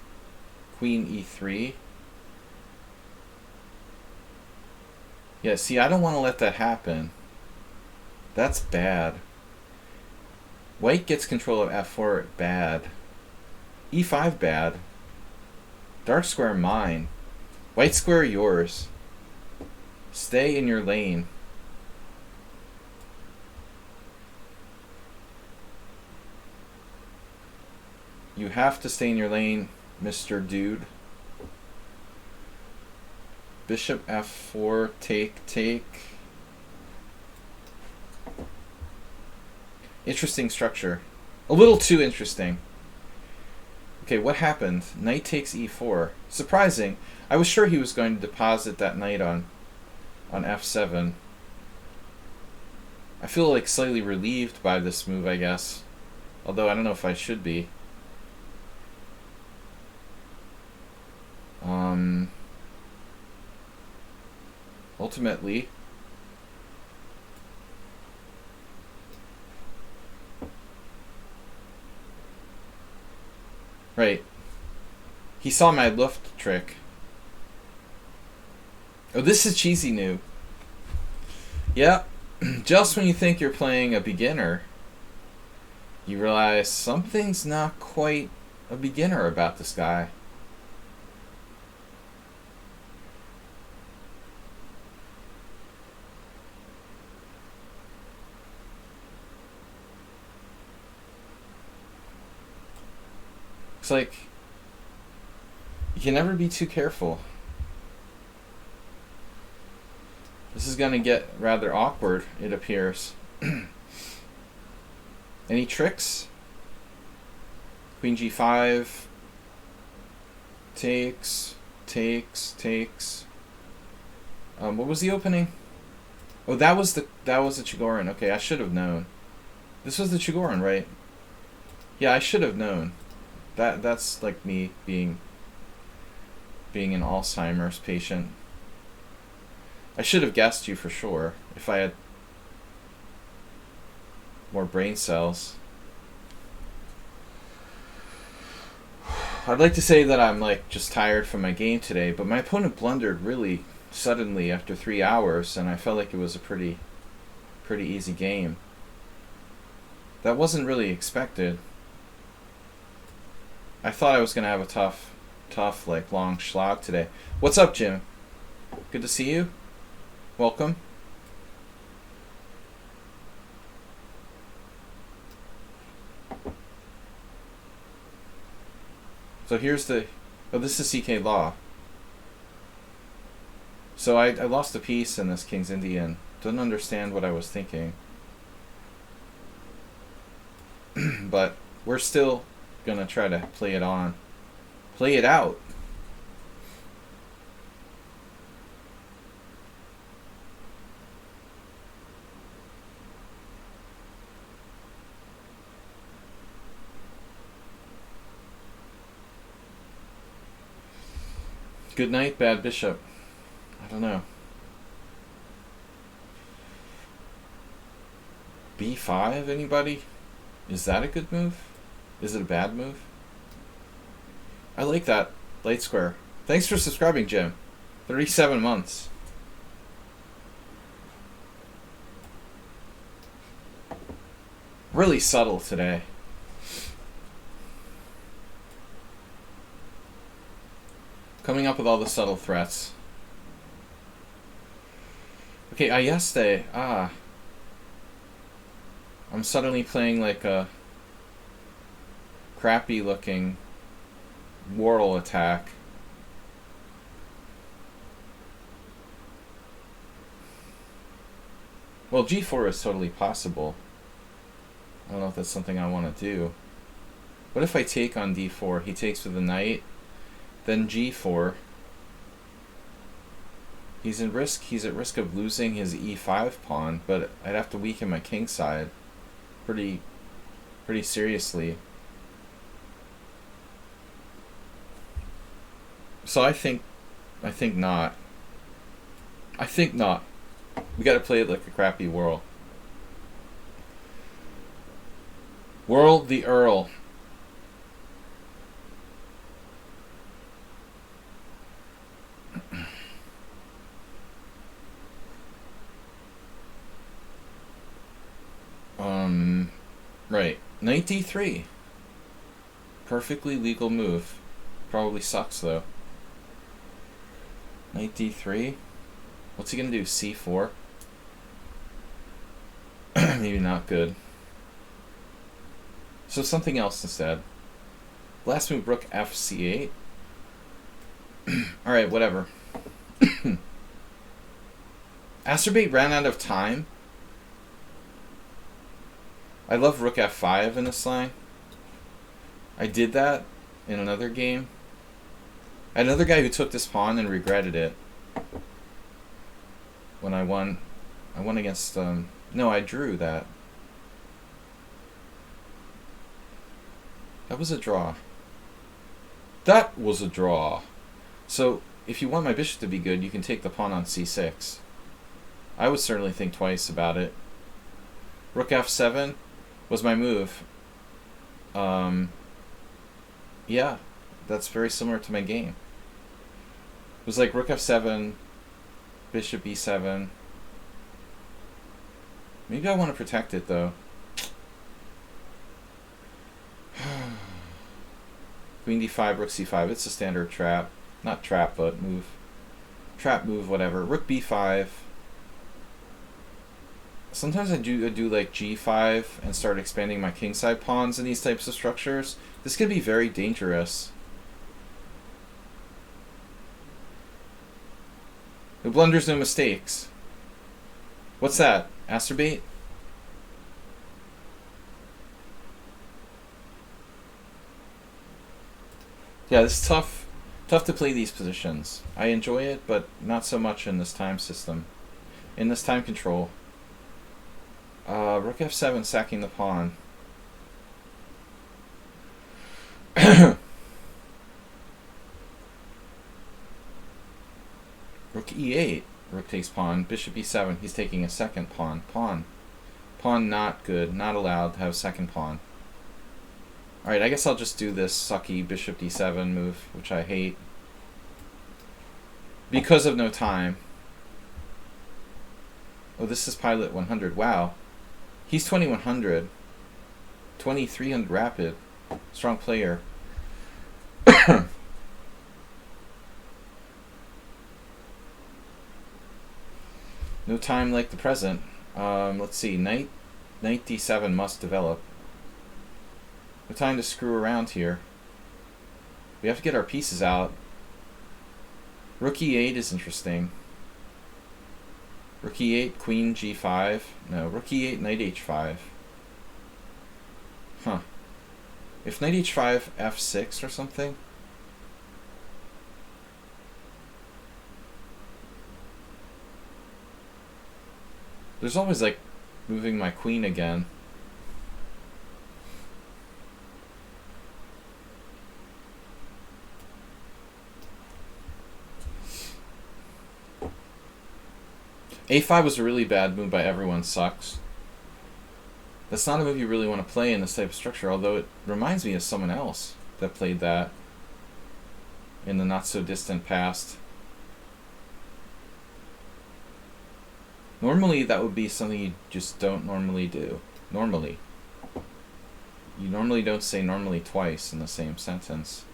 Queen e3. Yeah, see, I don't want to let that happen. That's bad. White gets control of f4, bad. e5, bad. Dark square, mine. White square, yours. Stay in your lane. You have to stay in your lane, Mr. Dude. Bishop f4, take, take. Interesting structure. A little too interesting. Okay, what happened? Knight takes e4. Surprising. I was sure he was going to deposit that knight on f7. I feel like slightly relieved by this move, I guess. Although I don't know if I should be. Ultimately, right. He saw my Luft trick. Oh, this is Cheesy New. Yeah, just when you think you're playing a beginner, you realize something's not quite a beginner about this guy. It's like you can never be too careful. This is going to get rather awkward, it appears. Any tricks? Queen g5. Takes. What was the opening? Oh, that was the Chigorin. Okay, I should have known. This was the Chigorin, right? Yeah, I should have known. That's like me being an Alzheimer's patient. I should have guessed you for sure if I had more brain cells. I'd like to say that I'm like just tired from my game today, but my opponent blundered really suddenly after 3 hours, and I felt like it was a pretty easy game. That wasn't really expected. I thought I was gonna have a tough like long slog today. What's up, Jim? Good to see you. Welcome. So here's the... Oh, this is CK Law. So I lost a piece in this King's Indian. Don't understand what I was thinking. But we're still gonna try to play it on. Play it out. Good night, bad bishop. I don't know. B5, anybody? Is that a good move? Is it a bad move? I like that. Light square. Thanks for subscribing, Jim. 37 months. Really subtle today. Coming up with all the subtle threats. Okay, Ayeste. I'm suddenly playing like a crappy looking Worrell attack. Well, G4 is totally possible. I don't know if that's something I want to do. What if I take on D4? He takes with the knight. Then G4. He's at risk of losing his E5 pawn, but I'd have to weaken my king side pretty seriously. So I think not. I think not. We gotta play it like a crappy Worrell. Worrell the Earl. Right. Knight D3. Perfectly legal move. Probably sucks though. Knight D3. What's he gonna do? C4? Maybe not good. So something else instead. Last move, rook F8. Alright, whatever. Acerbate ran out of time. I love rook F5 in this line. I did that in another game. I had another guy who took this pawn and regretted it. When I won against, no, I drew that. That was a draw. That was a draw. So, if you want my bishop to be good, you can take the pawn on C6. I would certainly think twice about it. Rook F7 was my move. Yeah, that's very similar to my game. It was like rook F7, bishop E7. Maybe I want to protect it though. Queen D5, rook C5. It's a standard trap. Not trap, but move. Trap move, whatever. Rook B5. Sometimes I do like g5 and start expanding my kingside pawns in these types of structures. This could be very dangerous. Who blunders no mistakes. What's that? Asterbait? Yeah, it's tough to play these positions. I enjoy it, but not so much in this time system. In this time control. Rook f7 sacking the pawn. Rook e8. Rook takes pawn. Bishop e7. He's taking a second pawn. Pawn not good. Not allowed to have a second pawn. Alright, I guess I'll just do this sucky bishop d7 move, which I hate. Because of no time. Oh, this is pilot 100. Wow. He's 2100. 2300 rapid. Strong player. No time like the present. Let's see. Knight d7 must develop. No time to screw around here. We have to get our pieces out. Rook e8 is interesting. Rook e8, queen g5. No, rook e8, knight h5. Huh. If knight h5, f6 or something? There's always like moving my queen again. A5 was a really bad move by everyone. Sucks. That's not a move you really want to play in this type of structure, although it reminds me of someone else that played that in the not so distant past. Normally that would be something you just don't normally do. Normally. You normally don't say normally twice in the same sentence.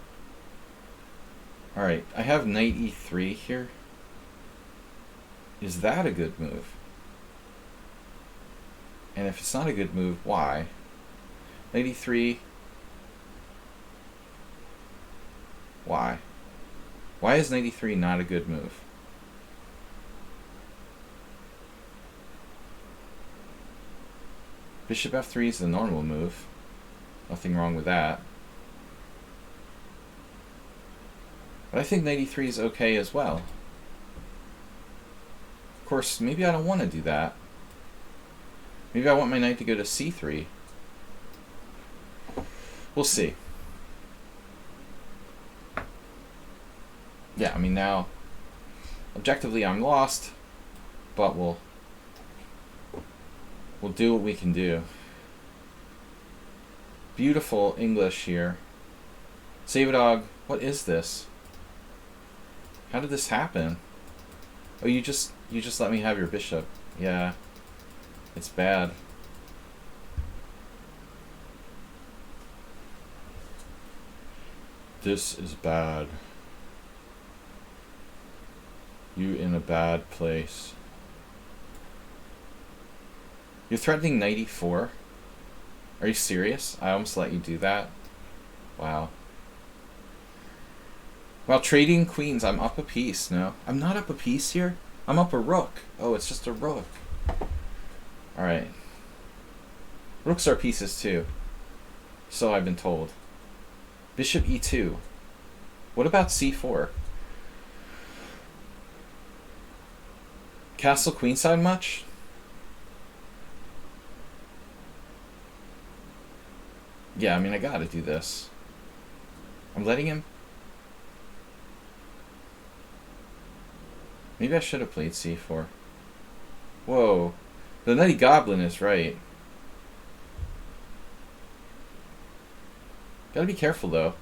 Alright, I have knight e3 here. Is that a good move? And if it's not a good move, why? Knight e3. Why? Why is knight e3 not a good move? Bishop f3 is the normal move. Nothing wrong with that. But I think knight e3 is okay as well. Of course, maybe I don't want to do that. Maybe I want my knight to go to c3. We'll see. Yeah, I mean now, objectively I'm lost, but we'll do what we can do. Beautiful English here. Save-A-Dog, what is this? How did this happen? Oh, you just let me have your bishop. Yeah. It's bad. This is bad. You in a bad place. You're threatening knight e4? Are you serious? I almost let you do that? Wow. While trading queens, I'm up a piece. No, I'm not up a piece here. I'm up a rook. Oh, it's just a rook. Alright. Rooks are pieces too. So I've been told. Bishop e2. What about c4? Castle queenside much? Yeah, I mean, I gotta do this. I'm letting him... Maybe I should have played c4. Whoa. The Nutty Goblin is right. Gotta be careful, though.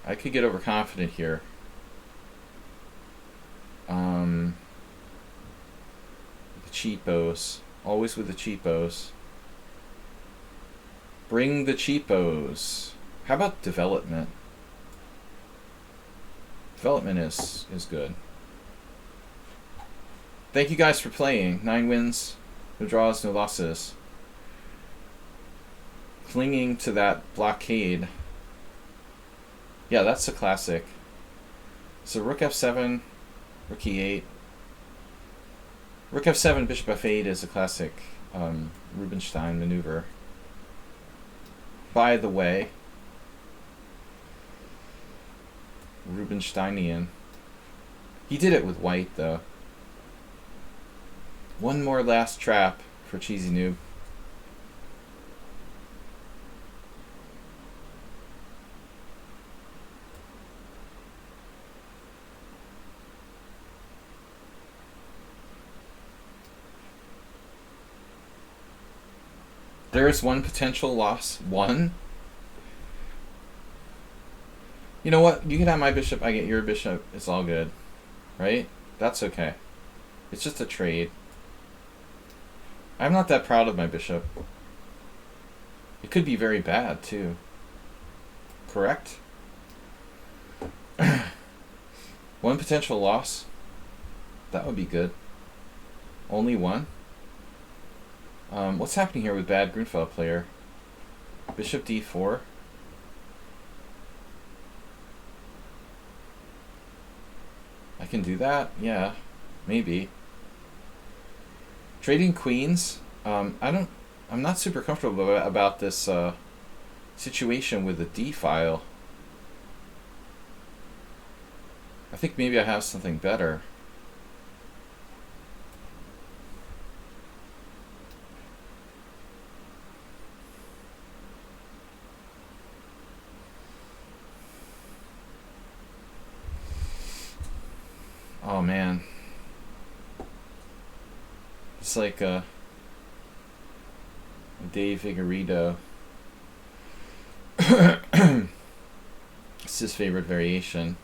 I could get overconfident here. The cheapos. Always with the cheapos. Bring the cheapos. How about development? Development is good. Thank you guys for playing. 9 wins, no draws, no losses. Clinging to that blockade. Yeah, that's a classic. So rook f7, rook e8. Rook f7, bishop f8 is a classic Rubinstein maneuver. By the way, Rubinsteinian. He did it with white, though. One more last trap for Cheesy Noob. There is one potential loss. One? You know what? You can have my bishop, I get your bishop. It's all good. Right? That's okay. It's just a trade. I'm not that proud of my bishop. It could be very bad, too. Correct? One potential loss. That would be good. Only one? What's happening here with bad Grunfeld player? Bishop d4. I can do that? Yeah, maybe. Trading queens. I'm not super comfortable about this situation with the d file. I think maybe I have something better. Oh man. It's like Dave Figueredo. It's his favorite variation.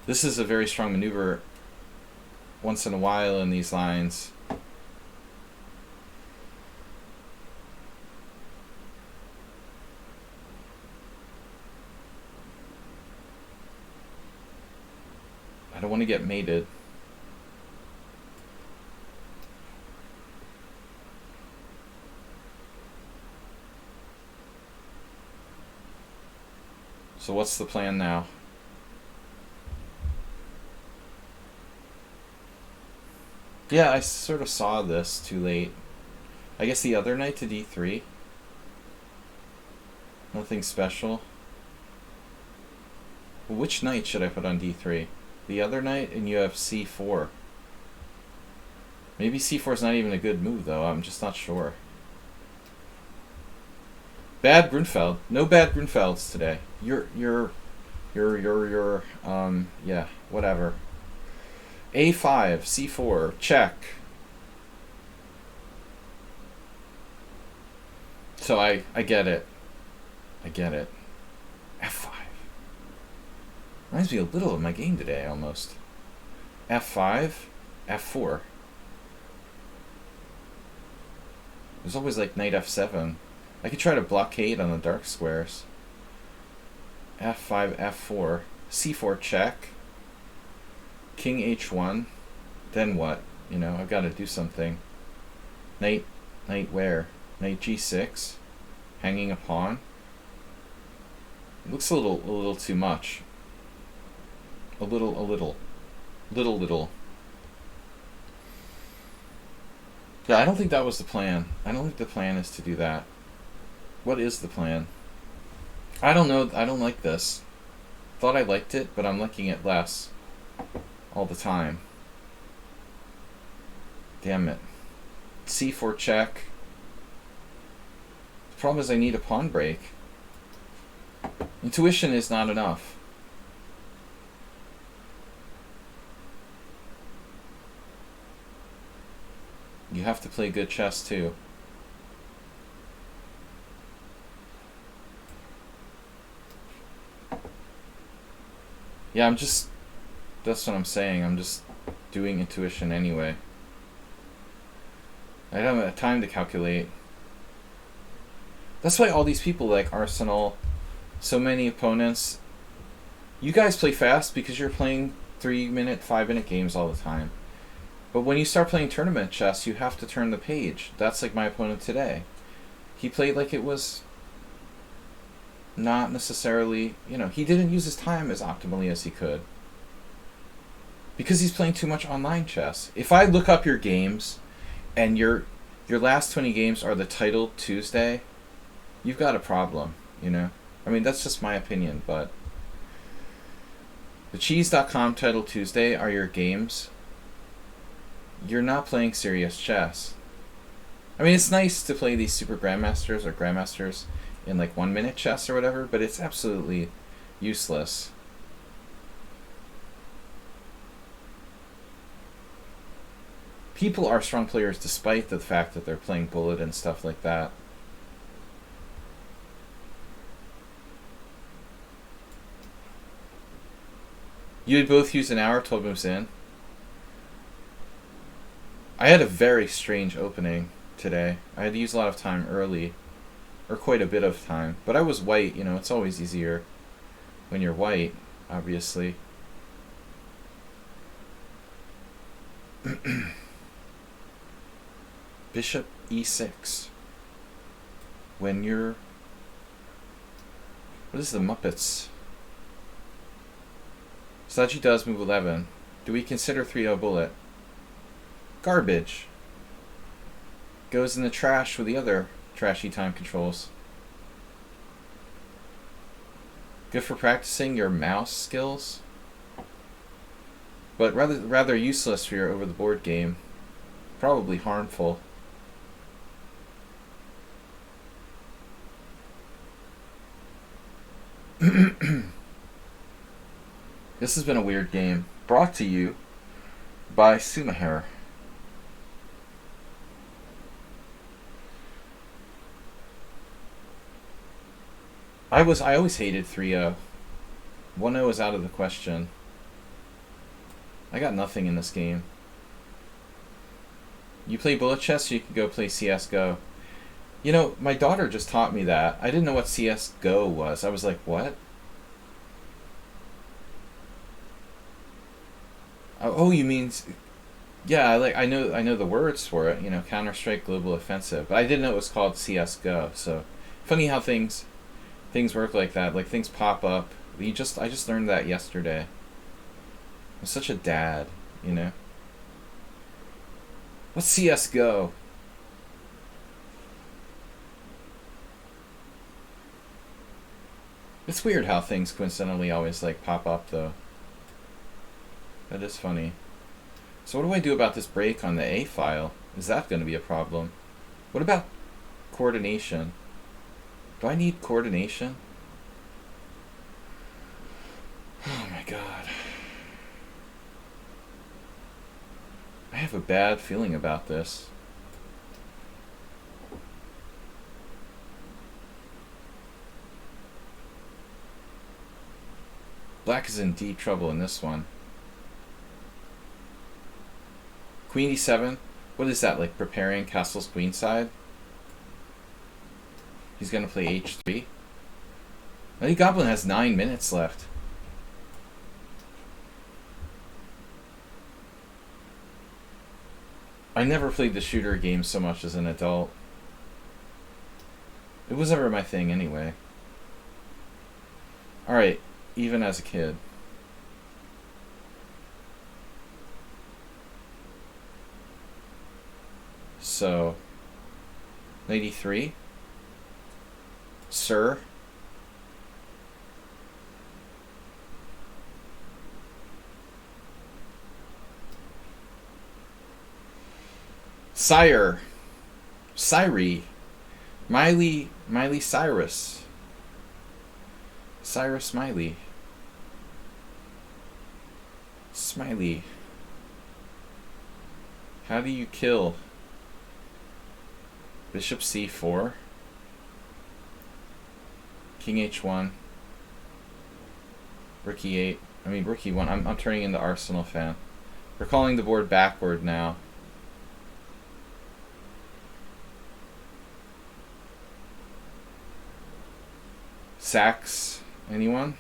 This is a very strong maneuver once in a while in these lines. I don't want to get mated. So what's the plan now? Yeah, I sort of saw this too late. I guess the other knight to d3. Nothing special. Well, which knight should I put on d3? The other knight, and you have c4. Maybe c4 is not even a good move, though. I'm just not sure. Bad Grunfeld. No bad Grunfelds today. Yeah, whatever. a5, c4, check. So I get it. I get it. f5. Reminds me a little of my game today, almost. f5, f4. There's always like knight f7. I could try to blockade on the dark squares. f5, f4, c4 check. King h1. Then what? You know, I've got to do something. Knight where? Knight g6. Hanging a pawn. It looks a little too much. A little. Yeah, I don't think that was the plan. I don't think the plan is to do that. What is the plan? I don't know. I don't like this. Thought I liked it, but I'm liking it less all the time. Damn it. c4 check. The problem is I need a pawn break. Intuition is not enough. You have to play good chess too. Yeah, that's what I'm saying. I'm just doing intuition anyway. I don't have time to calculate. That's why all these people like Arsenal, so many opponents. You guys play fast because you're playing 3-minute, 5-minute games all the time. But when you start playing tournament chess, you have to turn the page. That's like my opponent today. He played like it was not necessarily, he didn't use his time as optimally as he could. Because he's playing too much online chess. If I look up your games and your last 20 games are the titled Tuesday, you've got a problem, I mean, that's just my opinion, but the cheese.com titled Tuesday are your games. You're not playing serious chess. I mean, it's nice to play these super grandmasters or grandmasters in like 1 minute chess or whatever, but it's absolutely useless. People are strong players despite the fact that they're playing bullet and stuff like that. You would both use an hour, 12 moves in. I had a very strange opening today. I had to use a lot of time early, or quite a bit of time. But I was white, it's always easier when you're white, obviously. Bishop e6. When you're... What is the Muppets? Sladgie does move 11. Do we consider 3-0 bullet? Garbage. Goes in the trash with the other trashy time controls. Good for practicing your mouse skills, but rather useless for your over-the-board game. Probably harmful. This has been a weird game. Brought to you by Sumahair. I always hated 3-0. 1-0 is out of the question. I got nothing in this game. You play bullet chess, so you can go play CSGO. My daughter just taught me that. I didn't know what CSGO was. I was like, what? Oh, you mean... Yeah, I know the words for it. Counter-Strike, Global Offensive. But I didn't know it was called CSGO. So, funny how things work like that. Like, things pop up. I just learned that yesterday. I'm such a dad, What's CSGO? It's weird how things coincidentally always, pop up, though. That is funny. So what do I do about this break on the A file? Is that going to be a problem? What about coordination? Do I need coordination? Oh my god. I have a bad feeling about this. Black is in deep trouble in this one. Queen e7. What is that, preparing castle's queenside? He's going to play h3. The Goblin has 9 minutes left. I never played the shooter game so much as an adult. It was never my thing anyway. Alright, even as a kid. So, 93. Sir. Sire. Siri. Miley Cyrus. Cyrus Smiley. Smiley. How do you kill? Bishop c4. King h1. Rook e8. Rook e1. I'm turning into Arsenal fan. We're calling the board backward now. Sacks. Anyone?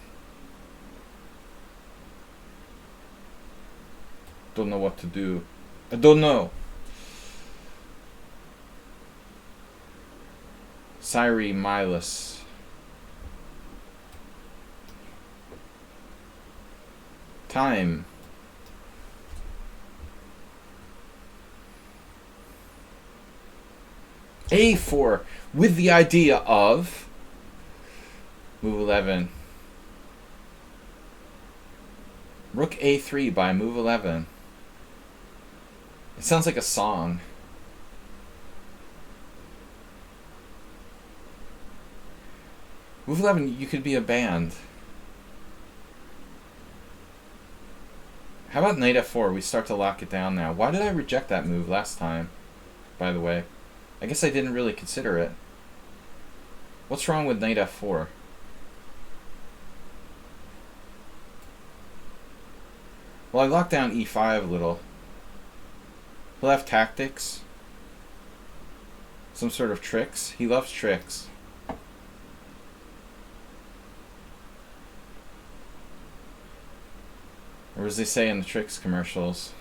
Don't know what to do. I don't know. Syri Milas. Time. A4 with the idea of move 11. Rook A3 by move 11. It sounds like a song. Move 11, you could be a band. How about knight F4? We start to lock it down now. Why did I reject that move last time, by the way? I guess I didn't really consider it. What's wrong with knight F4? Well, I locked down E5 a little. He'll have tactics. Some sort of tricks. He loves tricks. Or as they say in the tricks commercials,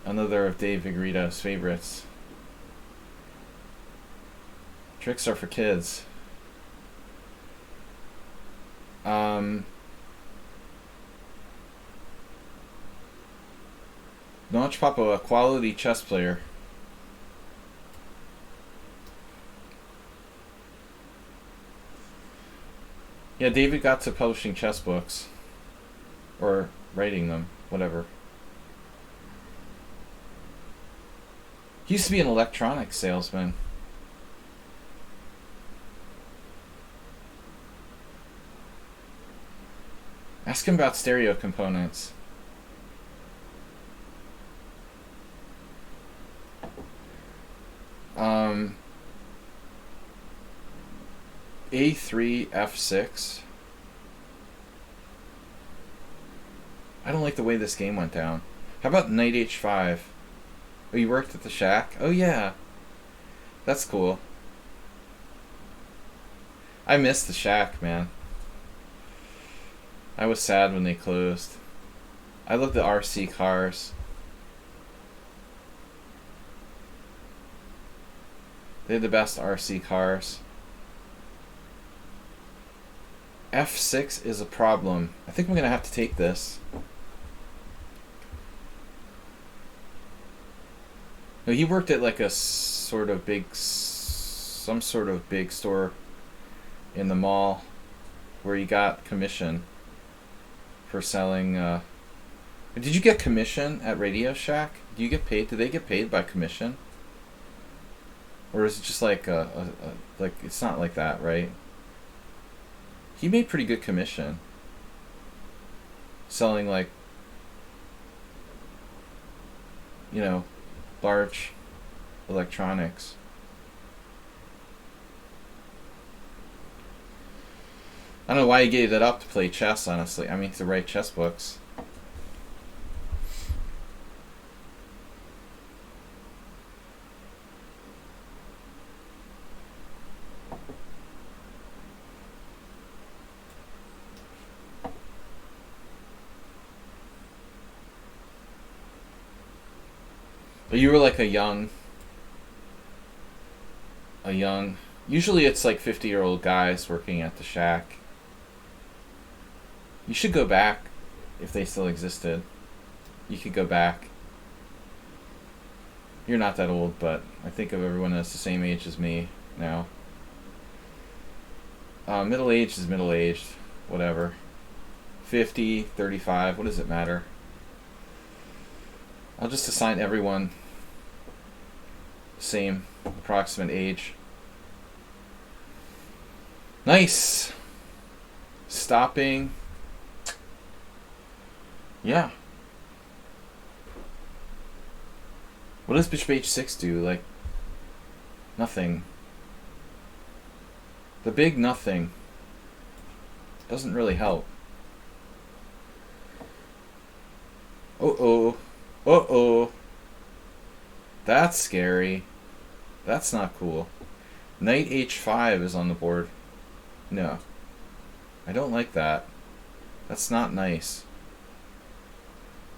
another of Dave Vigorito's favorites. Tricks are for kids. Notch Papa, a quality chess player. Yeah, David got to publishing chess books. Or writing them, whatever. He used to be an electronics salesman. Ask him about stereo components. A3, F6. I don't like the way this game went down. How about knight H5? Oh, you worked at the shack? Oh yeah. That's cool. I miss the shack, man. I was sad when they closed. I love the RC cars. They had the best RC cars. F6 is a problem. I think I'm going to have to take this. No, he worked at like a sort of big, some sort of big store in the mall where he got commission for selling. Did you get commission at Radio Shack? Do you get paid? Do they get paid by commission? Or is it just like like it's not like that, right? He made pretty good commission selling like, you know, large electronics. I don't know why he gave that up to play chess, honestly. I mean, to write chess books. But you were like a young, usually it's like 50-year-old guys working at the shack. You should go back if they still existed. You could go back. You're not that old, but I think of everyone that's the same age as me now. Middle-aged is middle-aged. Whatever. 50, 35, what does it matter? I'll just assign everyone same approximate age. Nice. Stopping. Yeah. What does bishop h6 do? Like, nothing. The big nothing doesn't really help. Uh-oh. Uh-oh. That's scary. That's not cool. Knight h5 is on the board. No. I don't like that. That's not nice.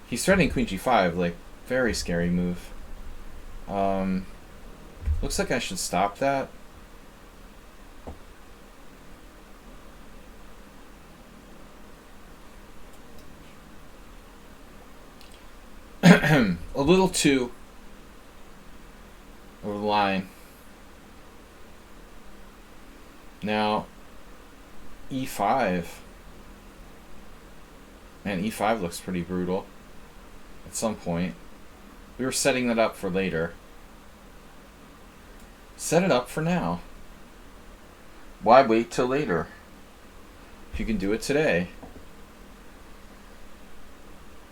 He's threatening queen g5, like, very scary move. Looks like I should stop that. A little too over the line. Now, e5. Man, e5 looks pretty brutal at some point. We were setting that up for later. Set it up for now. Why wait till later? If you can do it today.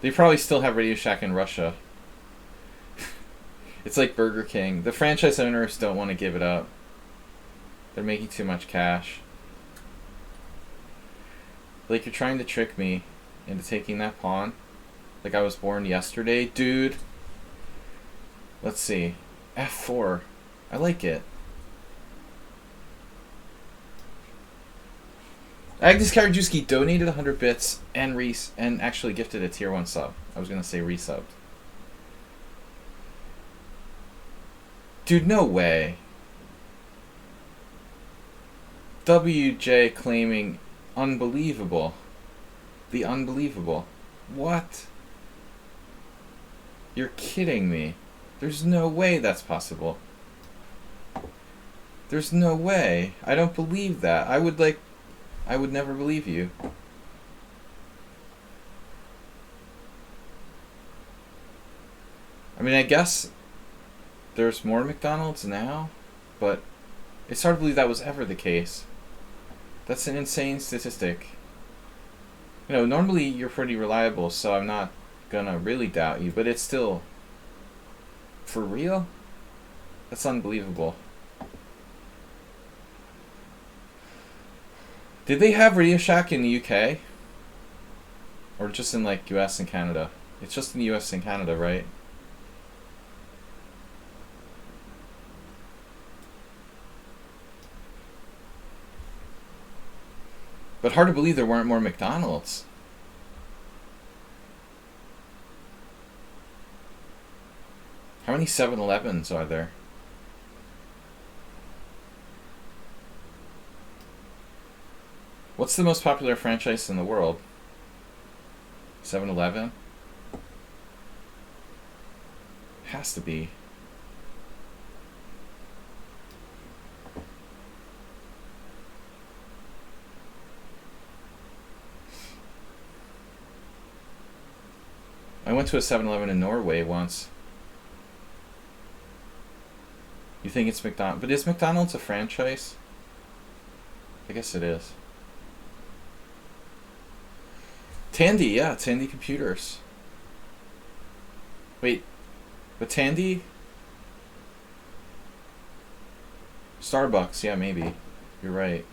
They probably still have Radio Shack in Russia. It's like Burger King. The franchise owners don't want to give it up. They're making too much cash. Like, you're trying to trick me into taking that pawn. Like I was born yesterday. Dude. Let's see. f4. I like it. Agnes Karajewski donated 100 bits and actually gifted a tier 1 sub. I was going to say resubbed. Dude, no way. WJ claiming unbelievable. The unbelievable. What? You're kidding me. There's no way that's possible. There's no way. I don't believe that. I would never believe you. I mean, I guess there's more McDonald's now, but it's hard to believe that was ever the case. That's an insane statistic. You know, normally you're pretty reliable, so I'm not gonna really doubt you, but it's still... For real? That's unbelievable. Did they have Radio Shack in the UK? Or just in, like, US and Canada? It's just in the US and Canada, right? But hard to believe there weren't more McDonald's. How many 7-Elevens are there? What's the most popular franchise in the world? 7-Eleven? Has to be. I went to a 7-Eleven in Norway once. You think it's McDonald's? But is McDonald's a franchise? I guess it is. Tandy, yeah, Tandy Computers. Wait, but Tandy? Starbucks, yeah, maybe. You're right.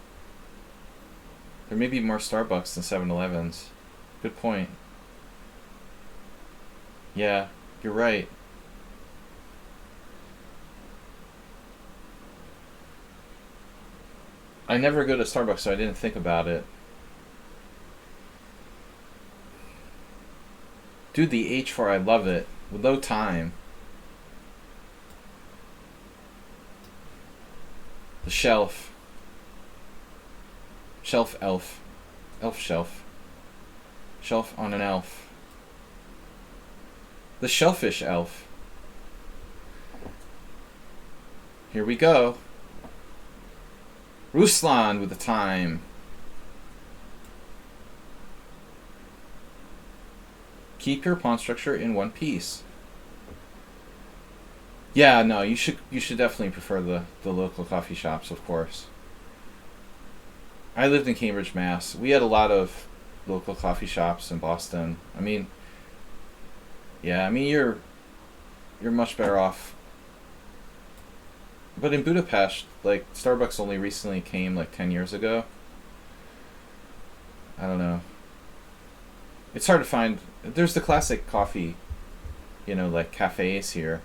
There may be more Starbucks than 7-Elevens. Good point. Yeah, you're right. I never go to Starbucks, so I didn't think about it. Dude, the H4, I love it. With low time. The shelf. Shelf elf. Elf shelf. Shelf on an elf. The shellfish elf. Here we go. Ruslan with the time. Keep your pawn structure in one piece. Yeah, no, you should definitely prefer the local coffee shops, of course. I lived in Cambridge, Mass. We had a lot of local coffee shops in Boston. I mean, yeah, I mean you're much better off. But in Budapest, like, Starbucks only recently came like 10 years ago. I don't know. It's hard to find. There's the classic coffee, you know, like cafes here.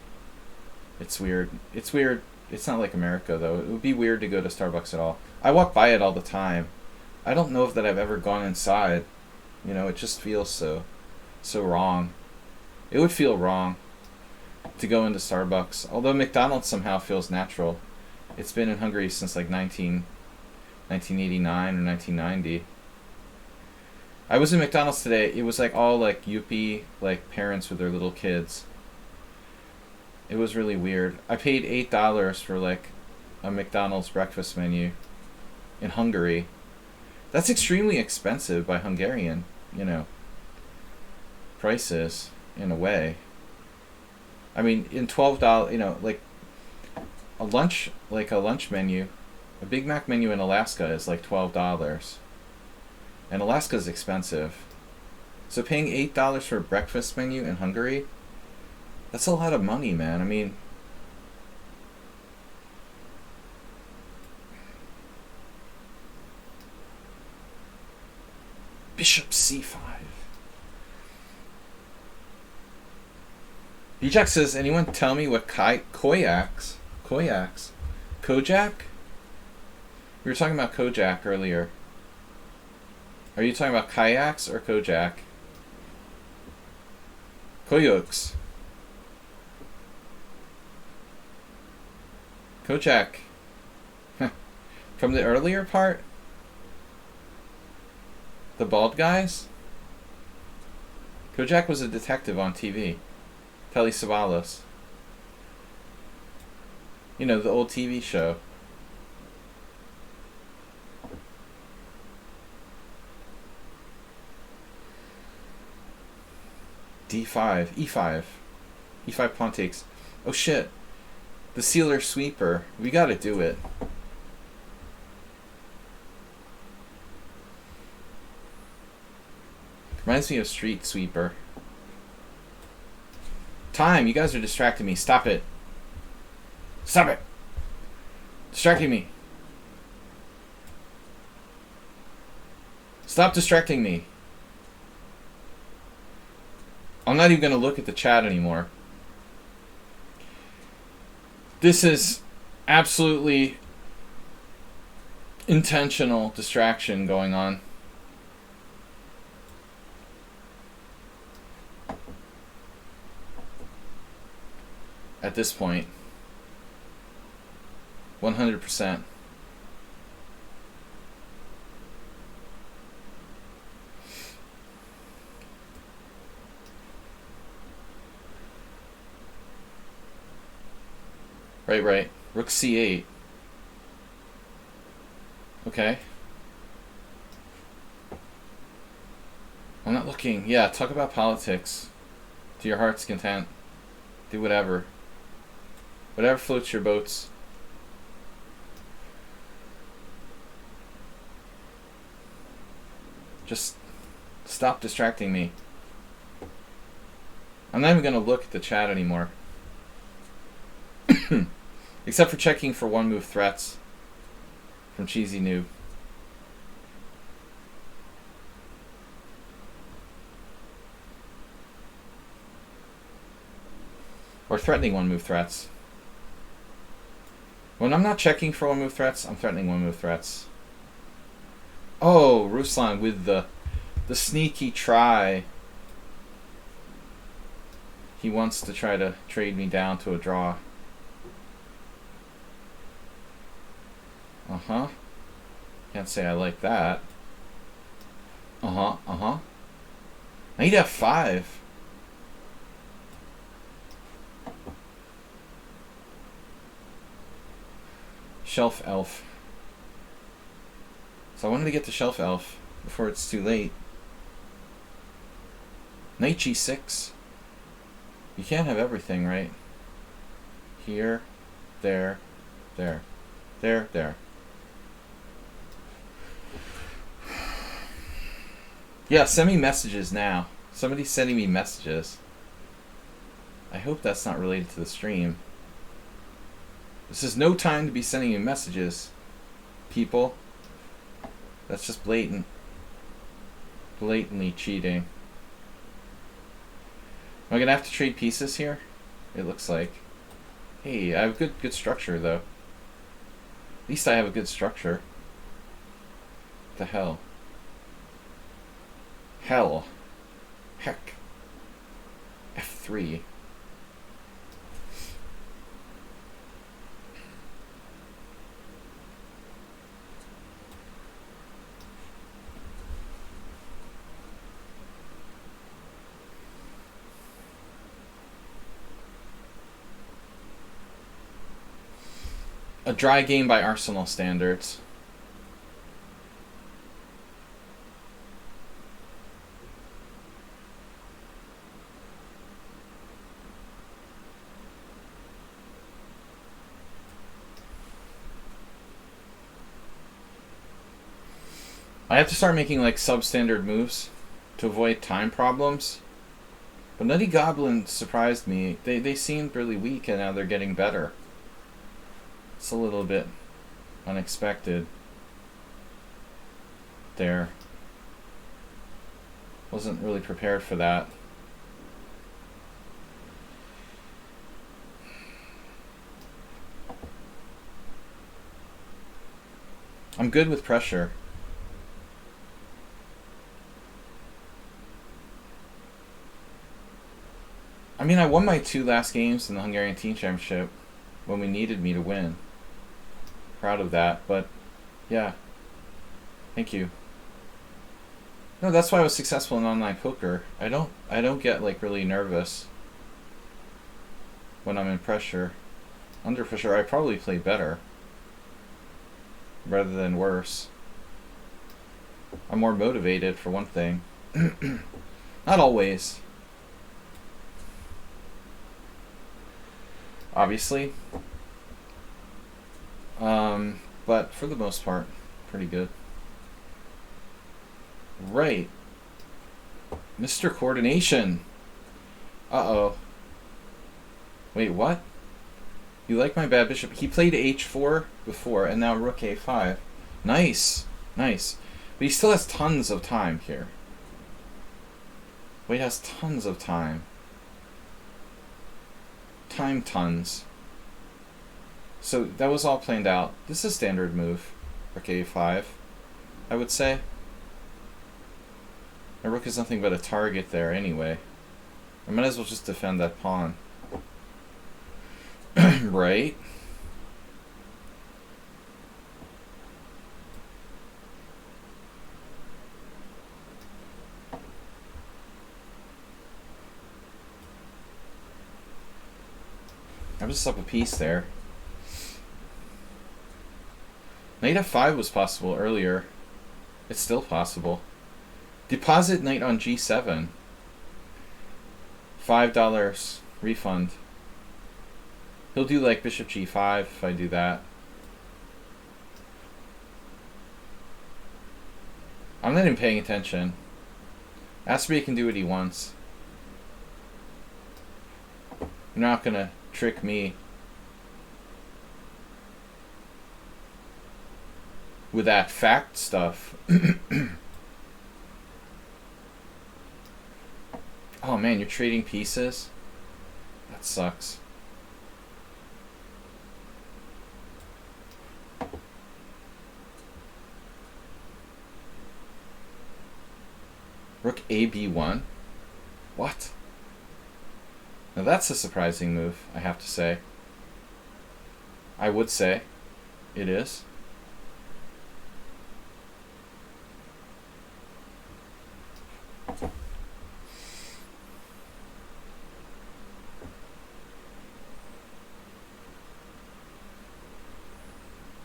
It's weird. It's weird. It's not like America, though. It would be weird to go to Starbucks at all. I walk by it all the time. I don't know if that I've ever gone inside. You know, it just feels so wrong. It would feel wrong to go into Starbucks. Although McDonald's somehow feels natural. It's been in Hungary since like 1989 or 1990. I was in McDonald's today. It was like all like yuppie like parents with their little kids. It was really weird. I paid $8 for like a McDonald's breakfast menu in Hungary. That's extremely expensive by Hungarian, prices in a way. I mean, in $12, like a lunch menu, a Big Mac menu in Alaska is like $12, and Alaska is expensive. So paying $8 for a breakfast menu in Hungary, that's a lot of money, man. I mean, Bishop C5. Bijak says, anyone tell me what Kojak? We were talking about Kojak earlier. Are you talking about kayaks or Kojak? Koyaks. Kojak. From the earlier part? The bald guys? Kojak was a detective on TV. Telly Savalas. The old TV show. D5. E5. E5 pawn takes. Oh shit. The sealer sweeper. We gotta do it. Reminds me of Street Sweeper. Time, you guys are distracting me. Stop it. Stop it. Distracting me. Stop distracting me. I'm not even going to look at the chat anymore. This is absolutely intentional distraction going on. At this point, 100%. Right. Rook C8. Okay. I'm not looking. Yeah, talk about politics. To your heart's content. Do whatever. Whatever floats your boats. Just stop distracting me. I'm not even going to look at the chat anymore. Except for checking for one move threats from Cheesy Noob. Or threatening one move threats. When I'm not checking for one move threats, I'm threatening one move threats. Oh, Ruslan with the sneaky try. He wants to try to trade me down to a draw. Uh-huh. Can't say I like that. Uh-huh. I need F5. Shelf elf. So I wanted to get to shelf elf before it's too late. Knight G6. You can't have everything, right? Here, there, there, there. Yeah, send me messages now. Somebody's sending me messages. I hope that's not related to the stream. This is no time to be sending me messages, people. That's just blatantly cheating. Am I gonna have to trade pieces here? It looks like. Hey, I have good structure though. At least I have a good structure. What the hell? Heck. F3. e3. A dry game by Arsenal standards. I have to start making like substandard moves to avoid time problems. But Nutty Goblin surprised me. They seemed really weak and now they're getting better. It's a little bit unexpected there. Wasn't really prepared for that. I'm good with pressure. I mean, I won my 2 last games in the Hungarian Team Championship when we needed me to win. Proud of that, but yeah. Thank you. No, that's why I was successful in online poker. I don't get like really nervous when I'm in pressure. Under pressure, I probably play better rather than worse. I'm more motivated for one thing. Not always. Obviously. But for the most part, pretty good. Right. Mr. Coordination. Uh-oh. Wait, what? You like my bad bishop? He played h4 before, and now rook a5. Nice. Nice. But he still has tons of time here. Wait, has tons of time. Time tons. So that was all planned out. This is a standard move. Rook a5, I would say. My rook is nothing but a target there anyway. I might as well just defend that pawn. Right? I'm just up a piece there. Knight f5 was possible earlier. It's still possible. Deposit knight on g7. $5 refund. He'll do like bishop g5 if I do that. I'm not even paying attention. Asprey can do what he wants. You're not gonna trick me with that fact stuff. Oh man, you're trading pieces? That sucks. Rook AB1? What? Now that's a surprising move, I have to say. I would say it is.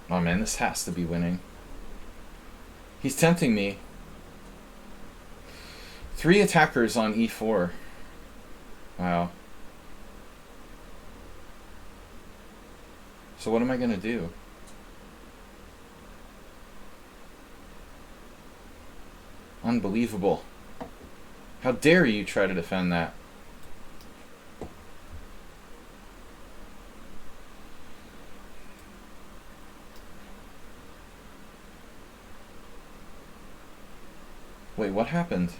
Oh man, this has to be winning. He's tempting me. 3 attackers on e4. Wow. So what am I gonna do? Unbelievable. How dare you try to defend that? Wait, what happened?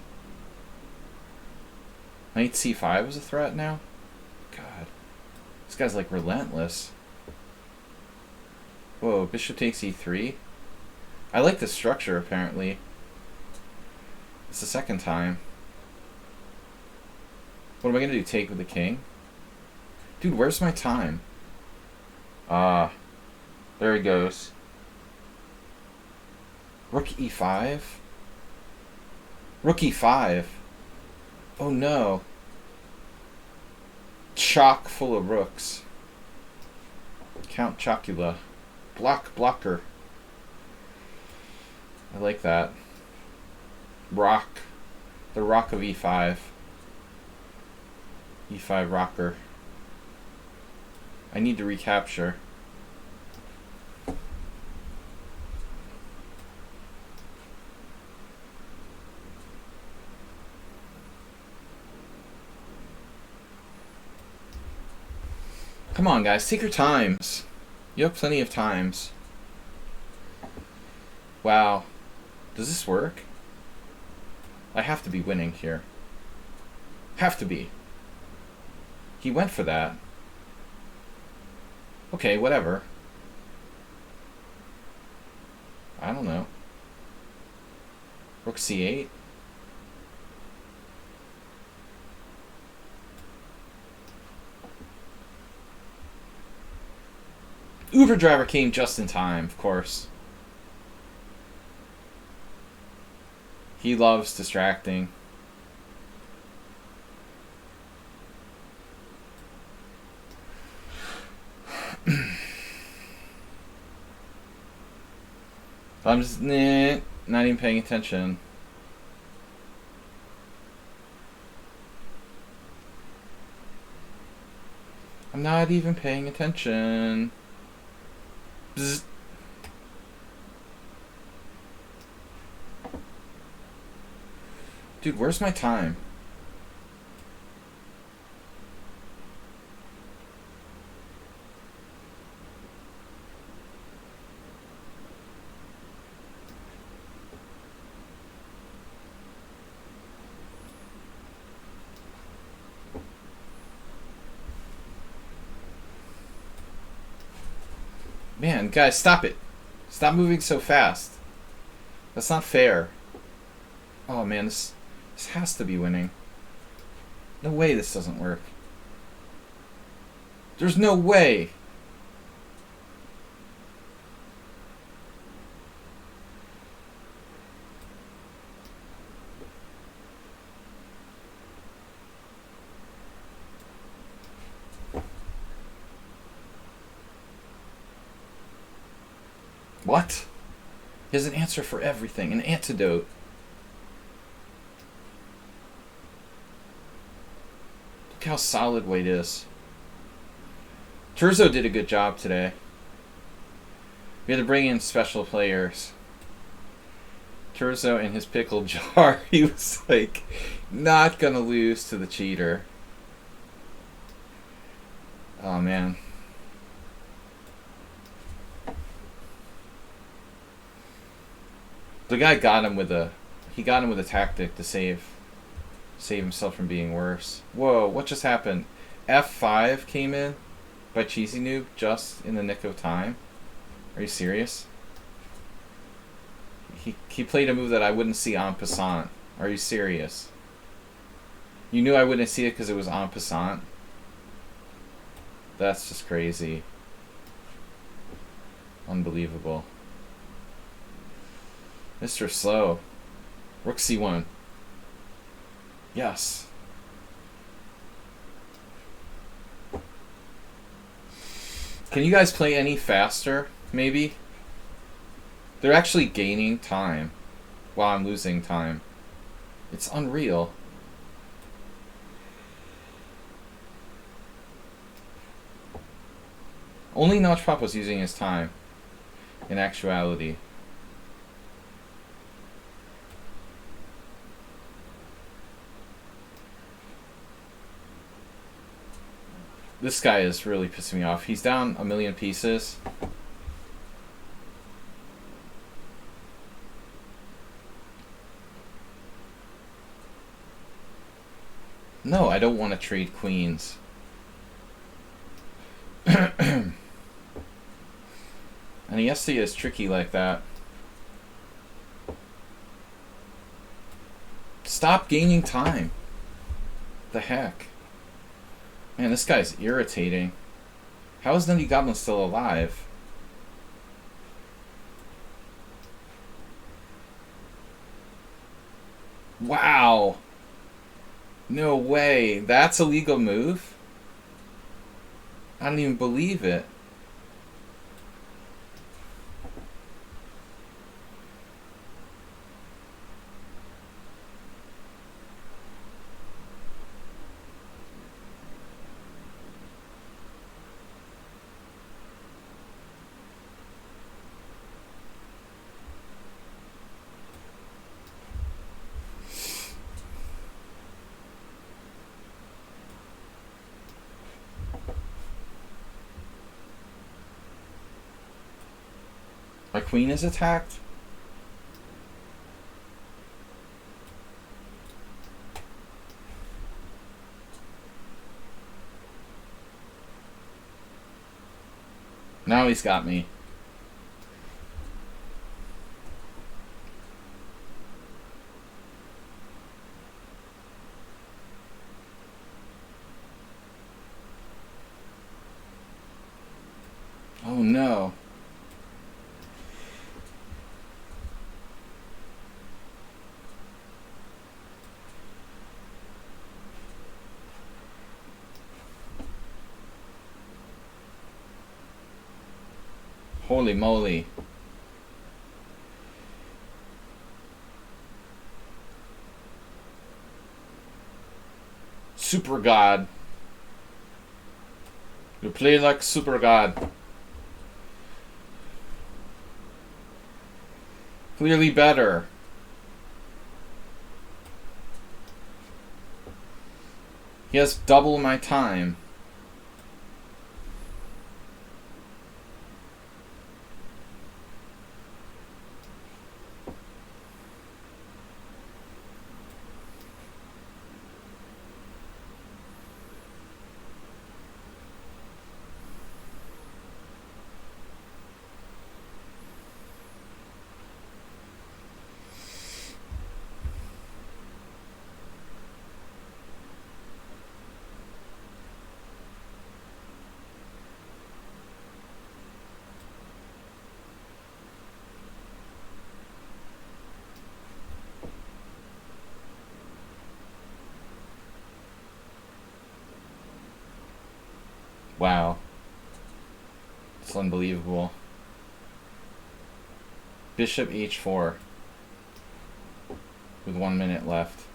Knight c5 was a threat now? God. This guy's like relentless. Whoa, bishop takes e3? I like this structure apparently. It's the second time. What am I gonna do? Take with the king? Dude, where's my time? Ah, there he goes. Rook e5? Rook e5? Oh no. Chock full of rooks. Count Chocula. Blocker. I like that. Rock. The rock of e5. e5 rocker. I need to recapture. Come on, guys. Take your times. You have plenty of times. Wow. Does this work? I have to be winning here. Have to be. He went for that. Okay, whatever. I don't know. Rook c8. Uber driver came just in time, of course. He loves distracting. I'm just not even paying attention. I'm not even paying attention. Bzz. Dude, where's my time? Man, guys, stop it. Stop moving so fast. That's not fair. Oh man, this has to be winning. No way this doesn't work. There's no way. What? He has an answer for everything, an antidote. Look how solid Wade is. Turzo did a good job today. We had to bring in special players. Turzo in his pickle jar, he was like, not gonna lose to the cheater. Oh man. The guy got him with a tactic to save himself from being worse. Whoa, what just happened? F5 came in by Cheesy Noob just in the nick of time. Are you serious? He played a move that I wouldn't see en passant. Are you serious? You knew I wouldn't see it because it was en passant? That's just crazy. Unbelievable. Mr. Slow. Rook c1. Yes. Can you guys play any faster, maybe? They're actually gaining time while I'm losing time. It's unreal. Only Notch Pop was using his time, in actuality. This guy is really pissing me off. He's down a million pieces. No, I don't want to trade queens. And Yestia is tricky like that. Stop gaining time. The heck? Man, this guy's irritating. How is Nutty Goblin still alive? Wow. No way. That's a legal move? I don't even believe it. My queen is attacked? Now he's got me. Oh no. Holy moly. Super God. You play like Super God. Clearly better. He has double my time. Wow. It's unbelievable. Bishop h4 with 1 minute left.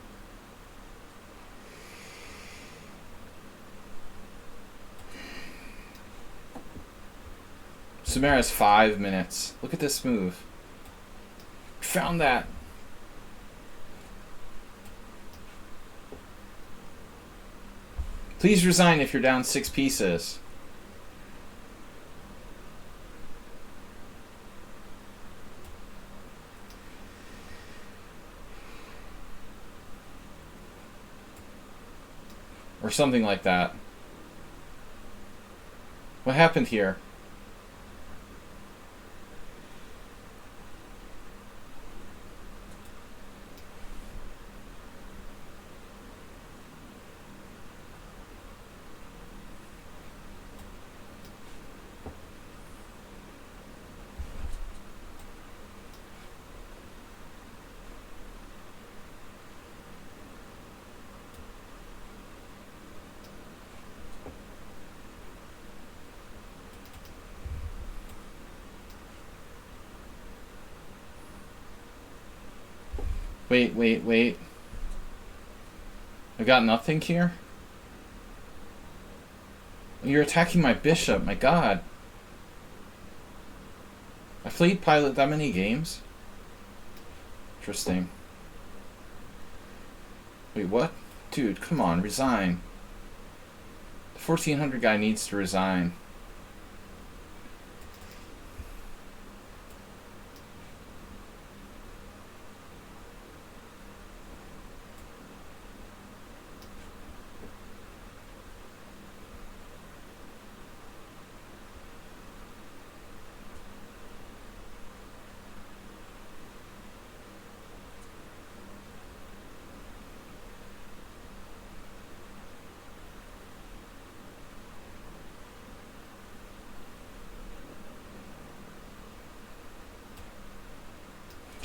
Sumer has 5 minutes. Look at this move. Found that. Please resign if you're down 6 pieces. Or something like that. What happened here? Wait. I got nothing here? You're attacking my bishop, my god. I played Pilot that many games? Interesting. Wait, what? Dude, come on, resign. The 1400 guy needs to resign.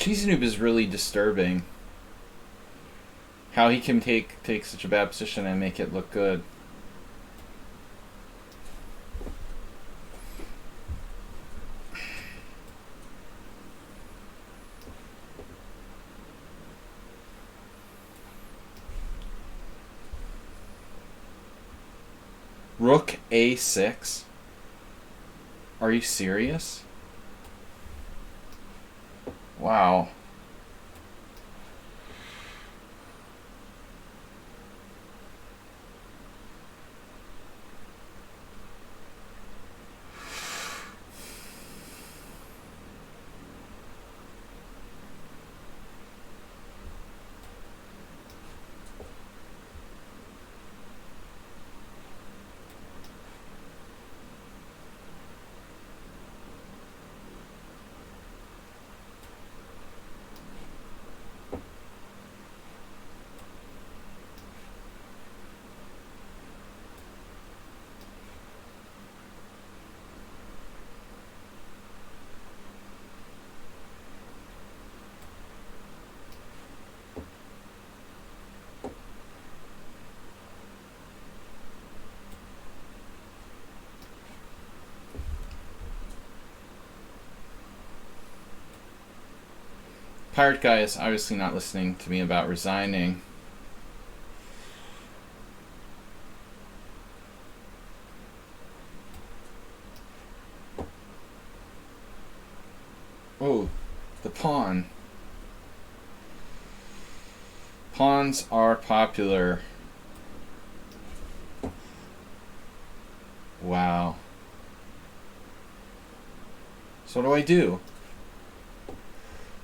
Cheesy Noob is really disturbing. How he can take such a bad position and make it look good. Rook A6? Are you serious? Wow. Pirate Guy is obviously not listening to me about resigning. Oh, the pawn. Pawns are popular. Wow. So what do I do?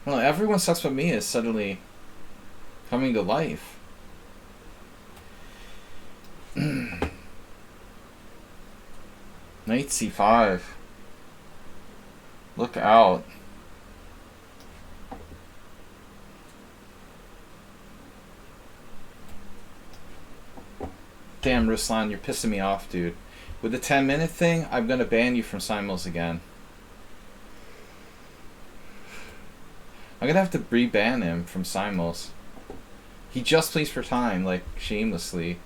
Well, everyone sucks but me is suddenly coming to life. Knight C5. Look out. Damn, Ruslan, you're pissing me off, dude. With the 10-minute thing, I'm gonna ban you from Simuls again. I'm gonna have to re-ban him from Simuls. He just plays for time, like, shamelessly.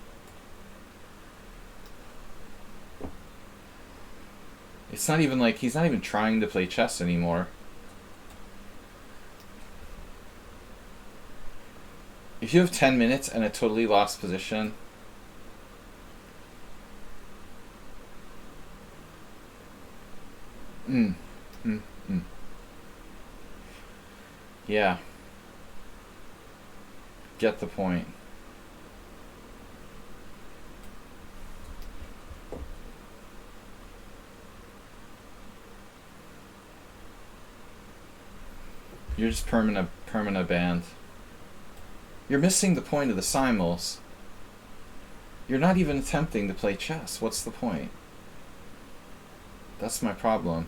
It's not even like, he's not even trying to play chess anymore. If you have 10 minutes and a totally lost position... Yeah. Get the point. You're just permanent banned. You're missing the point of the Simuls. You're not even attempting to play chess. What's the point? That's my problem.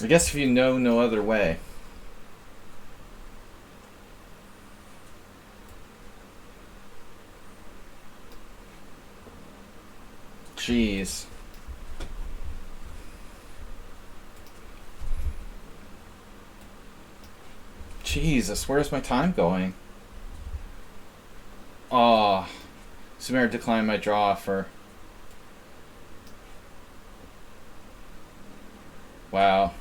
I guess if you know no other way. Jeez. Jesus, where's my time going? Oh, Sumer declined my draw offer. Wow.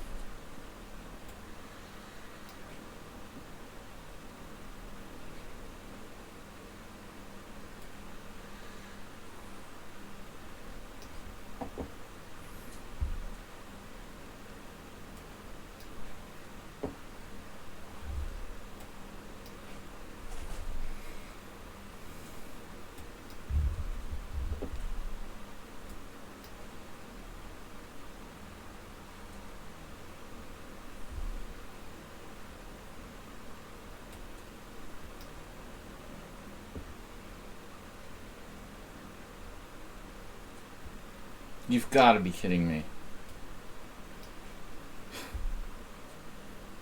You've got to be kidding me.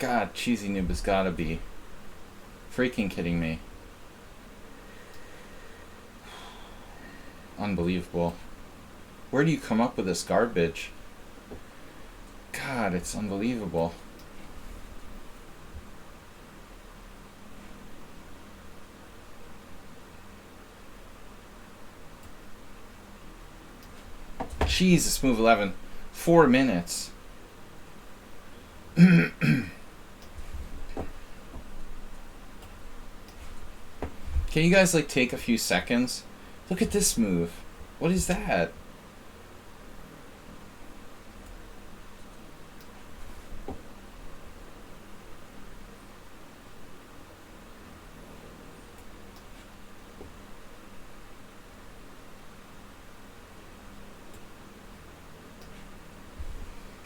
God, Cheesy Noob has got to be freaking kidding me. Unbelievable. Where do you come up with this garbage? God, it's unbelievable. Jesus, move 11. 4 minutes. Can you guys like take a few seconds? Look at this move. What is that?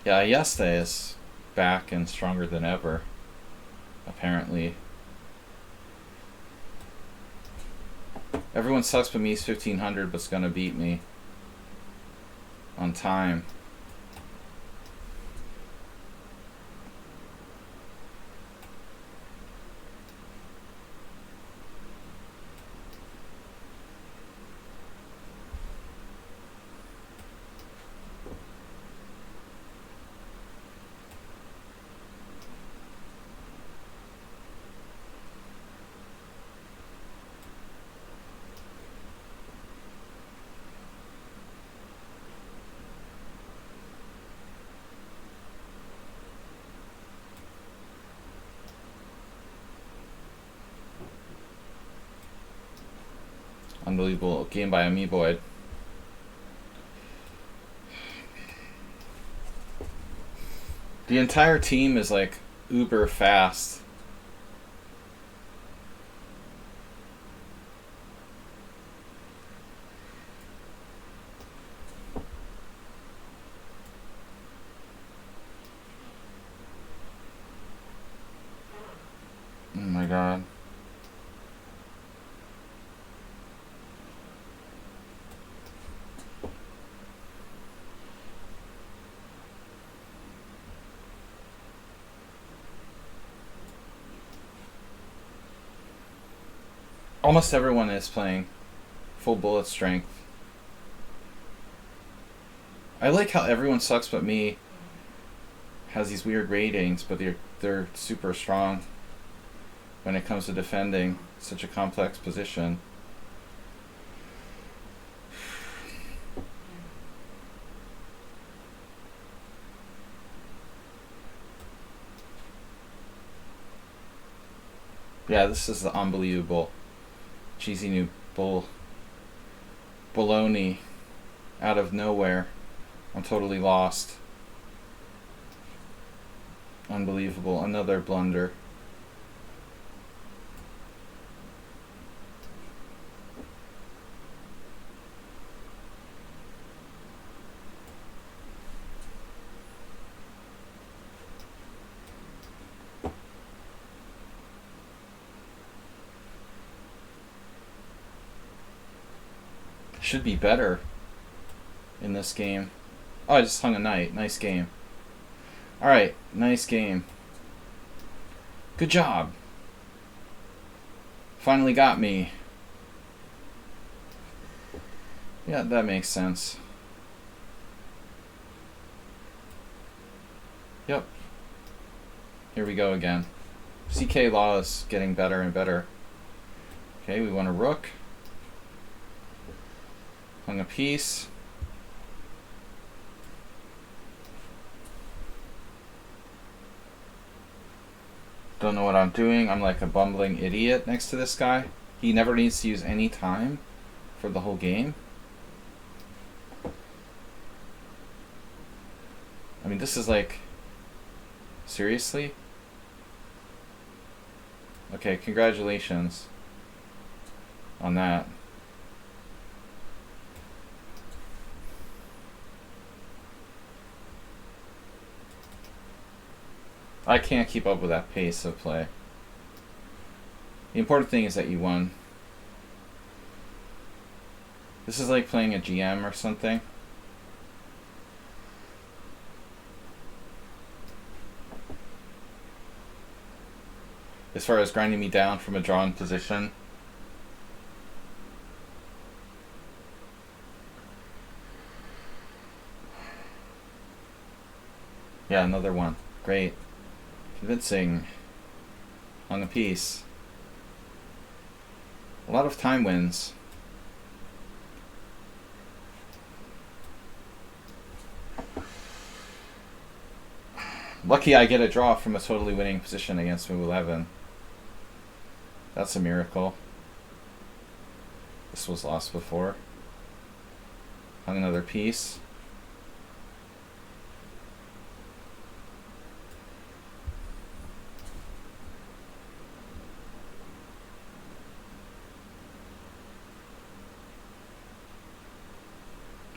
Yeah, Yeste is back and stronger than ever, apparently. Everyone sucks but me. He's 1500 but's gonna beat me on time. Unbelievable game by Amiiboid. The entire team is like uber fast. Oh my god. Almost everyone is playing full bullet strength. I like how everyone sucks but me has these weird ratings, but they're super strong when it comes to defending such a complex position. Yeah, this is the unbelievable Cheesy New baloney out of nowhere. I'm totally lost. Unbelievable. Another blunder. Should be better in this game. Oh, I just hung a knight. Nice game. Alright, nice game. Good job. Finally got me. Yeah, that makes sense. Yep. Here we go again. CK Law is getting better and better. Okay, we want a rook. Hung a piece. Don't know what I'm doing. I'm like a bumbling idiot next to this guy. He never needs to use any time for the whole game. I mean, this is like... Seriously? Okay, congratulations on that. I can't keep up with that pace of play. The important thing is that you won. This is like playing a GM or something. as far as grinding me down from a drawn position. Yeah, another one. Great. Convincing. On the piece. A lot of time wins. Lucky I get a draw from a totally winning position against move 11. That's a miracle. This was lost before. Hung another piece.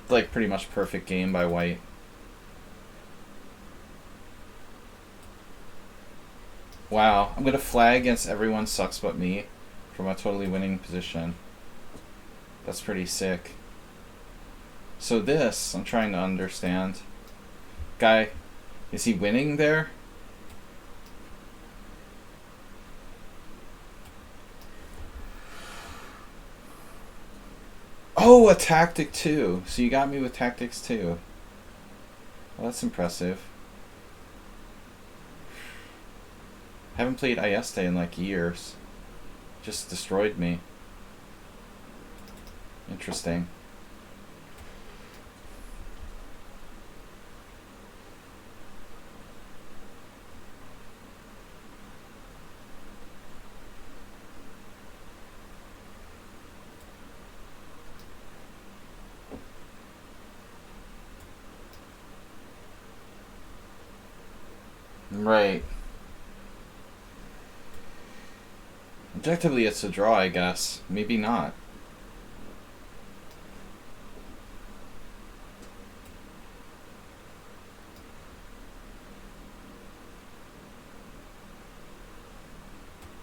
Like pretty much perfect game by white. Wow, I'm gonna flag against everyone sucks but me from a totally winning position. That's pretty sick. So this, I'm trying to understand. Guy, is he winning there? Oh, a tactic too. So you got me with tactics too. Well, that's impressive. Haven't played Ayeste in like years. Just destroyed me. Interesting. Right. Objectively, it's a draw, I guess. Maybe not.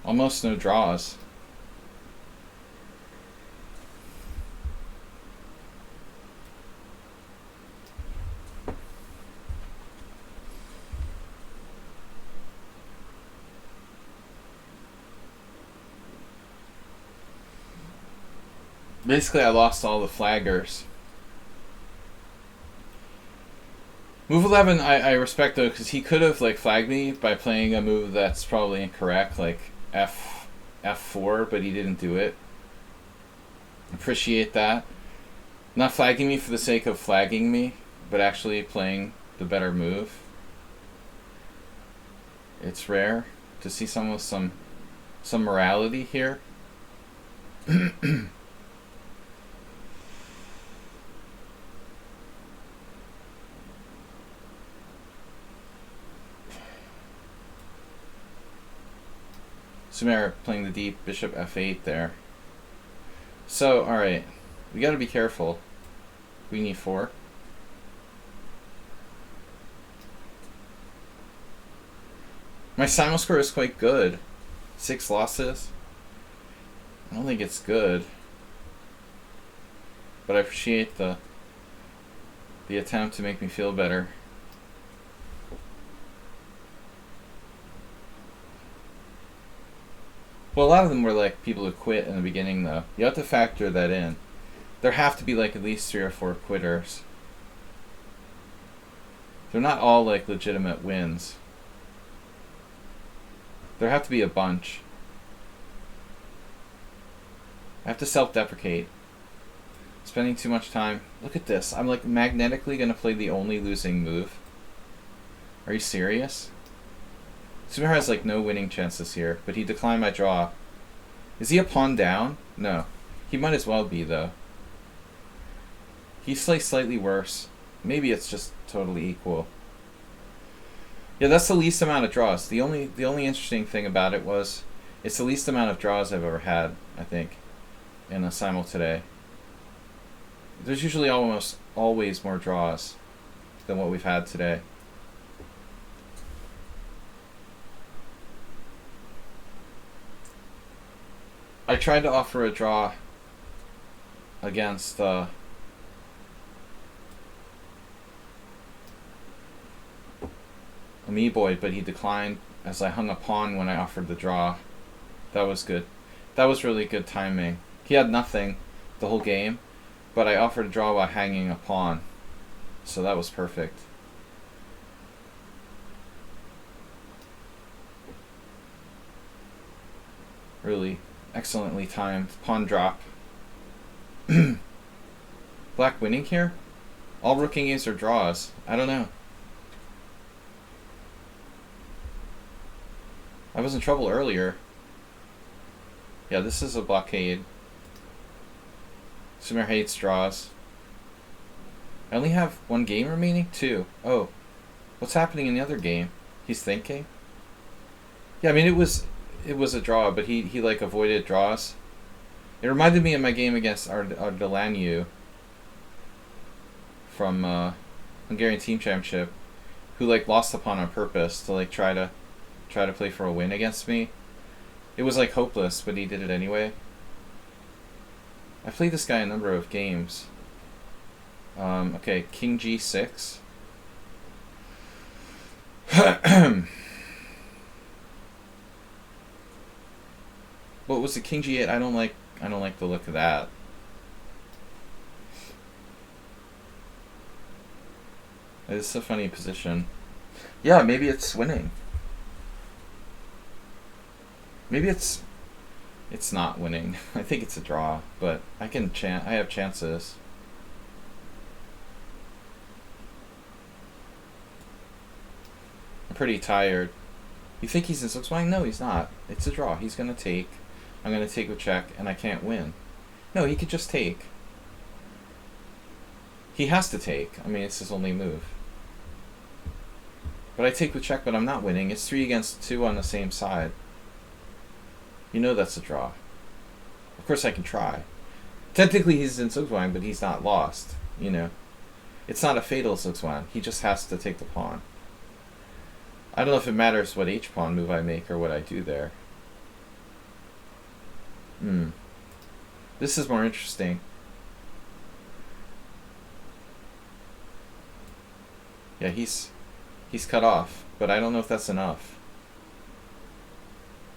Almost no draws. Basically, I lost all the flaggers. Move 11, I respect though, because he could have like flagged me by playing a move that's probably incorrect, like F4, but he didn't do it. Appreciate that. Not flagging me for the sake of flagging me, but actually playing the better move. It's rare to see someone with some morality here. Sumer playing the deep bishop f8 there. So, alright. We gotta be careful. Queen e4. My Simul score is quite good. 6 losses. I don't think it's good. But I appreciate the attempt to make me feel better. Well, a lot of them were like people who quit in the beginning, though. You have to factor that in. There have to be like at least 3 or 4 quitters. They're not all like legitimate wins. There have to be a bunch. I have to self-deprecate. Spending too much time. Look at this. I'm like magnetically gonna play the only losing move. Are you serious? Sumer has like no winning chances here, but he declined my draw. Is he a pawn down? No. He might as well be though. He's like slightly worse. Maybe it's just totally equal. Yeah, that's the least amount of draws. The only interesting thing about it was it's the least amount of draws I've ever had, I think, in a Simul today. There's usually almost always more draws than what we've had today. I tried to offer a draw against me-boy, but he declined as I hung a pawn when I offered the draw. That was good. That was really good timing. He had nothing the whole game, but I offered a draw while hanging a pawn. So that was perfect. Really excellently timed. Pawn drop. Black winning here? All rooking games are draws. I don't know. I was in trouble earlier. Yeah, this is a blockade. Sumer hates draws. I only have one game remaining? 2. Oh. What's happening in the other game? He's thinking? Yeah, I mean, it was a draw, but he like avoided draws. It reminded me of my game against Ardelanu from Hungarian Team Championship, who like lost the pawn on purpose to like try to play for a win against me. It was like hopeless, but he did it anyway. I played this guy a number of games. Okay, King G6. What was the King G8? I don't like the look of that. It's a funny position. Yeah, maybe it's winning. Maybe it's not winning. I think it's a draw, but I have chances. I'm pretty tired. You think he's in Sladgie? No, he's not. It's a draw. He's gonna take. I'm gonna take with check, and I can't win. No, he could just take. He has to take. I mean, it's his only move. But I take with check, but I'm not winning. It's 3 against 2 on the same side. You know that's a draw. Of course I can try. Technically he's in Sladgie, but he's not lost. You know, it's not a fatal Sladgie. He just has to take the pawn. I don't know if it matters what H-pawn move I make or what I do there. This is more interesting. Yeah, he's cut off, but I don't know if that's enough.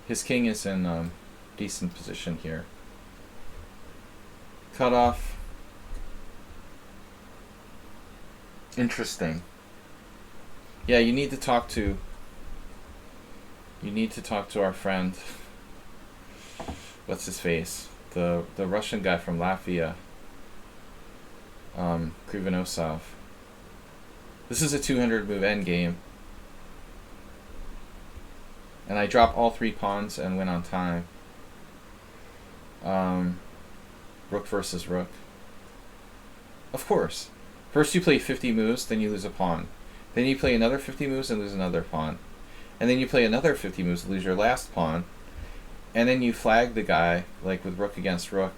His king is in decent position here. Cut off. Interesting. Yeah, you need to talk to our friend. What's his face? The Russian guy from Latvia. Krivonosov. This is a 200 move endgame. And I drop all 3 pawns and win on time. Rook versus rook. Of course. First you play 50 moves, then you lose a pawn. Then you play another 50 moves and lose another pawn. And then you play another 50 moves and lose your last pawn. And then you flag the guy, like with rook against rook.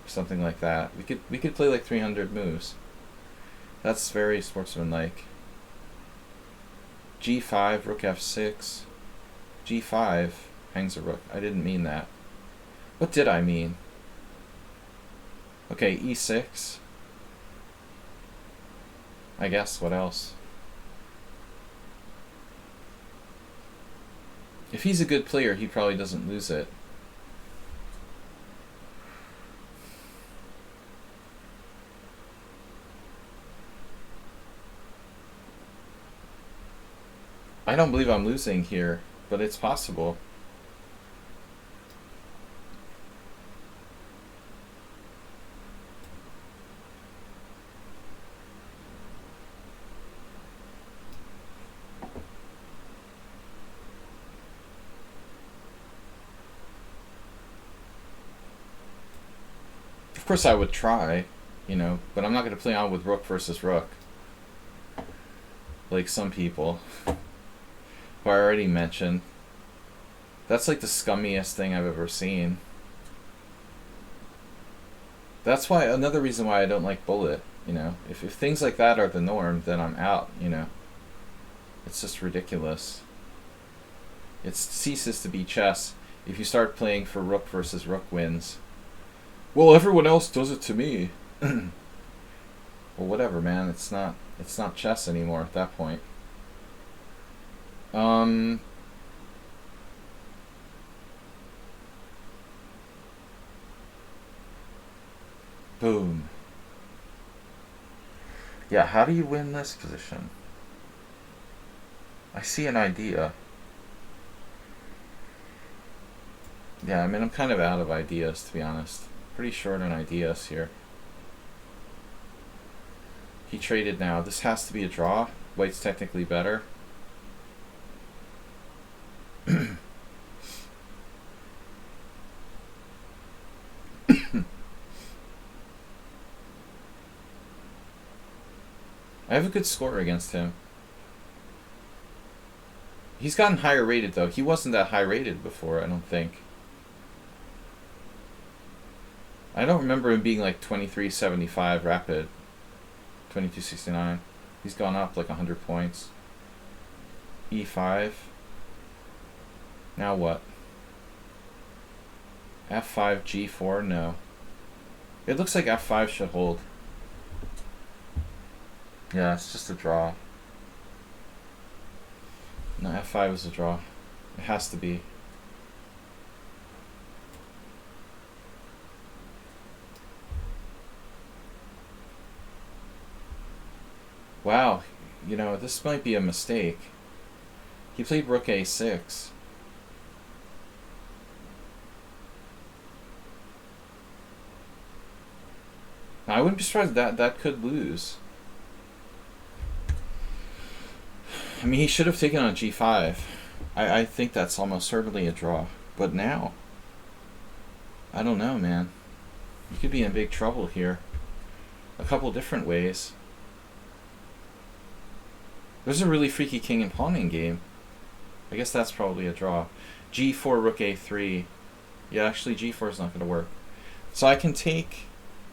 Something like that. We could play like 300 moves. That's very sportsmanlike. G5, rook f6. G5 hangs a rook. I didn't mean that. What did I mean? Okay, E6. I guess, what else? If he's a good player, he probably doesn't lose it. I don't believe I'm losing here, but it's possible. Of course I would try, you know, but I'm not going to play on with rook versus rook. Like some people who I already mentioned. That's like the scummiest thing I've ever seen. That's why, another reason why I don't like bullet, you know. If things like that are the norm, then I'm out, you know. It's just ridiculous. It ceases to be chess if you start playing for rook versus rook wins. Well, everyone else does it to me. Well, whatever, man. It's not chess anymore at that point. Um. Boom. Yeah, how do you win this position? I see an idea. Yeah, I mean, I'm kind of out of ideas, to be honest. Pretty short on ideas here. He traded now. This has to be a draw. White's technically better. I have a good score against him. He's gotten higher rated, though. He wasn't that high rated before, I don't think. I don't remember him being like 2375 rapid. 2269. He's gone up like 100 points. E5. Now what? F5, G4? No. It looks like F5 should hold. Yeah, it's just a draw. No, F5 is a draw. It has to be. Wow, you know, this might be a mistake. He played rook a6. Now, I wouldn't be surprised that could lose. I mean, he should have taken on g5. I think that's almost certainly a draw. But now, I don't know, man. You could be in big trouble here. A couple different ways. There's a really freaky king and pawning game. I guess that's probably a draw. G4, rook a3. Yeah, actually G4 is not going to work. So I can take...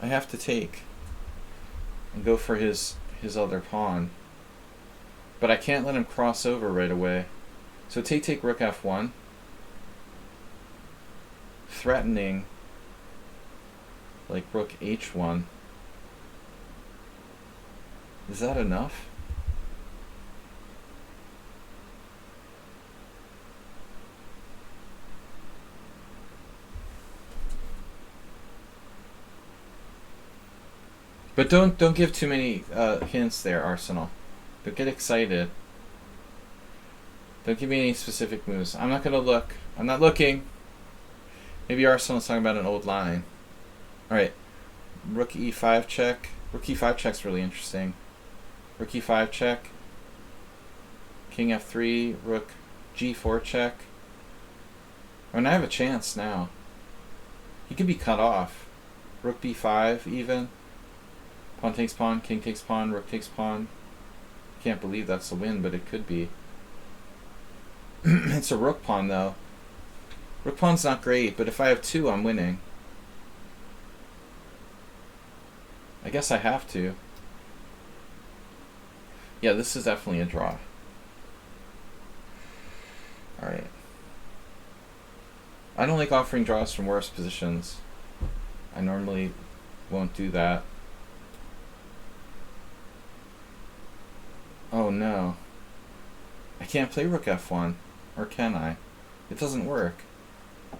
I have to take. And go for his other pawn. But I can't let him cross over right away. So take rook f1. Threatening. Like rook h1. Is that enough? But don't give too many hints there, Arsenal. Don't get excited. Don't give me any specific moves. I'm not gonna look. I'm not looking. Maybe Arsenal's talking about an old line. Alright. Rook e5 check. Rook e5 check's really interesting. Rook e5 check. King f3. Rook g4 check. Oh, and I have a chance now. He could be cut off. Rook b5 even. Pawn takes pawn, king takes pawn, rook takes pawn. Can't believe that's a win, but it could be. It's a rook pawn, though. Rook pawn's not great, but if I have two, I'm winning. I guess I have to. Yeah, this is definitely a draw. Alright. I don't like offering draws from worse positions. I normally won't do that. Oh no. I can't play rook f1. Or can I? It doesn't work.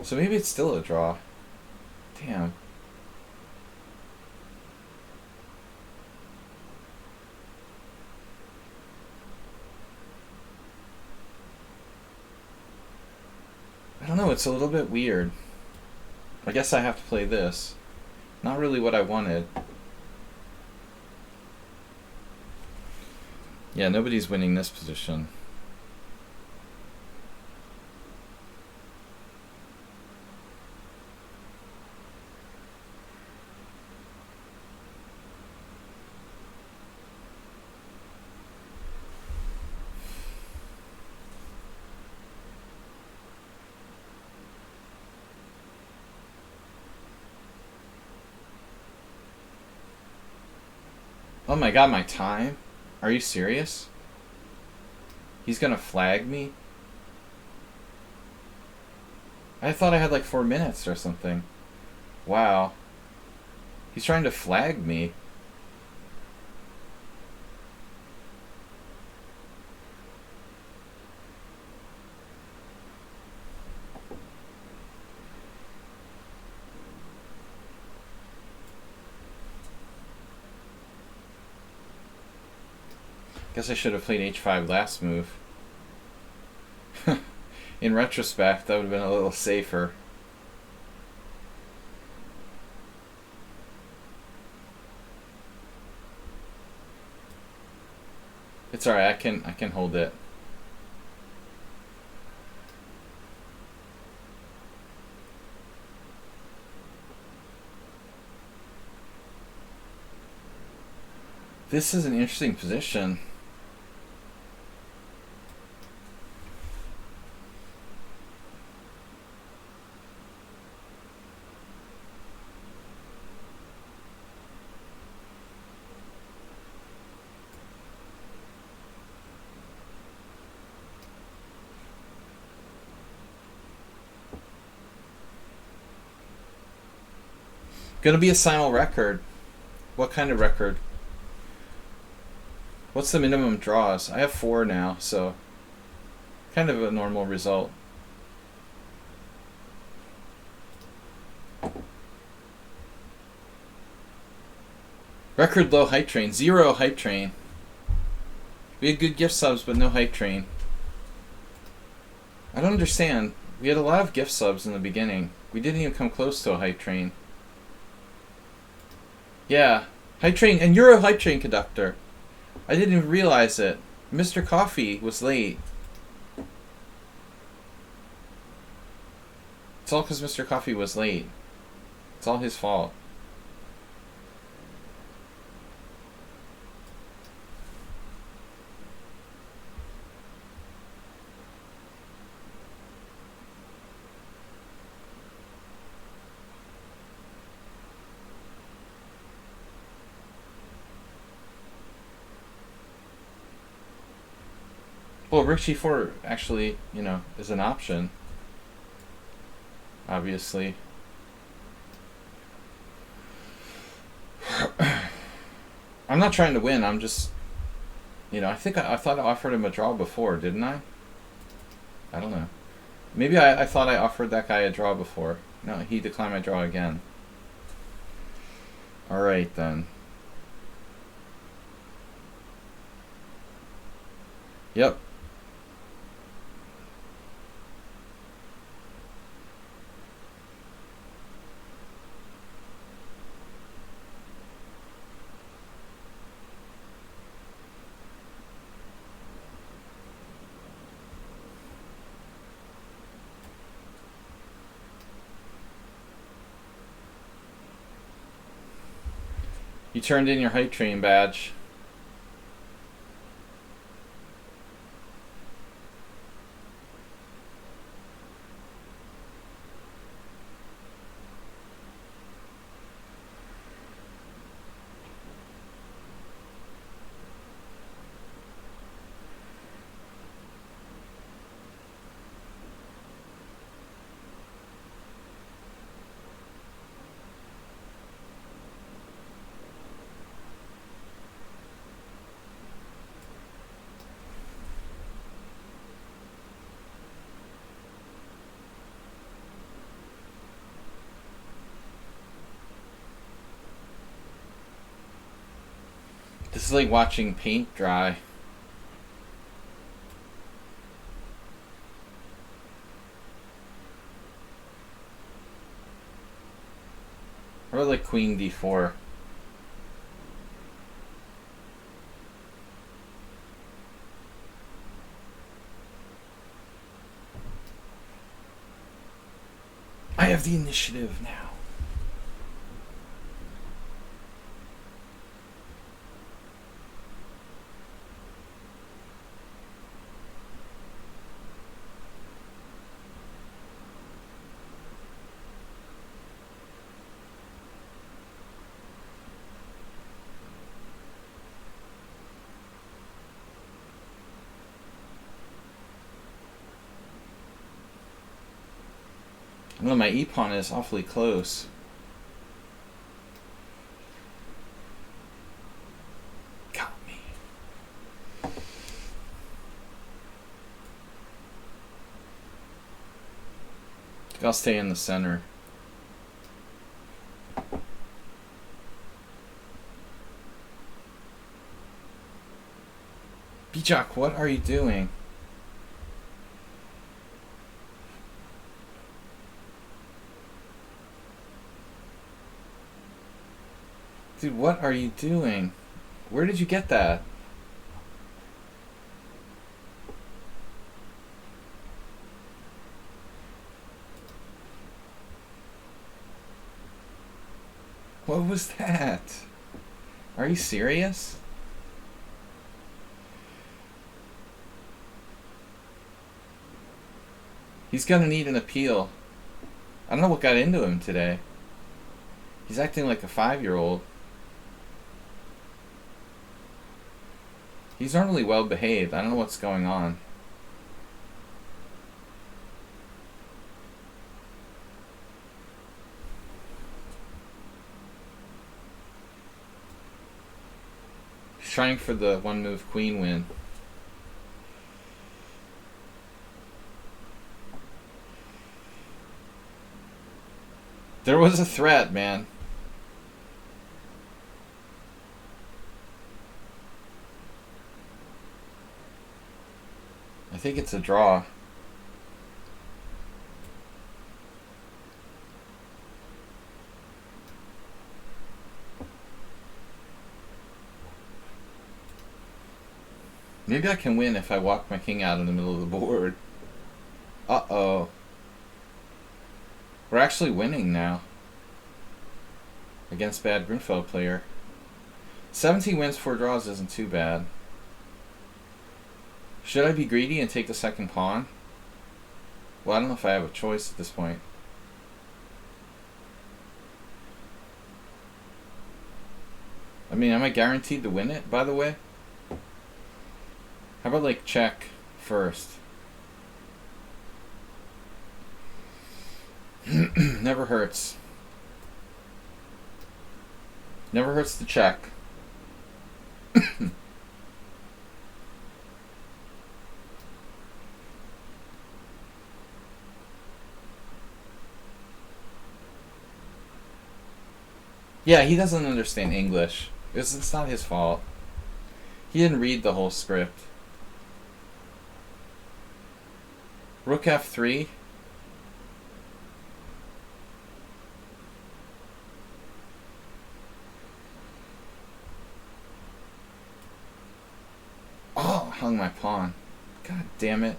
So maybe it's still a draw. Damn. I don't know, it's a little bit weird. I guess I have to play this. Not really what I wanted. Yeah, nobody's winning this position. Oh my god, my time? Are you serious? He's gonna flag me? I thought I had like 4 minutes or something. Wow. He's trying to flag me. Guess I should have played h5 last move. In retrospect, that would have been a little safer. It's alright, I can hold it. This is an interesting position. Gonna be a Simul record. What kind of record? What's the minimum draws? I have 4 now, so kind of a normal result. Record low hype train. 0 hype train. We had good gift subs, but no hype train. I don't understand. We had a lot of gift subs in the beginning. We didn't even come close to a hype train. Yeah, hype train, and you're a hype train conductor. I didn't even realize it. Mr. Coffee was late. It's all because Mr. Coffee was late. It's all his fault. Well, Rook G4 actually, you know, is an option. Obviously. I'm not trying to win, I'm just, you know, I thought I offered him a draw before, didn't I? I don't know. Maybe I thought I offered that guy a draw before. No, he declined my draw again. Alright then. Yep. You turned in your hype train badge. This is like watching paint dry. Or like Queen D4. I have the initiative now. Well, my E-pawn is awfully close. Got me. I think I'll stay in the center. Bijak, what are you doing? Dude, what are you doing? Where did you get that? What was that? Are you serious? He's gonna need an appeal. I don't know what got into him today. He's acting like a 5-year-old. He's normally well behaved. I don't know what's going on. He's trying for the one move queen win. There was a threat, man. I think it's a draw. Maybe I can win if I walk my king out in the middle of the board. Uh-oh. We're actually winning now. Against bad Grunfeld player. 17 wins, 4 draws isn't too bad. Should I be greedy and take the second pawn? Well, I don't know if I have a choice at this point. I mean, am I guaranteed to win it, by the way? How about, like, check first? Never hurts. Never hurts to check. Yeah, he doesn't understand English. It's not his fault. He didn't read the whole script. Rook F3. Oh, hung my pawn. God damn it.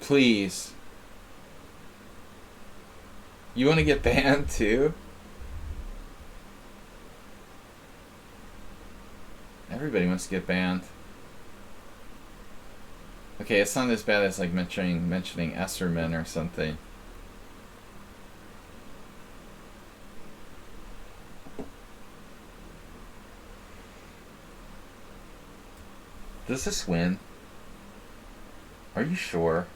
Please. You want to get banned too? Everybody wants to get banned. Okay, it's not as bad as like mentioning Esserman or something. Does this win? Are you sure?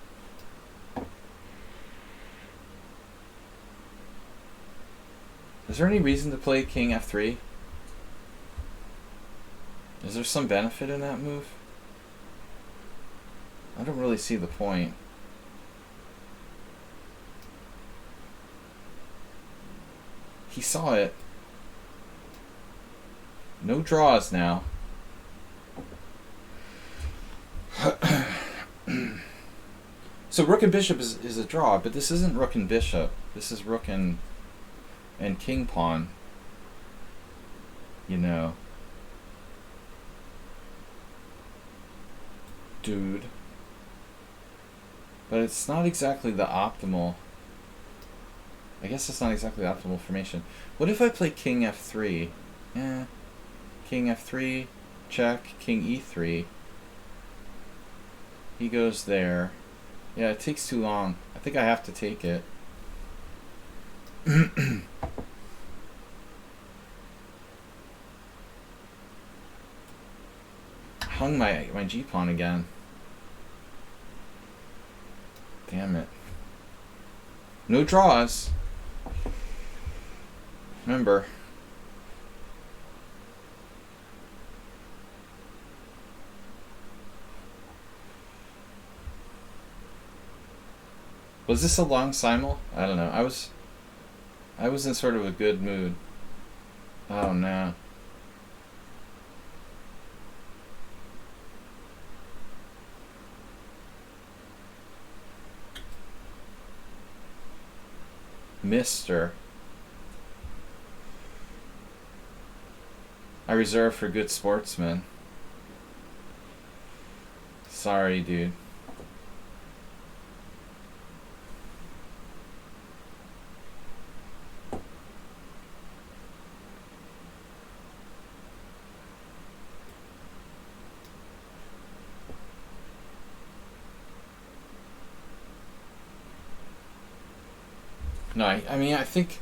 Is there any reason to play King F3? Is there some benefit in that move? I don't really see the point. He saw it. No draws now. So rook and bishop is a draw, but this isn't rook and bishop. This is rook and king pawn. You know. Dude. But it's not exactly the optimal. I guess it's not exactly the optimal formation. What if I play King F3? King F3, check, King E3. He goes there. Yeah, it takes too long. I think I have to take it. Hung my G-pawn again. Damn it. No draws. Remember. Was this a long simul? I don't know. I was in sort of a good mood. Oh no. Mister. I reserve for good sportsmen. Sorry, dude. No, I mean, I think...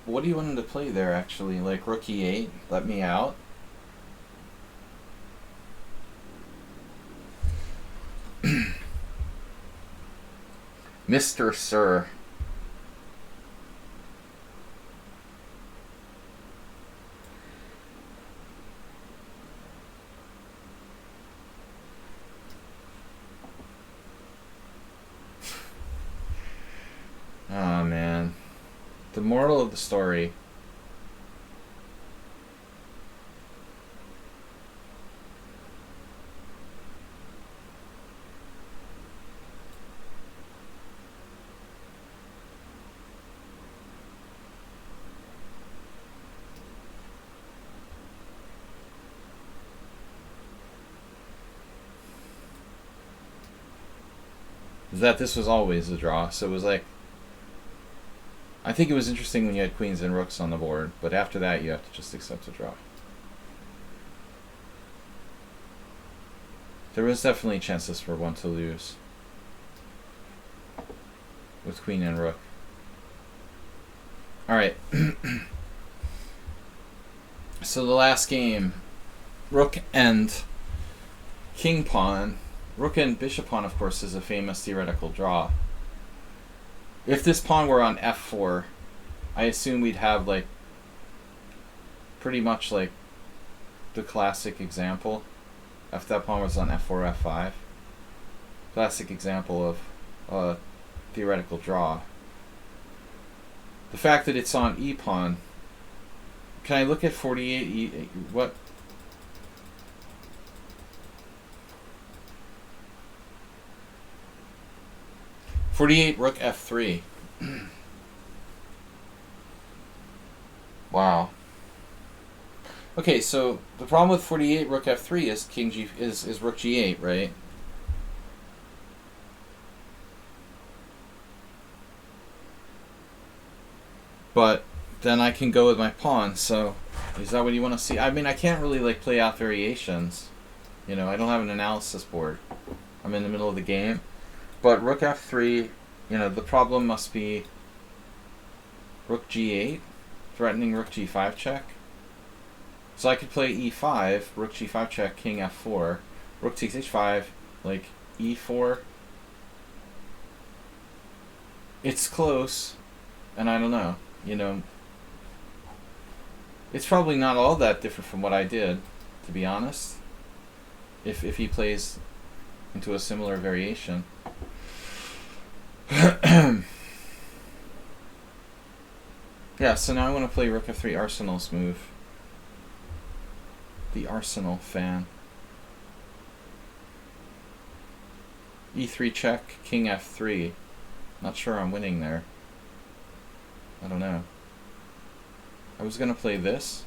What do you want him to play there, actually? Like, rook e8? Let me out? Mr. Sir. Oh, man. The moral of the story. Is that this was always a draw, so it was like... I think it was interesting when you had queens and rooks on the board, but after that you have to just accept a draw. There was definitely chances for one to lose with queen and rook. Alright. So the last game, rook and king pawn. Rook and bishop pawn, of course, is a famous theoretical draw. If this pawn were on f4, I assume we'd have like pretty much like the classic example. If that pawn was on f4, f5. Classic example of a theoretical draw. The fact that it's on e pawn. Can I look at 48 e? What? (48) rook f3. Wow. Okay, so the problem with 48 rook f3 is king g is rook g8, right? But then I can go with my pawn. So is that what you want to see? I mean, I can't really like play out variations. You know, I don't have an analysis board. I'm in the middle of the game. But rook f3, you know, the problem must be rook g8, threatening rook g5 check. So I could play e5, rook g5 check, king f4, rook takes h5, like e4. It's close, and I don't know, you know. It's probably not all that different from what I did, to be honest. If he plays into a similar variation. Yeah, so now I want to play rook f3 Arsenal's move. The Arsenal fan. e3 check, king f3. Not sure I'm winning there. I don't know. I was going to play this.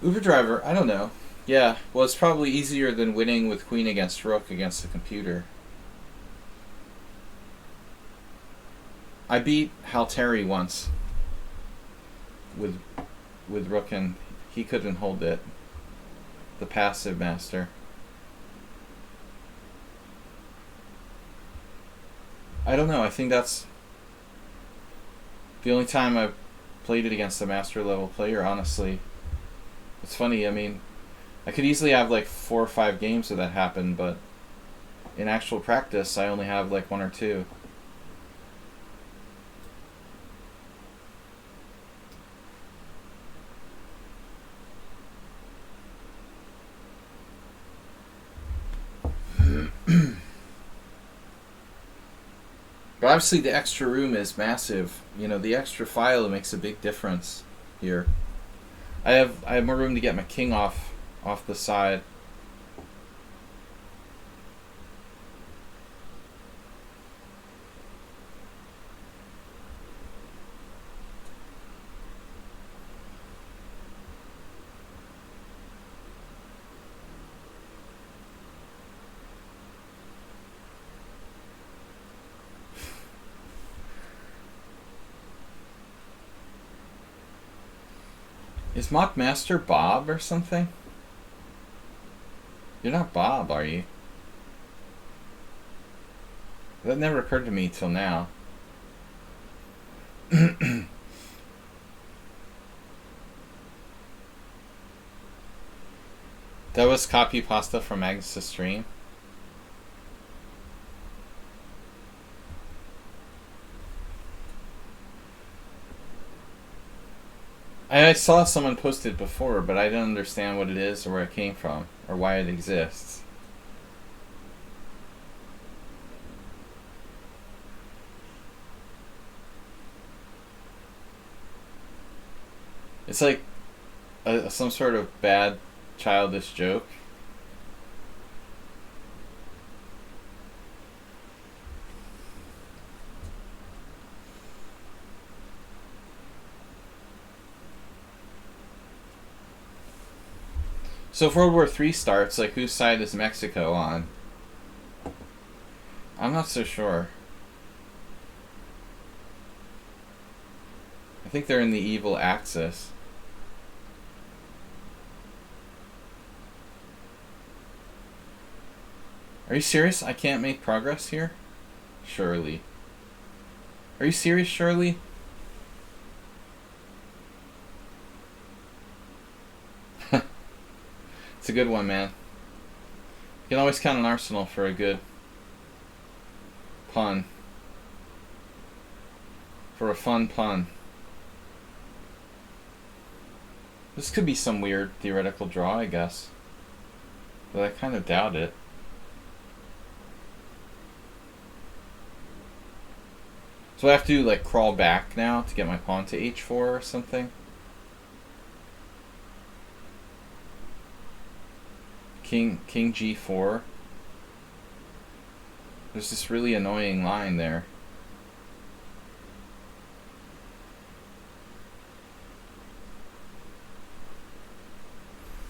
Uber driver, I don't know. Yeah, well, it's probably easier than winning with queen against rook against the computer. I beat Halteri once with rook, and he couldn't hold it. The passive master. I don't know. I think that's the only time I've played it against a master level player, honestly. It's funny, I mean, I could easily have like 4 or 5 games of that happen, but in actual practice, I only have like 1 or 2. But obviously the extra room is massive. You know, the extra file makes a big difference here. I have more room to get my king off the side. Is Mock Master Bob or something? You're not Bob, are you? That never occurred to me till now. That was copy pasta from Agnes' stream. I saw someone post it before, but I didn't understand what it is or where it came from or why it exists. It's like some sort of bad childish joke. So if World War III starts, like, whose side is Mexico on? I'm not so sure. I think they're in the evil axis. Are you serious? I can't make progress here? Surely. Are you serious, Shirley? It's a good one, man. You can always count on Arsenal for a good pun. For a fun pun. This could be some weird theoretical draw, I guess. But I kind of doubt it. So I have to, like, crawl back now to get my pawn to h4 or something? King g4. There's this really annoying line there.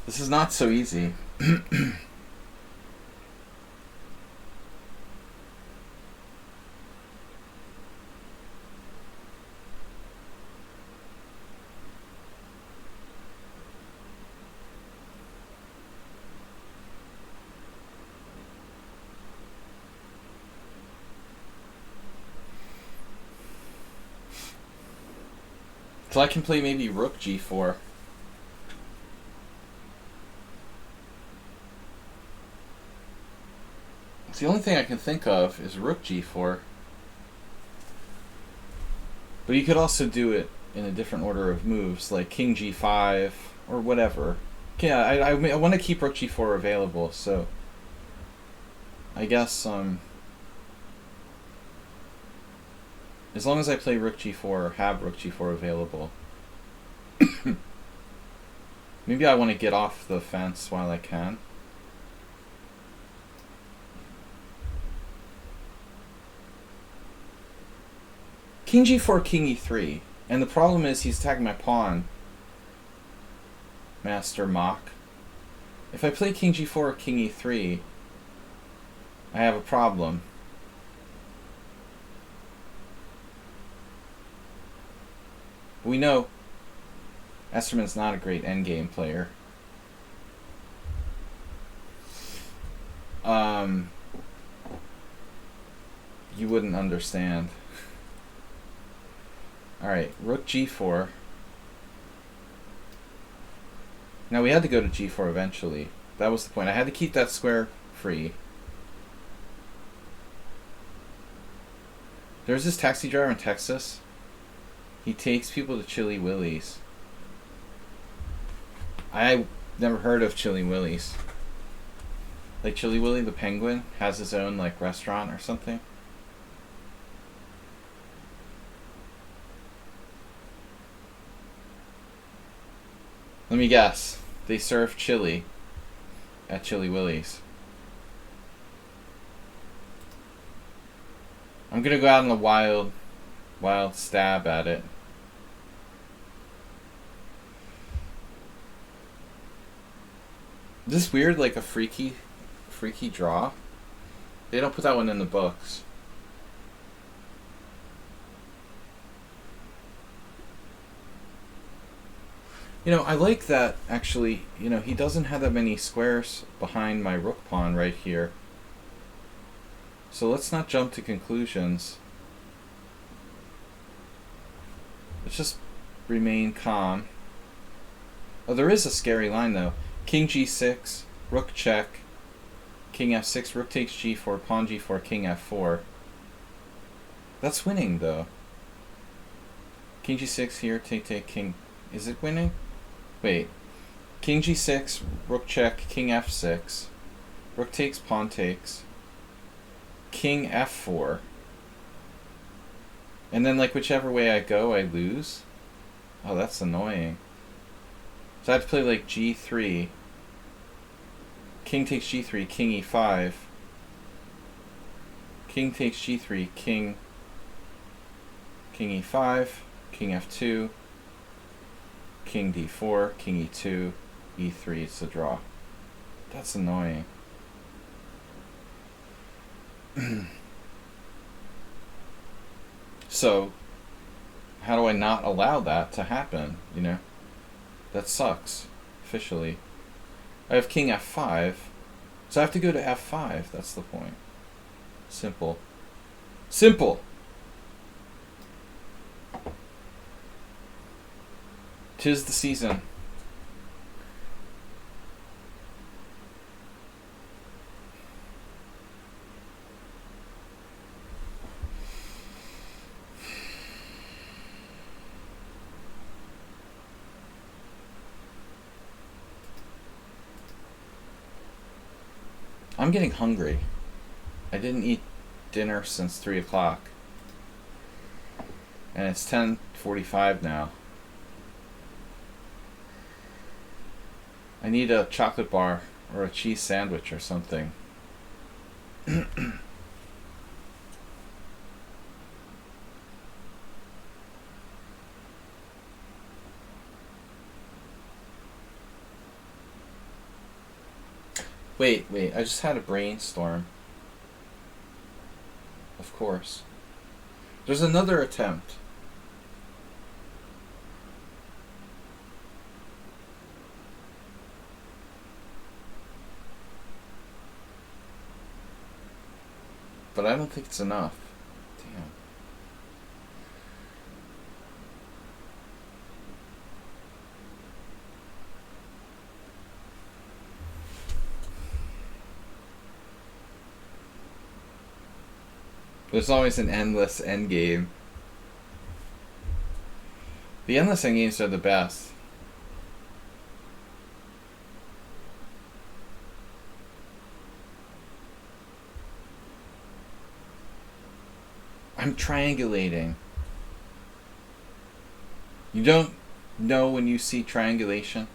This is not so easy. So I can play maybe rook g4. It's the only thing I can think of is rook g4. But you could also do it in a different order of moves, like king g5 or whatever. Yeah, I want to keep rook g4 available, so I guess as long as I play rook g4 or have rook g4 available. Maybe I want to get off the fence while I can. King g4, king e3. And the problem is he's attacking my pawn. Master Mock. If I play king g4 or king e3, I have a problem. We know Esterman's not a great endgame player. You wouldn't understand. Alright, rook g4. Now we had to go to g4 eventually. That was the point. I had to keep that square free. There's this taxi driver in Texas. He takes people to Chili Willie's. I never heard of Chili Willie's. Like Chili Willy the penguin has his own like restaurant or something. Let me guess. They serve chili at Chili Willy's. I'm gonna go out on a wild stab at it. Is this weird, like a freaky draw? They don't put that one in the books. You know, I like that, actually. You know, he doesn't have that many squares behind my rook pawn right here. So let's not jump to conclusions. Let's just remain calm. Oh, there is a scary line, though. King g6, rook check, king f6, rook takes g4, pawn g4, king f4. That's winning, though. King g6 here, take, king. Is it winning? Wait. King g6, rook check, king f6, rook takes, pawn takes, king f4. And then, like, whichever way I go, I lose? Oh, that's annoying. So I have to play, like, g3. King takes g3, king e5. King takes g3, king e5, king f2, king d4, king e2, e3. It's a draw. That's annoying. So, how do I not allow that to happen, you know? That sucks, officially. I have king f5, so I have to go to f5, that's the point. Simple. Simple! 'Tis the season. I'm getting hungry. I didn't eat dinner since 3 o'clock. And it's 10:45 now. I need a chocolate bar or a cheese sandwich or something. Wait, I just had a brainstorm. Of course. There's another attempt. But I don't think it's enough. Damn. There's always an endless endgame. The endless endgames are the best. I'm triangulating. You don't know when you see triangulation?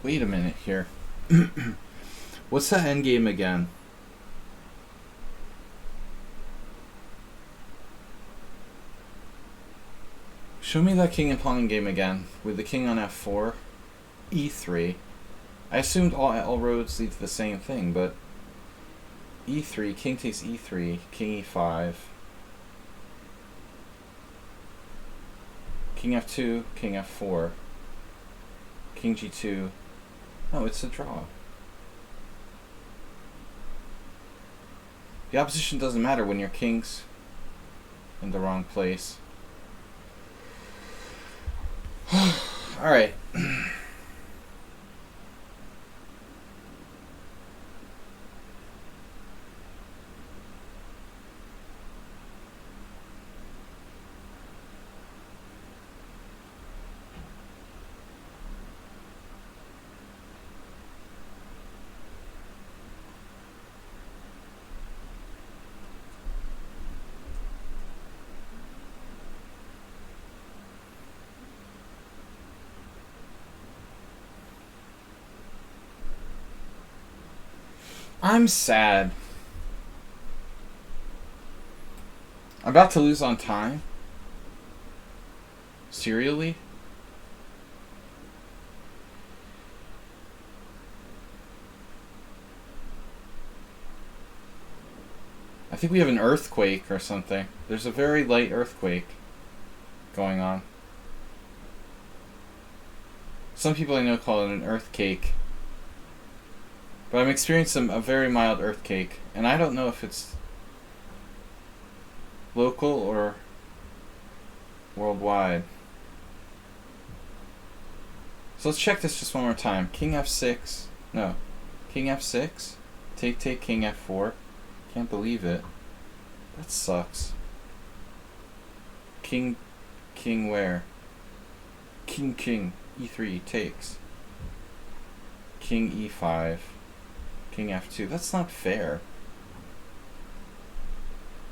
Wait a minute here. What's that endgame again? Show me that king and pawn game again, with the king on f4, e3. I assumed all roads lead to the same thing, but e3, king takes e3, king e5, king f2, king f4, king g2. No, it's a draw. The opposition doesn't matter when your king's in the wrong place. Alright. I'm sad. I'm about to lose on time. Serially? I think we have an earthquake or something. There's a very light earthquake going on. Some people I know call it an earthquake. But I'm experiencing a very mild earthquake, and I don't know if it's local or worldwide. So let's check this just one more time. King f6. No. King f6. Take, king f4. Can't believe it. That sucks. King where? King, e3 takes. King e5. King f2. That's not fair.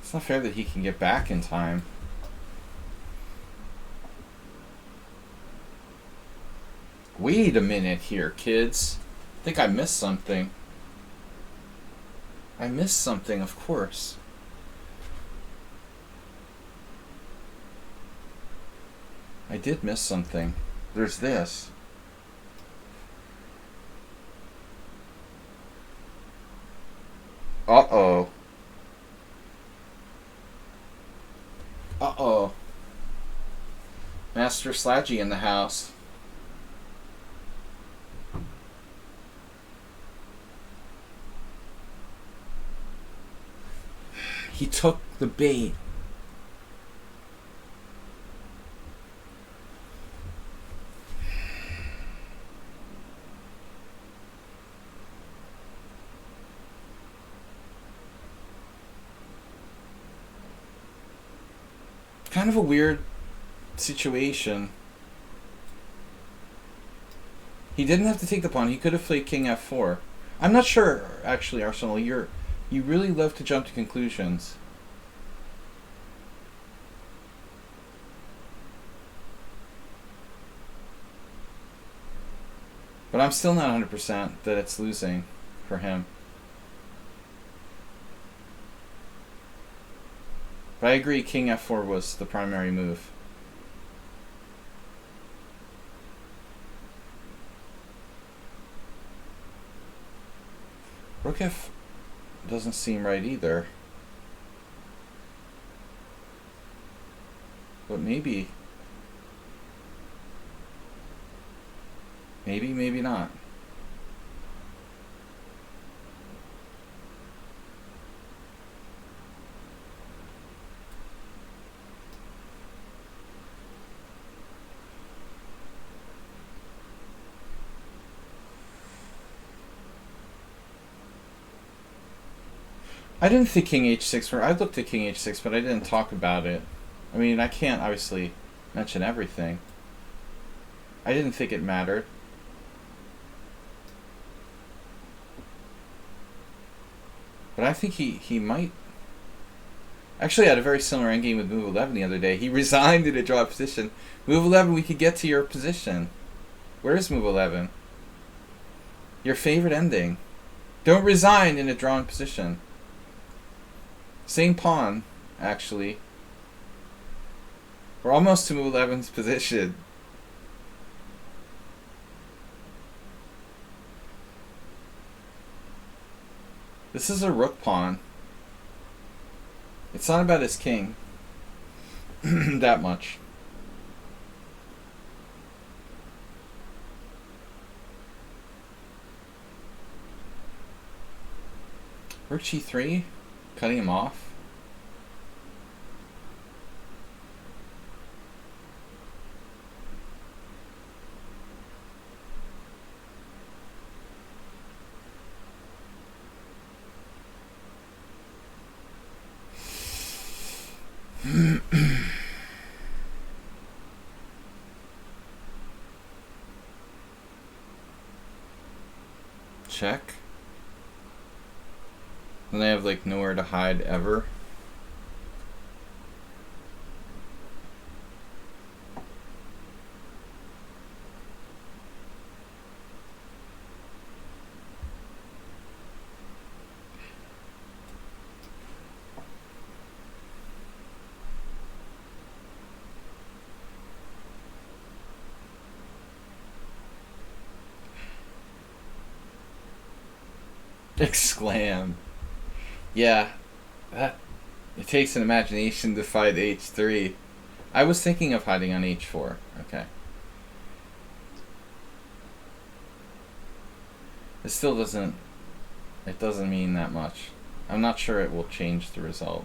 It's not fair that he can get back in time. Wait a minute here, kids. I think I missed something. I missed something, of course. I did miss something. There's this. Uh-oh. Uh-oh. Master Sladgie in the house. He took the bait. Kind of a weird situation. He didn't have to take the pawn. He could have played king f4. I'm not sure, actually, Arsenal. You really love to jump to conclusions. But I'm still not 100% that it's losing for him. But I agree, king f4 was the primary move. Rook f doesn't seem right either. But maybe. Maybe not. I didn't think king h6 I looked at king h6, but I didn't talk about it. I mean, I can't obviously mention everything. I didn't think it mattered. But I think he might. Actually, I had a very similar endgame with move 11 the other day. He resigned in a draw position. Move 11, we could get to your position. Where is move 11? Your favorite ending. Don't resign in a drawn position. Same pawn, actually. We're almost to move 11's position. This is a rook pawn. It's not about his king. That much. Rook g3? Cutting him off? Check. And they have like nowhere to hide ever. Exclam. Yeah, that it takes an imagination to fight h3. I was thinking of hiding on h4. Okay. It still doesn't. It doesn't mean that much. I'm not sure it will change the result.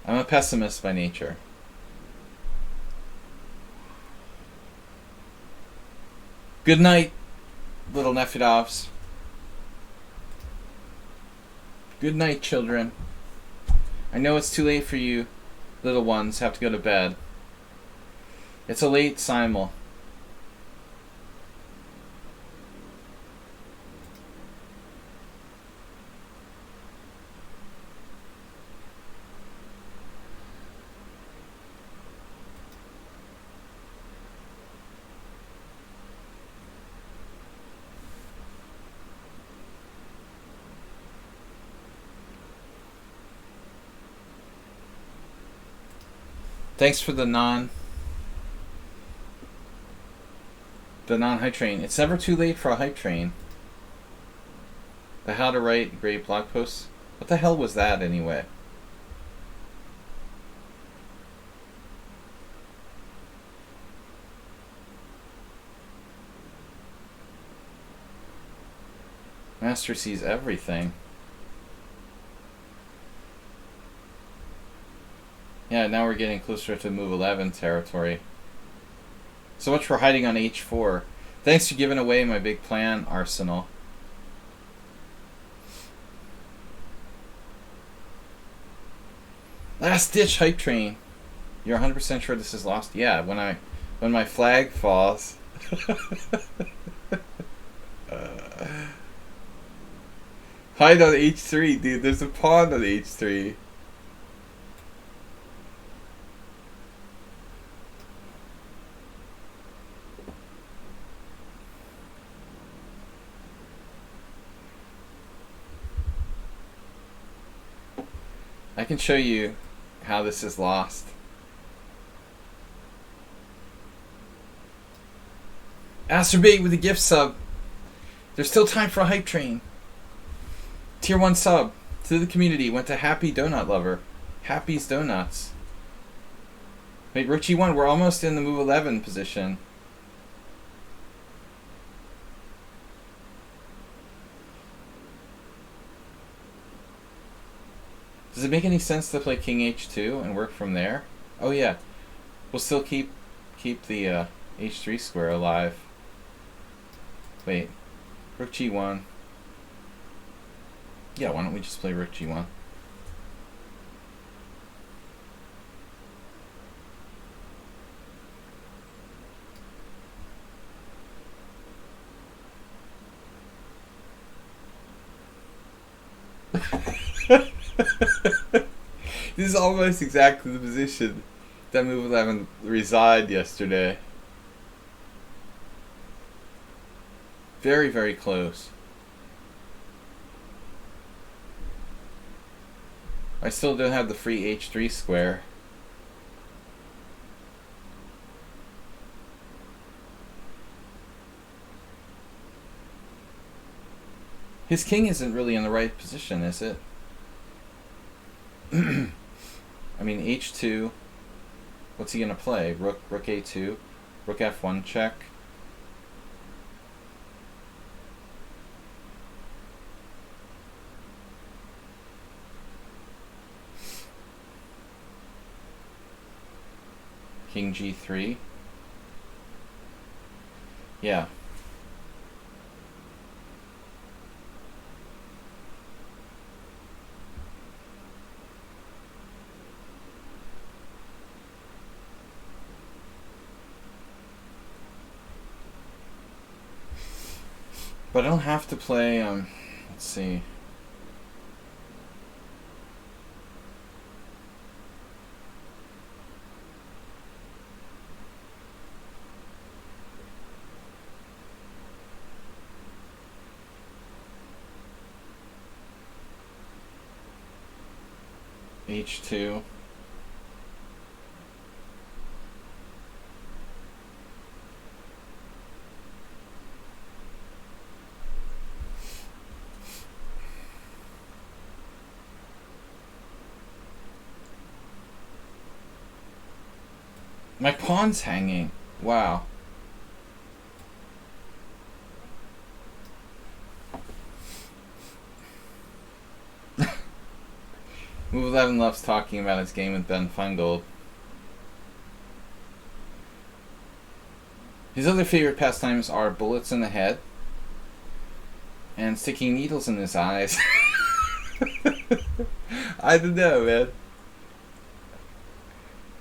I'm a pessimist by nature. Good night, little Nefedovs. Good night, children. I know it's too late for you, little ones, have to go to bed. It's a late Simul. Thanks for the non-hype train. It's never too late for a hype train. The how to write great blog posts. What the hell was that anyway? Master sees everything. Yeah, now we're getting closer to move 11 territory. So much for hiding on h4. Thanks for giving away my big plan, Arsenal. Last ditch hype train. You're 100% sure this is lost? Yeah, when my flag falls. Hide on h3, dude. There's a pawn on h3. I can show you how this is lost. Asterbait with a gift sub. There's still time for a hype train. Tier 1 sub to the community went to Happy Donut Lover. Happy's Donuts. Wait, Rook G1, we're almost in the move 11 position. Does it make any sense to play King H2 and work from there? Oh yeah, we'll still keep the H3 square alive. Wait, Rook G1. Yeah, why don't we just play Rook G1? This is almost exactly the position that move 11 reside yesterday. Very, very close. I still don't have the free H3 square. His king isn't really in the right position, is it? I mean, h2. What's he gonna play? Rook a2, rook f1 check. King g3. Yeah. But I don't have to play, let's see. h2. My pawn's hanging. Wow. Move 11 loves talking about his game with Ben Fungold. His other favorite pastimes are bullets in the head and sticking needles in his eyes. I don't know, man.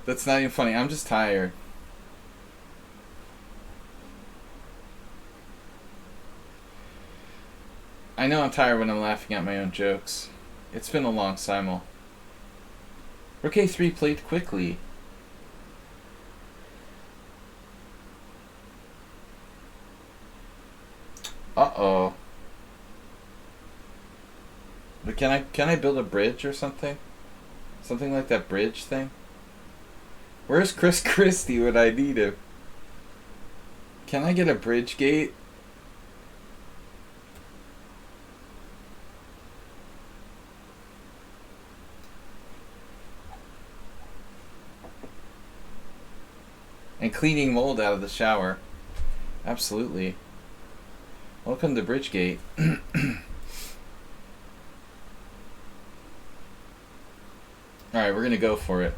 That's not even funny. I'm just tired. I know I'm tired when I'm laughing at my own jokes. It's been a long Simul. Rook a3 played quickly. Uh-oh. But can I build a bridge or something? Something like that bridge thing? Where's Chris Christie when I need him? Can I get a bridge gate? And cleaning mold out of the shower. Absolutely. Welcome to Bridgegate. Alright, we're gonna go for it.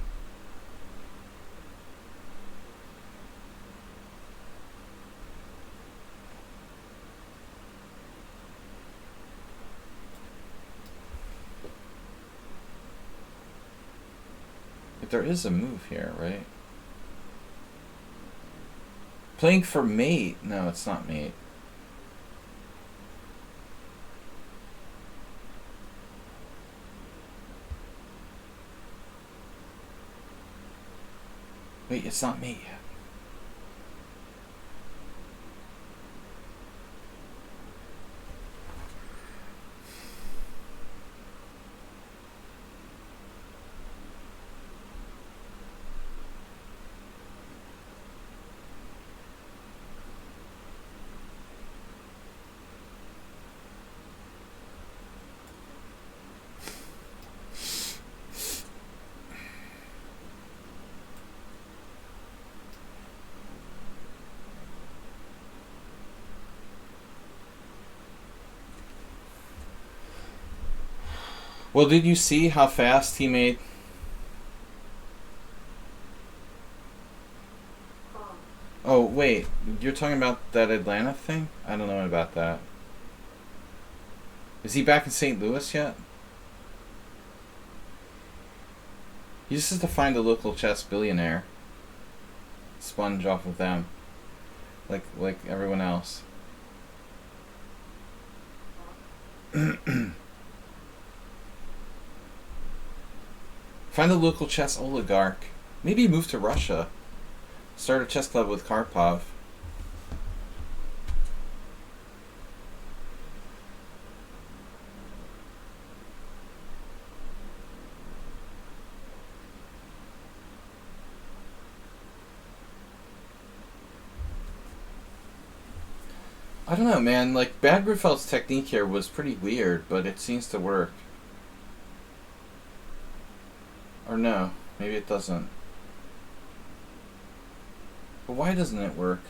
But there is a move here, right? Playing for mate. No, it's not mate. Wait, it's not mate yet. Well, did you see how fast he made? Oh, wait. You're talking about that Atlanta thing? I don't know about that. Is he back in St. Louis yet? He just has to find a local chess billionaire. Sponge off of them. Like everyone else. Find a local chess oligarch. Maybe move to Russia. Start a chess club with Karpov. I don't know, man. Like, Bad Grunfeld's technique here was pretty weird, but it seems to work. Or no, maybe it doesn't. But why doesn't it work?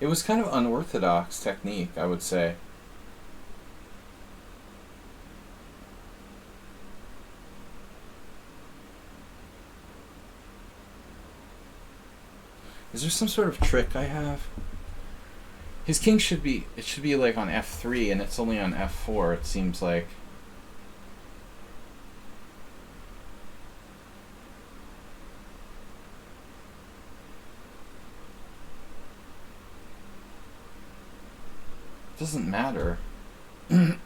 It was kind of unorthodox technique, I would say. Is there some sort of trick I have? His king should be... It should be like on f3, and it's only on f4, it seems like. It doesn't matter. I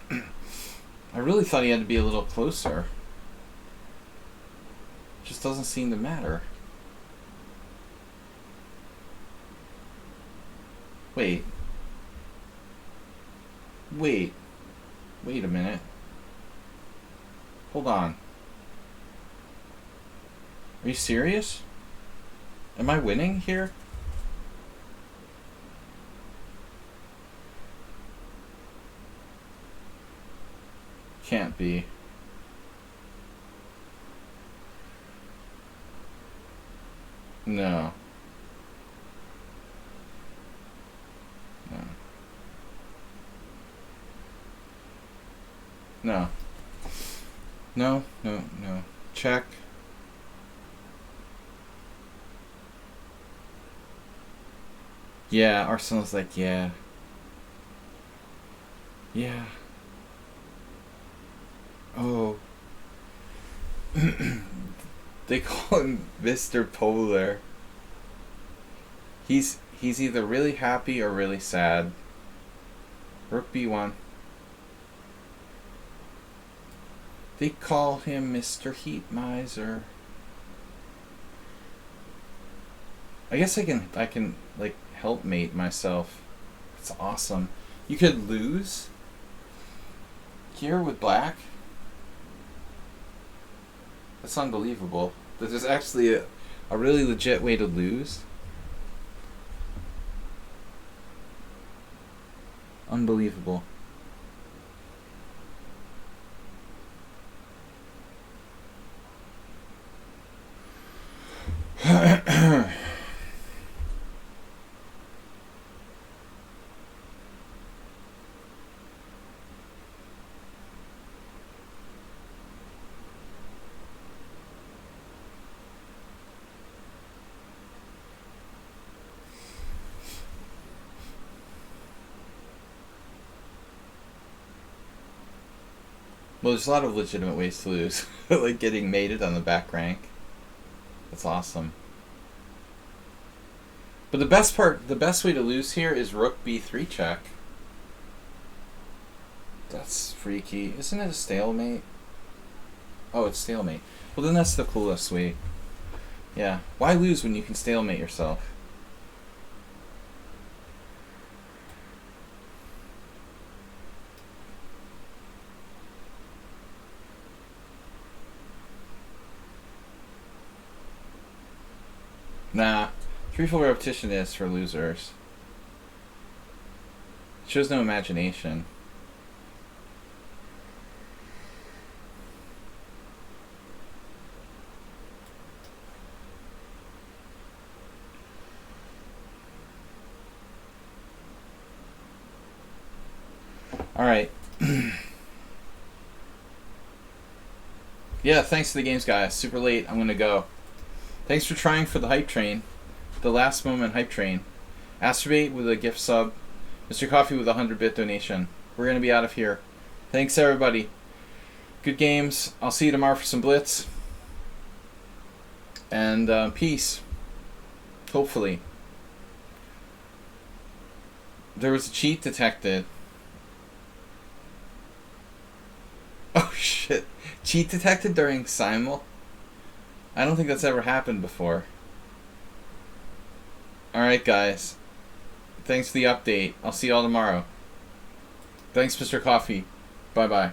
really thought he had to be a little closer. It just doesn't seem to matter. Wait. Wait a minute. Hold on. Are you serious? Am I winning here? Can't be. No. No. No. No, no, no. Check. Yeah, Arsenal's like, yeah. Yeah. Oh. They call him Mr. Polar. He's either really happy or really sad. Rook b1. They call him Mr. Heat Miser. I guess I can like helpmate myself. It's awesome. You could lose here with black. That's unbelievable. That there's actually a really legit way to lose. Unbelievable. Well, there's a lot of legitimate ways to lose. Like getting mated on the back rank. That's awesome. But the best way to lose here is rook b3 check. That's freaky. Isn't it a stalemate? Oh, it's stalemate. Well, then that's the coolest way. Yeah. Why lose when you can stalemate yourself? Nah. 3-4 repetition is for losers. It shows no imagination. Alright. Yeah, thanks to the games, guys. Super late. I'm gonna go. Thanks for trying for the hype train. The last moment hype train. Astrobate with a gift sub. Mr. Coffee with a 100-bit donation. We're gonna be out of here. Thanks, everybody. Good games. I'll see you tomorrow for some blitz. And peace. Hopefully. There was a cheat detected. Oh shit. Cheat detected during Simul? I don't think that's ever happened before. Alright, guys. Thanks for the update. I'll see y'all tomorrow. Thanks, Mr. Coffee. Bye-bye.